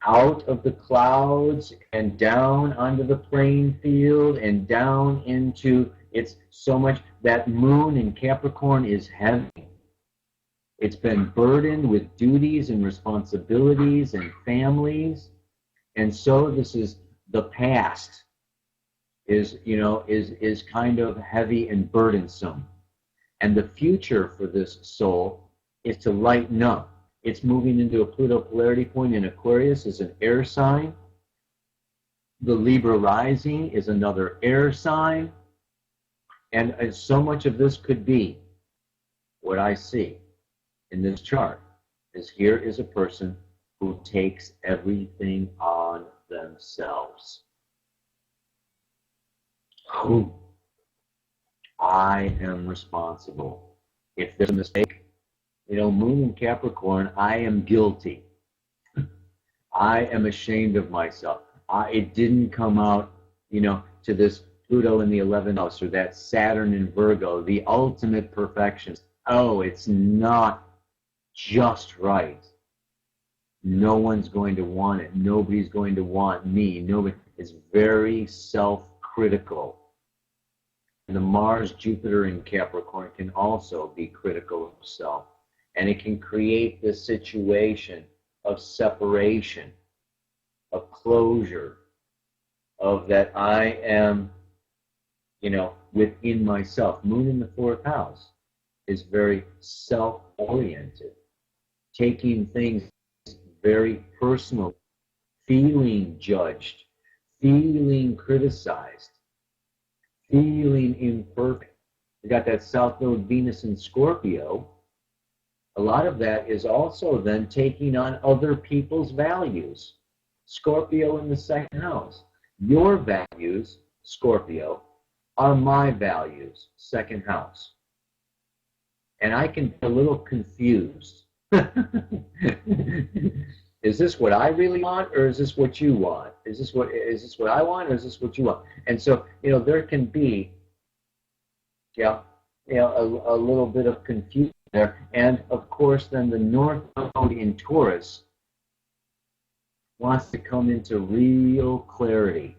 out of the clouds and down onto the playing field and down into, it's so much, that moon in Capricorn is heavy. It's been burdened with duties and responsibilities and families. And so this is the past is kind of heavy and burdensome. And the future for this soul is to lighten up. It's moving into a Pluto polarity point in Aquarius is an air sign. The Libra rising is another air sign. And so much of this could be what I see in this chart is here is a person who takes everything on themselves. Who? I am responsible. If there's a mistake, Moon in Capricorn, I am guilty. I am ashamed of myself. It didn't come out, to this Pluto in the 11th house or that Saturn in Virgo, the ultimate perfection. Oh, it's not just right. No one's going to want it. Nobody's going to want me. Nobody. It's very self-critical. And the Mars, Jupiter in Capricorn can also be critical of self. And it can create this situation of separation, of closure, of that I am, within myself. Moon in the 4th house is very self-oriented, taking things very personal, feeling judged, feeling criticized, feeling imperfect. We got that South Node Venus in Scorpio. A lot of that is also then taking on other people's values. Scorpio in the 2nd house. Your values, Scorpio, are my values, 2nd house. And I can be a little confused. Is this what I really want, or is this what you want? Is this what I want, or is this what you want? And so, there can be, a little bit of confusion there. And of course, then the North Node in Taurus wants to come into real clarity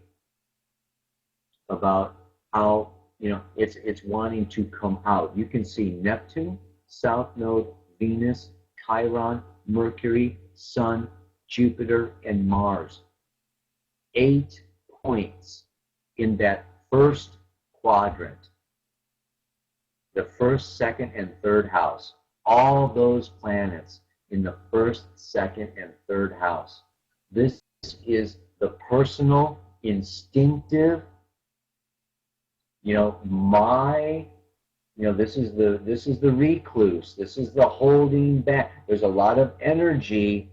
about how, it's wanting to come out. You can see Neptune, South Node, Venus, Chiron, Mercury, Sun, Jupiter, and Mars. 8 points in that first quadrant. The 1st, 2nd, and 3rd house. All those planets in the 1st, 2nd, and 3rd house. This is the personal, instinctive, this is the recluse. This is the holding back. There's a lot of energy,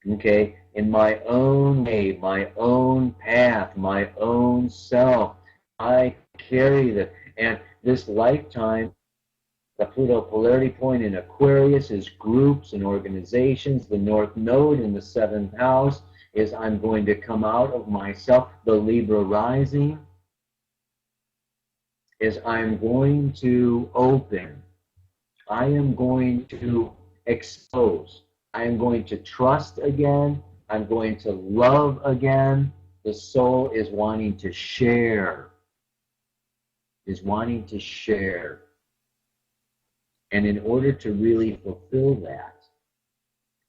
in my own way, my own path, my own self. I carry this. And this lifetime, the Pluto polarity point in Aquarius is groups and organizations. The North Node in the 7th house is I'm going to come out of myself. The Libra rising is I'm going to open. I am going to expose. I am going to trust again. I'm going to love again. The soul is wanting to share. And in order to really fulfill that,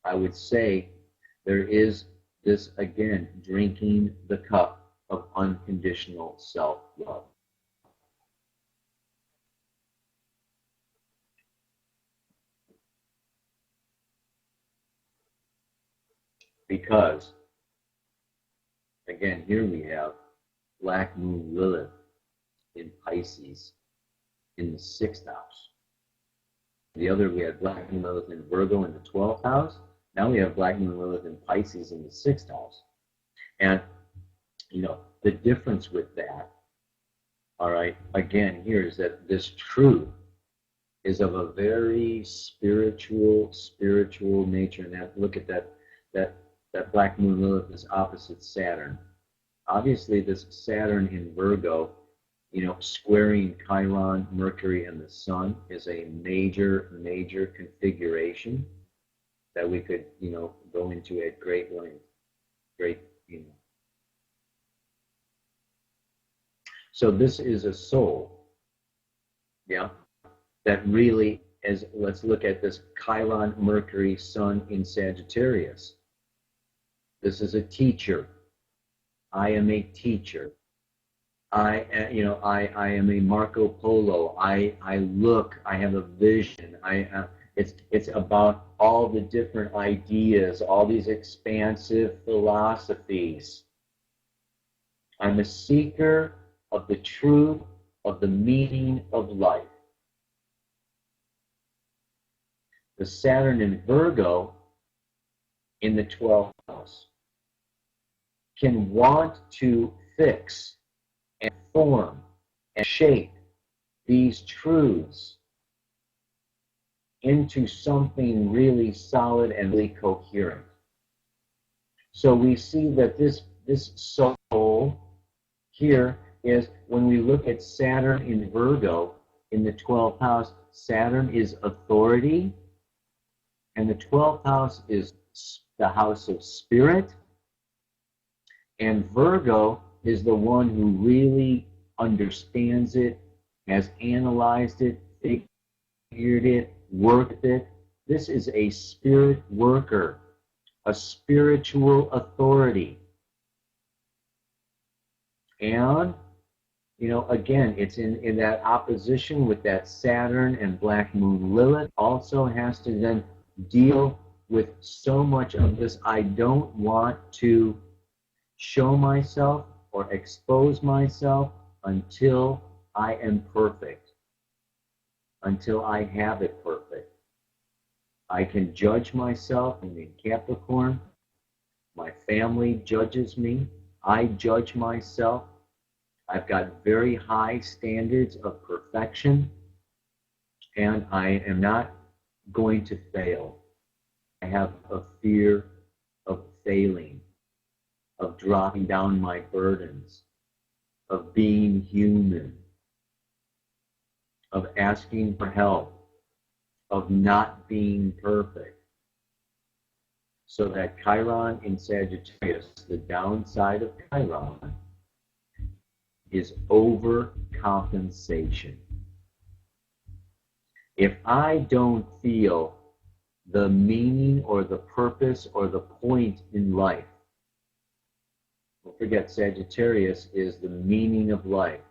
I would say there is this, again, drinking the cup of unconditional self-love. Because, again, here we have Black Moon Lilith in Pisces in the 6th house. The other, we had Black Moon Lilith in Virgo in the 12th house. Now we have Black Moon Lilith in Pisces in the 6th house. And, the difference with that, all right, again, here is that this truth is of a very spiritual nature. And look at that Black Moon Lilith is opposite Saturn. Obviously, this Saturn in Virgo, squaring Chiron, Mercury, and the Sun is a major configuration that we could, go into at great length. So this is a soul, that really is, let's look at this Chiron, Mercury, Sun in Sagittarius. This is a teacher. I am a teacher. I am a Marco Polo. I look. I have a vision. It's about all the different ideas, all these expansive philosophies. I'm a seeker of the truth, of the meaning of life. The Saturn in Virgo in the 12th house can want to fix and form and shape these truths into something really solid and really coherent. So we see that this soul here is, when we look at Saturn in Virgo in the 12th house, Saturn is authority, and the 12th house is the house of spirit, and Virgo is the one who really understands it, has analyzed it, figured it, worked it. This is a spirit worker, a spiritual authority. And, you know, again, it's in that opposition with that Saturn and Black Moon Lilith. Also has to then deal with so much of this. I don't want to show myself or expose myself until I am perfect, until I have it perfect. I can judge myself in Capricorn. My family judges me. I judge myself. I've got very high standards of perfection, and I am not going to fail. I have a fear of failing, of dropping down my burdens, of being human, of asking for help, of not being perfect. So that Chiron in Sagittarius, the downside of Chiron, is overcompensation. If I don't feel the meaning or the purpose or the point in life, don't forget Sagittarius is the meaning of life.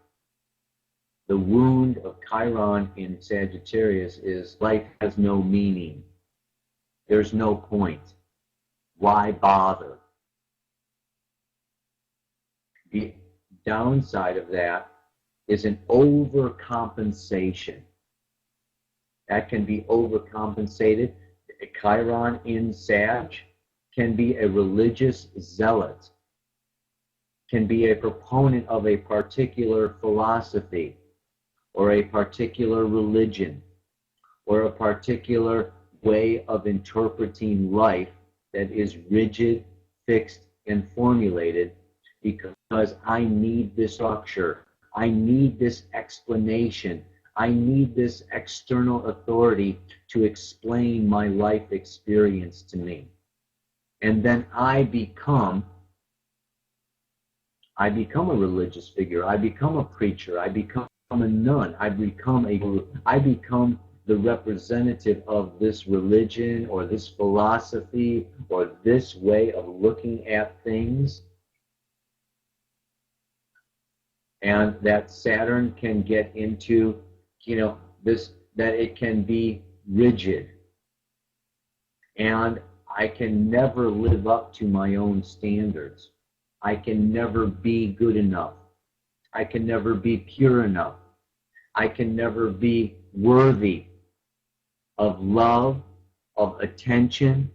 The wound of Chiron in Sagittarius is life has no meaning. There's no point. Why bother? The downside of that is an overcompensation. That can be overcompensated. Chiron in Sag can be a religious zealot, can be a proponent of a particular philosophy or a particular religion or a particular way of interpreting life that is rigid, fixed, and formulated, because I need this structure, I need this explanation, I need this external authority to explain my life experience to me. And then I become a religious figure, I become a preacher, I become a nun, I become the representative of this religion or this philosophy or this way of looking at things. And that Saturn can get into, this, that it can be rigid. And I can never live up to my own standards. I can never be good enough. I can never be pure enough. I can never be worthy of love, of attention,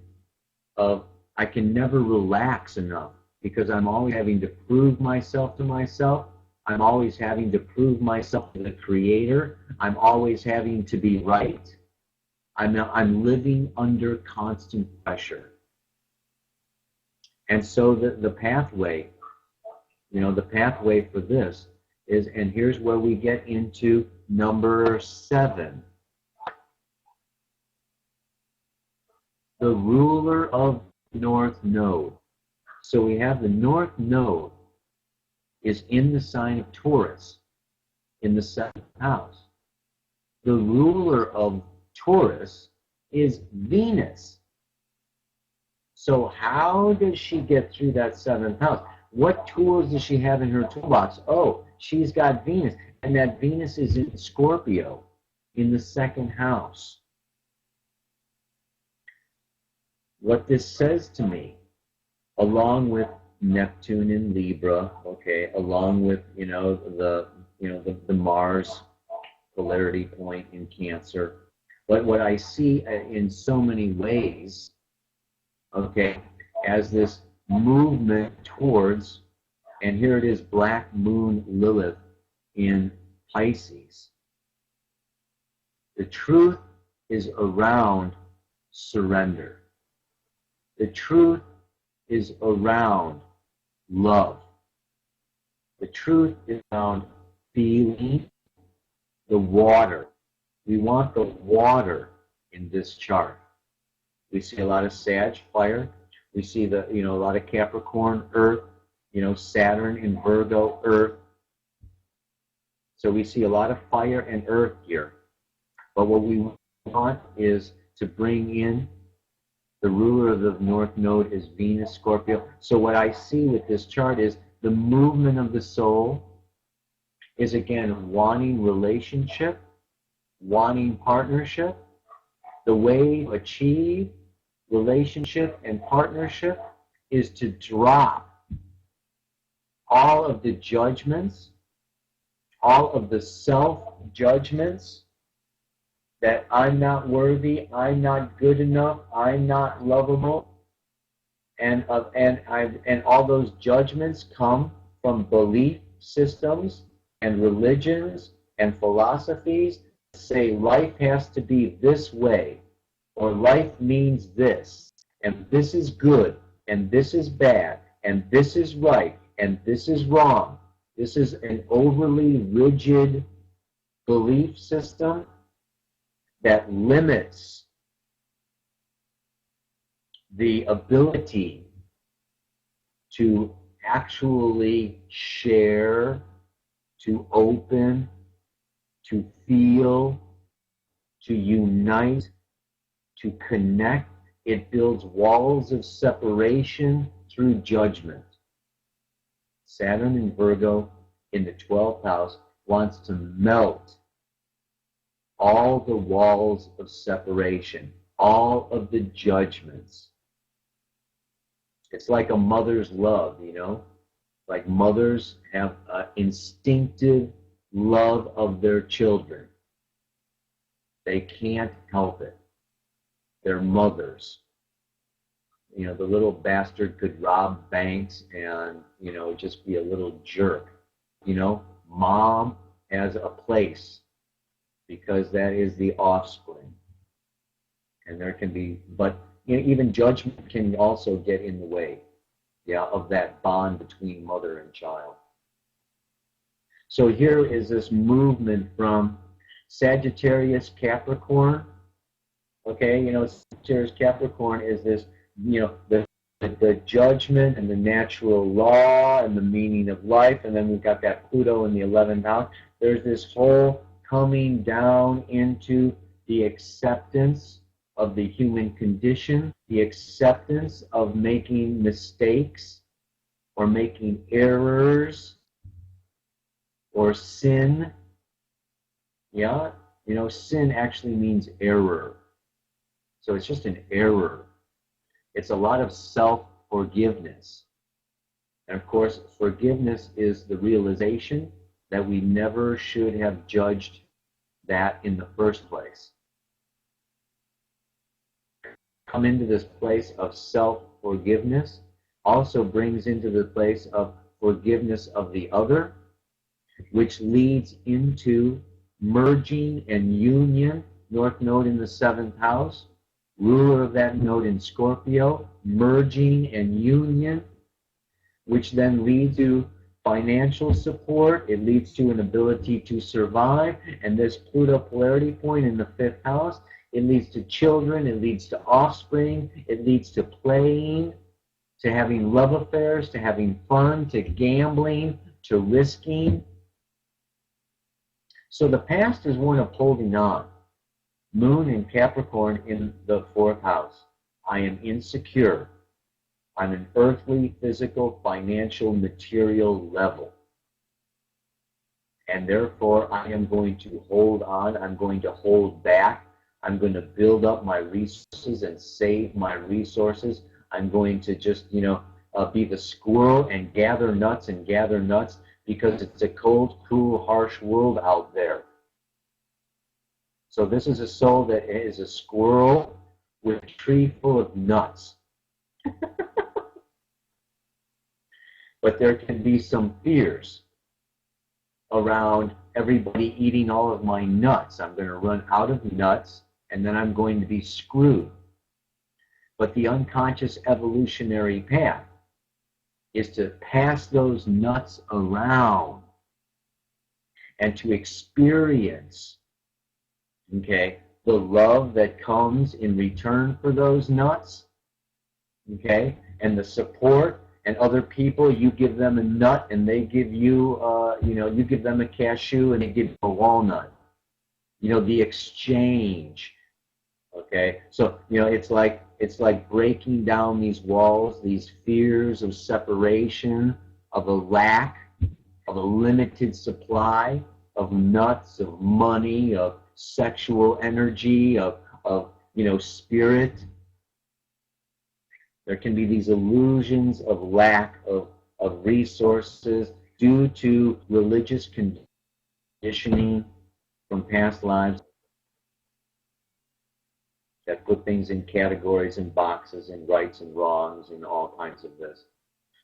I can never relax enough, because I'm always having to prove myself to myself. I'm always having to prove myself to the Creator. I'm always having to be right. I'm living under constant pressure. And so the pathway, the pathway for this is, and here's where we get into number 7. The ruler of the North Node. So we have the North Node is in the sign of Taurus, in the 7th house. The ruler of Taurus is Venus. So how does she get through that 7th house? What tools does she have in her toolbox? Oh, she's got Venus, and that Venus is in Scorpio, in the 2nd house. What this says to me, along with Neptune in Libra, okay, along with the Mars polarity point in Cancer, but what I see in so many ways okay, as this movement towards, and here it is, Black Moon Lilith in Pisces. The truth is around surrender. The truth is around love. The truth is around feeling the water. We want the water in this chart. We see a lot of Sag, fire. We see a lot of Capricorn, earth. Saturn in Virgo, earth. So we see a lot of fire and earth here. But what we want is to bring in the ruler of the North Node is Venus, Scorpio. So what I see with this chart is the movement of the soul is, again, wanting relationship, wanting partnership. The way to achieve relationship and partnership is to drop all of the judgments, all of the self-judgments that I'm not worthy, I'm not good enough, I'm not lovable, and all those judgments come from belief systems and religions and philosophies that say life has to be this way, or life means this, and this is good, and this is bad, and this is right, and this is wrong. This is an overly rigid belief system that limits the ability to actually share, to open, to feel, to unite, to connect. It builds walls of separation through judgment. Saturn in Virgo in the 12th house wants to melt all the walls of separation, all of the judgments. It's like a mother's love, like mothers have an instinctive love of their children. They can't help it. They're mothers. The little bastard could rob banks and, just be a little jerk. Mom has a place because that is the offspring. And there can be, but even judgment can also get in the way, of that bond between mother and child. So here is this movement from Sagittarius, Capricorn. Okay, Sagittarius, Capricorn is this, the judgment and the natural law and the meaning of life, and then we've got that Pluto in the 11th house. There's this whole coming down into the acceptance of the human condition, the acceptance of making mistakes or making errors or sin. Sin actually means error. So it's just an error. It's a lot of self-forgiveness. And of course, forgiveness is the realization that we never should have judged that in the first place. Come into this place of self-forgiveness also brings into the place of forgiveness of the other, which leads into merging and union. North Node in the 7th house, ruler of that node in Scorpio, merging and union, which then leads to financial support. It leads to an ability to survive. And this Pluto polarity point in the 5th house, it leads to children, it leads to offspring, it leads to playing, to having love affairs, to having fun, to gambling, to risking. So the past is one of holding on. Moon in Capricorn in the 4th house. I am insecure. I'm an earthly, physical, financial, material level. And therefore, I am going to hold on. I'm going to hold back. I'm going to build up my resources and save my resources. I'm going to just, be the squirrel and gather nuts because it's a cold, cruel, harsh world out there. So this is a soul that is a squirrel with a tree full of nuts. But there can be some fears around everybody eating all of my nuts. I'm going to run out of nuts, and then I'm going to be screwed. But the unconscious evolutionary path is to pass those nuts around and to experience, okay, the love that comes in return for those nuts, okay, and the support. And other people, you give them a nut and they give you, you give them a cashew and they give you a walnut. The exchange. Okay, so it's like breaking down these walls, these fears of separation, of a lack, of a limited supply of nuts, of money, of sexual energy, of spirit. There can be these illusions of lack of resources due to religious conditioning from past lives that put things in categories and boxes and rights and wrongs and all kinds of this.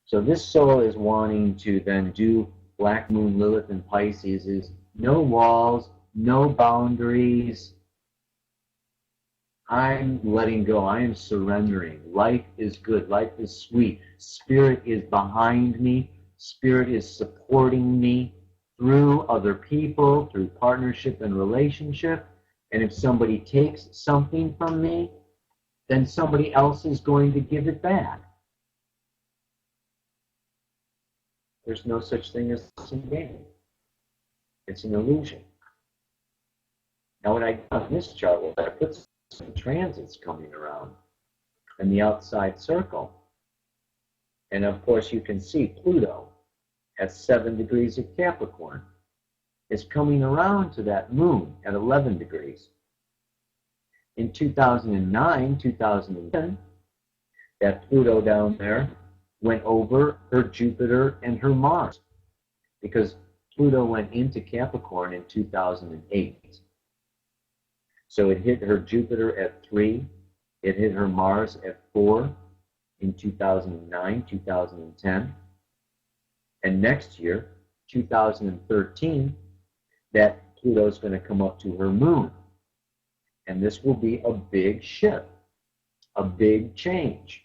So this soul is wanting to then do Black Moon, Lilith, and Pisces is no walls, no boundaries. I'm letting go. I am surrendering. Life is good. Life is sweet. Spirit is behind me. Spirit is supporting me through other people, through partnership and relationship. And if somebody takes something from me, then somebody else is going to give it back. There's no such thing as some game. It's an illusion. Now what I got on this chart was I put some transits coming around in the outside circle. And of course you can see Pluto at 7 degrees of Capricorn is coming around to that moon at 11 degrees. In 2009, 2010, that Pluto down there went over her Jupiter and her Mars because Pluto went into Capricorn in 2008. So it hit her Jupiter at 3, it hit her Mars at 4 in 2009, 2010. And next year, 2013, that Pluto is going to come up to her moon. And this will be a big shift, a big change.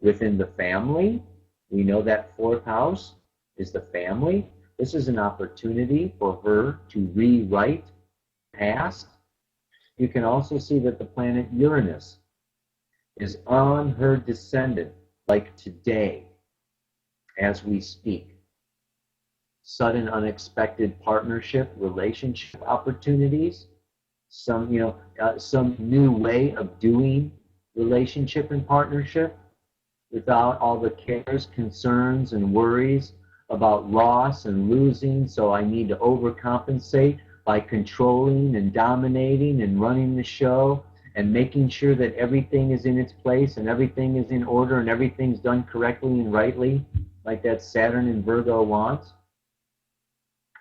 Within the family, we know that fourth house is the family. This is an opportunity for her to rewrite the past. You can also see that the planet Uranus is on her descendant, like today, as we speak. Sudden, unexpected partnership, relationship opportunities, some new way of doing relationship and partnership without all the cares, concerns, and worries about loss and losing, so I need to overcompensate by controlling and dominating and running the show and making sure that everything is in its place and everything is in order and everything's done correctly and rightly, like that Saturn in Virgo wants.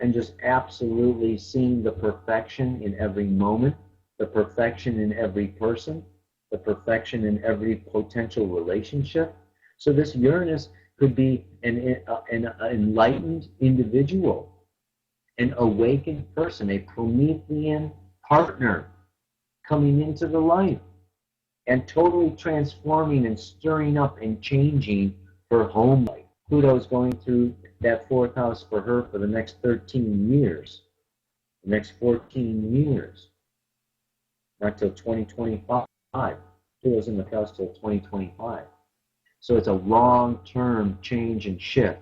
And just absolutely seeing the perfection in every moment, the perfection in every person, the perfection in every potential relationship. So this Uranus could be an enlightened individual, an awakened person, a Promethean partner coming into the life and totally transforming and stirring up and changing her home life. Pluto's going through that fourth house for her for the next 13 years, the next 14 years, not till 2025. Pluto's in the house till 2025. So it's a long-term change and shift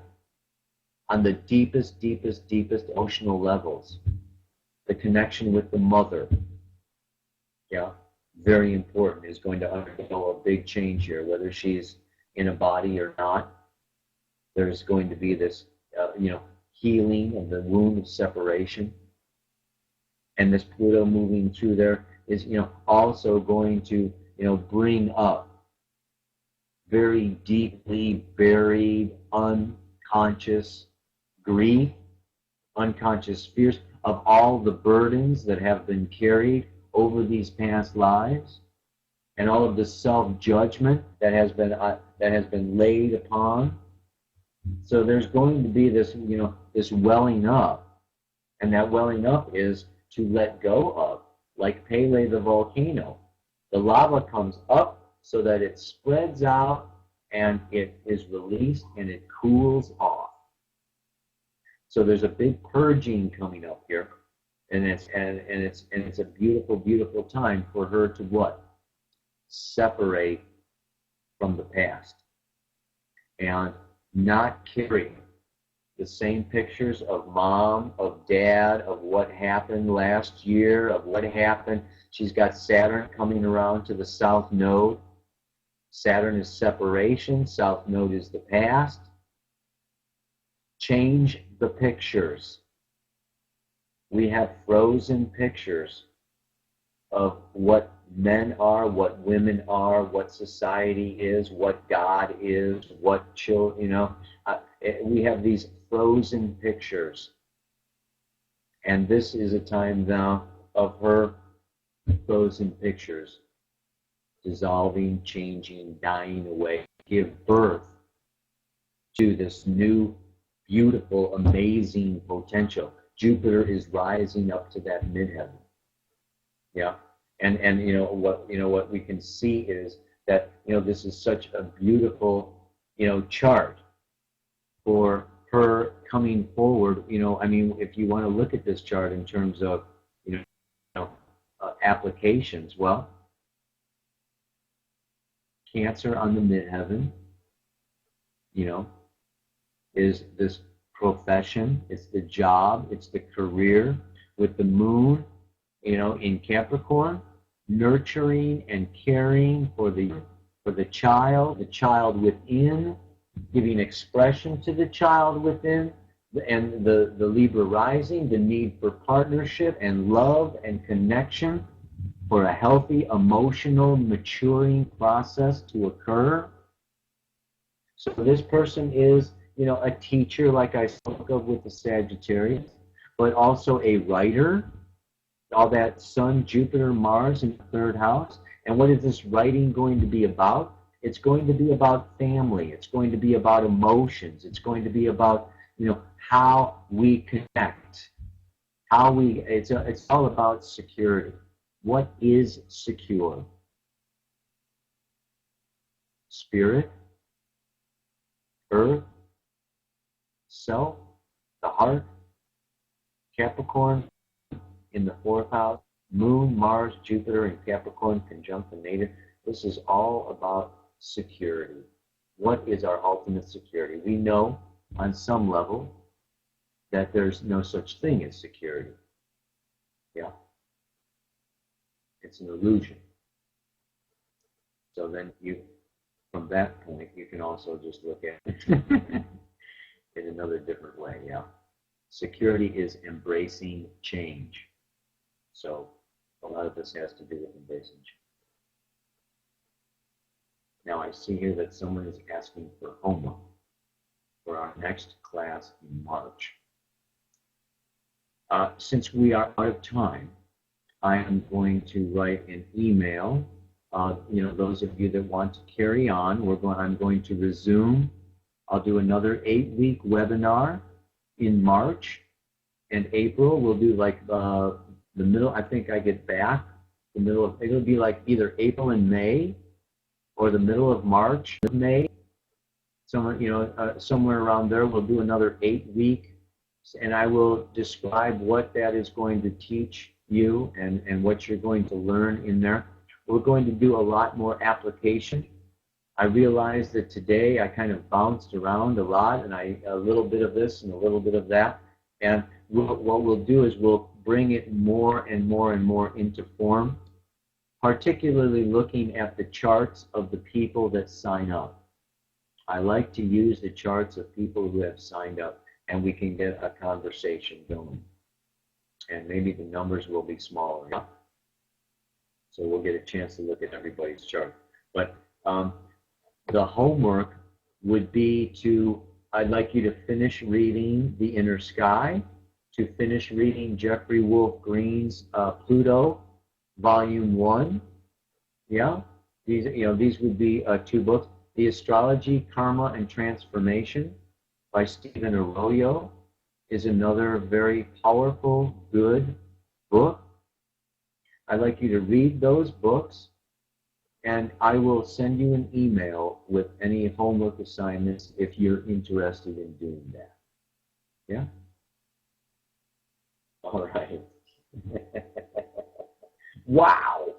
on the deepest, deepest, deepest emotional levels. The connection with the mother, very important, is going to undergo a big change here, whether she's in a body or not. There's going to be this, healing of the wound of separation. And this Pluto moving through there is, also going to, bring up very deeply buried, unconscious grief, unconscious fears of all the burdens that have been carried over these past lives. and all of the self-judgment that has been laid upon. So there's going to be this, this welling up, and that welling up is to let go of, like Pele the volcano. The lava comes up so that it spreads out and it is released and it cools off. So there's a big purging coming up here, and it's a beautiful, beautiful time for her to what? Separate from the past and not carry the same pictures of mom, of dad, of what happened last year, of what happened. She's got Saturn coming around to the south node. Saturn is separation, south node is the past. Change the pictures. We have frozen pictures of what men are, what women are, what society is, what God is, what children, we have these frozen pictures. And this is a time now of her frozen pictures dissolving, changing, dying away, give birth to this new, beautiful, amazing potential. Jupiter is rising up to that midheaven. Yeah. And what we can see is that this is such a beautiful chart for her coming forward. If you want to look at this chart in terms of applications, well, Cancer on the midheaven, is this profession, it's the job, it's the career. With the moon, in Capricorn, nurturing and caring for the child within, giving expression to the child within, and the Libra rising, the need for partnership and love and connection for a healthy emotional maturing process to occur. So this person is, a teacher, like I spoke of with the Sagittarius, but also a writer. All that Sun, Jupiter, Mars in the third house. And what is this writing going to be about? It's going to be about family. It's going to be about emotions. It's going to be about, how we connect. It's all about security. What is secure? Spirit, earth, self, the heart, Capricorn in the fourth house, Moon, Mars, Jupiter, and Capricorn conjunct the native. This is all about security. What is our ultimate security? We know on some level that there's no such thing as security. Yeah. It's an illusion. So then from that point, you can also just look at it in another different way. Yeah. Security is embracing change. So a lot of this has to do with embracing change. Now I see here that someone is asking for homework for our next class in March. Since we are out of time, I am going to write an email. Those of you that want to carry on, I'm going to resume. I'll do another 8-week webinar in March and April. We'll do like the middle. I think I get back the middle of. It'll be like either April and May, or the middle of March, May. Somewhere around there. We'll do another 8-week. And I will describe what that is going to teach you and what you're going to learn in there. We're going to do a lot more application. I realized that today I kind of bounced around a lot, and a little bit of this and a little bit of that. And what we'll do is we'll bring it more and more and more into form, particularly looking at the charts of the people that sign up. I like to use the charts of people who have signed up, and we can get a conversation going. And maybe the numbers will be smaller. Yeah? So we'll get a chance to look at everybody's chart. But the homework would be I'd like you to finish reading The Inner Sky, to finish reading Jeffrey Wolf Green's Pluto, Volume 1. Yeah? These would be two books. The Astrology, Karma, and Transformation by Stephen Arroyo is another very powerful, good book. I'd like you to read those books, and I will send you an email with any homework assignments if you're interested in doing that. Yeah? All right. Wow.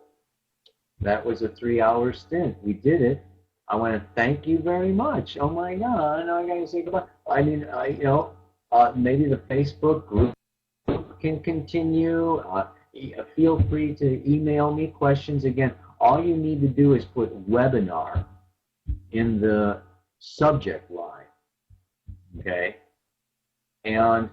That was a 3-hour stint. We did it. I want to thank you very much. Oh my God, I gotta say goodbye. I mean, maybe the Facebook group can continue. Feel free to email me questions. Again, all you need to do is put webinar in the subject line, okay? And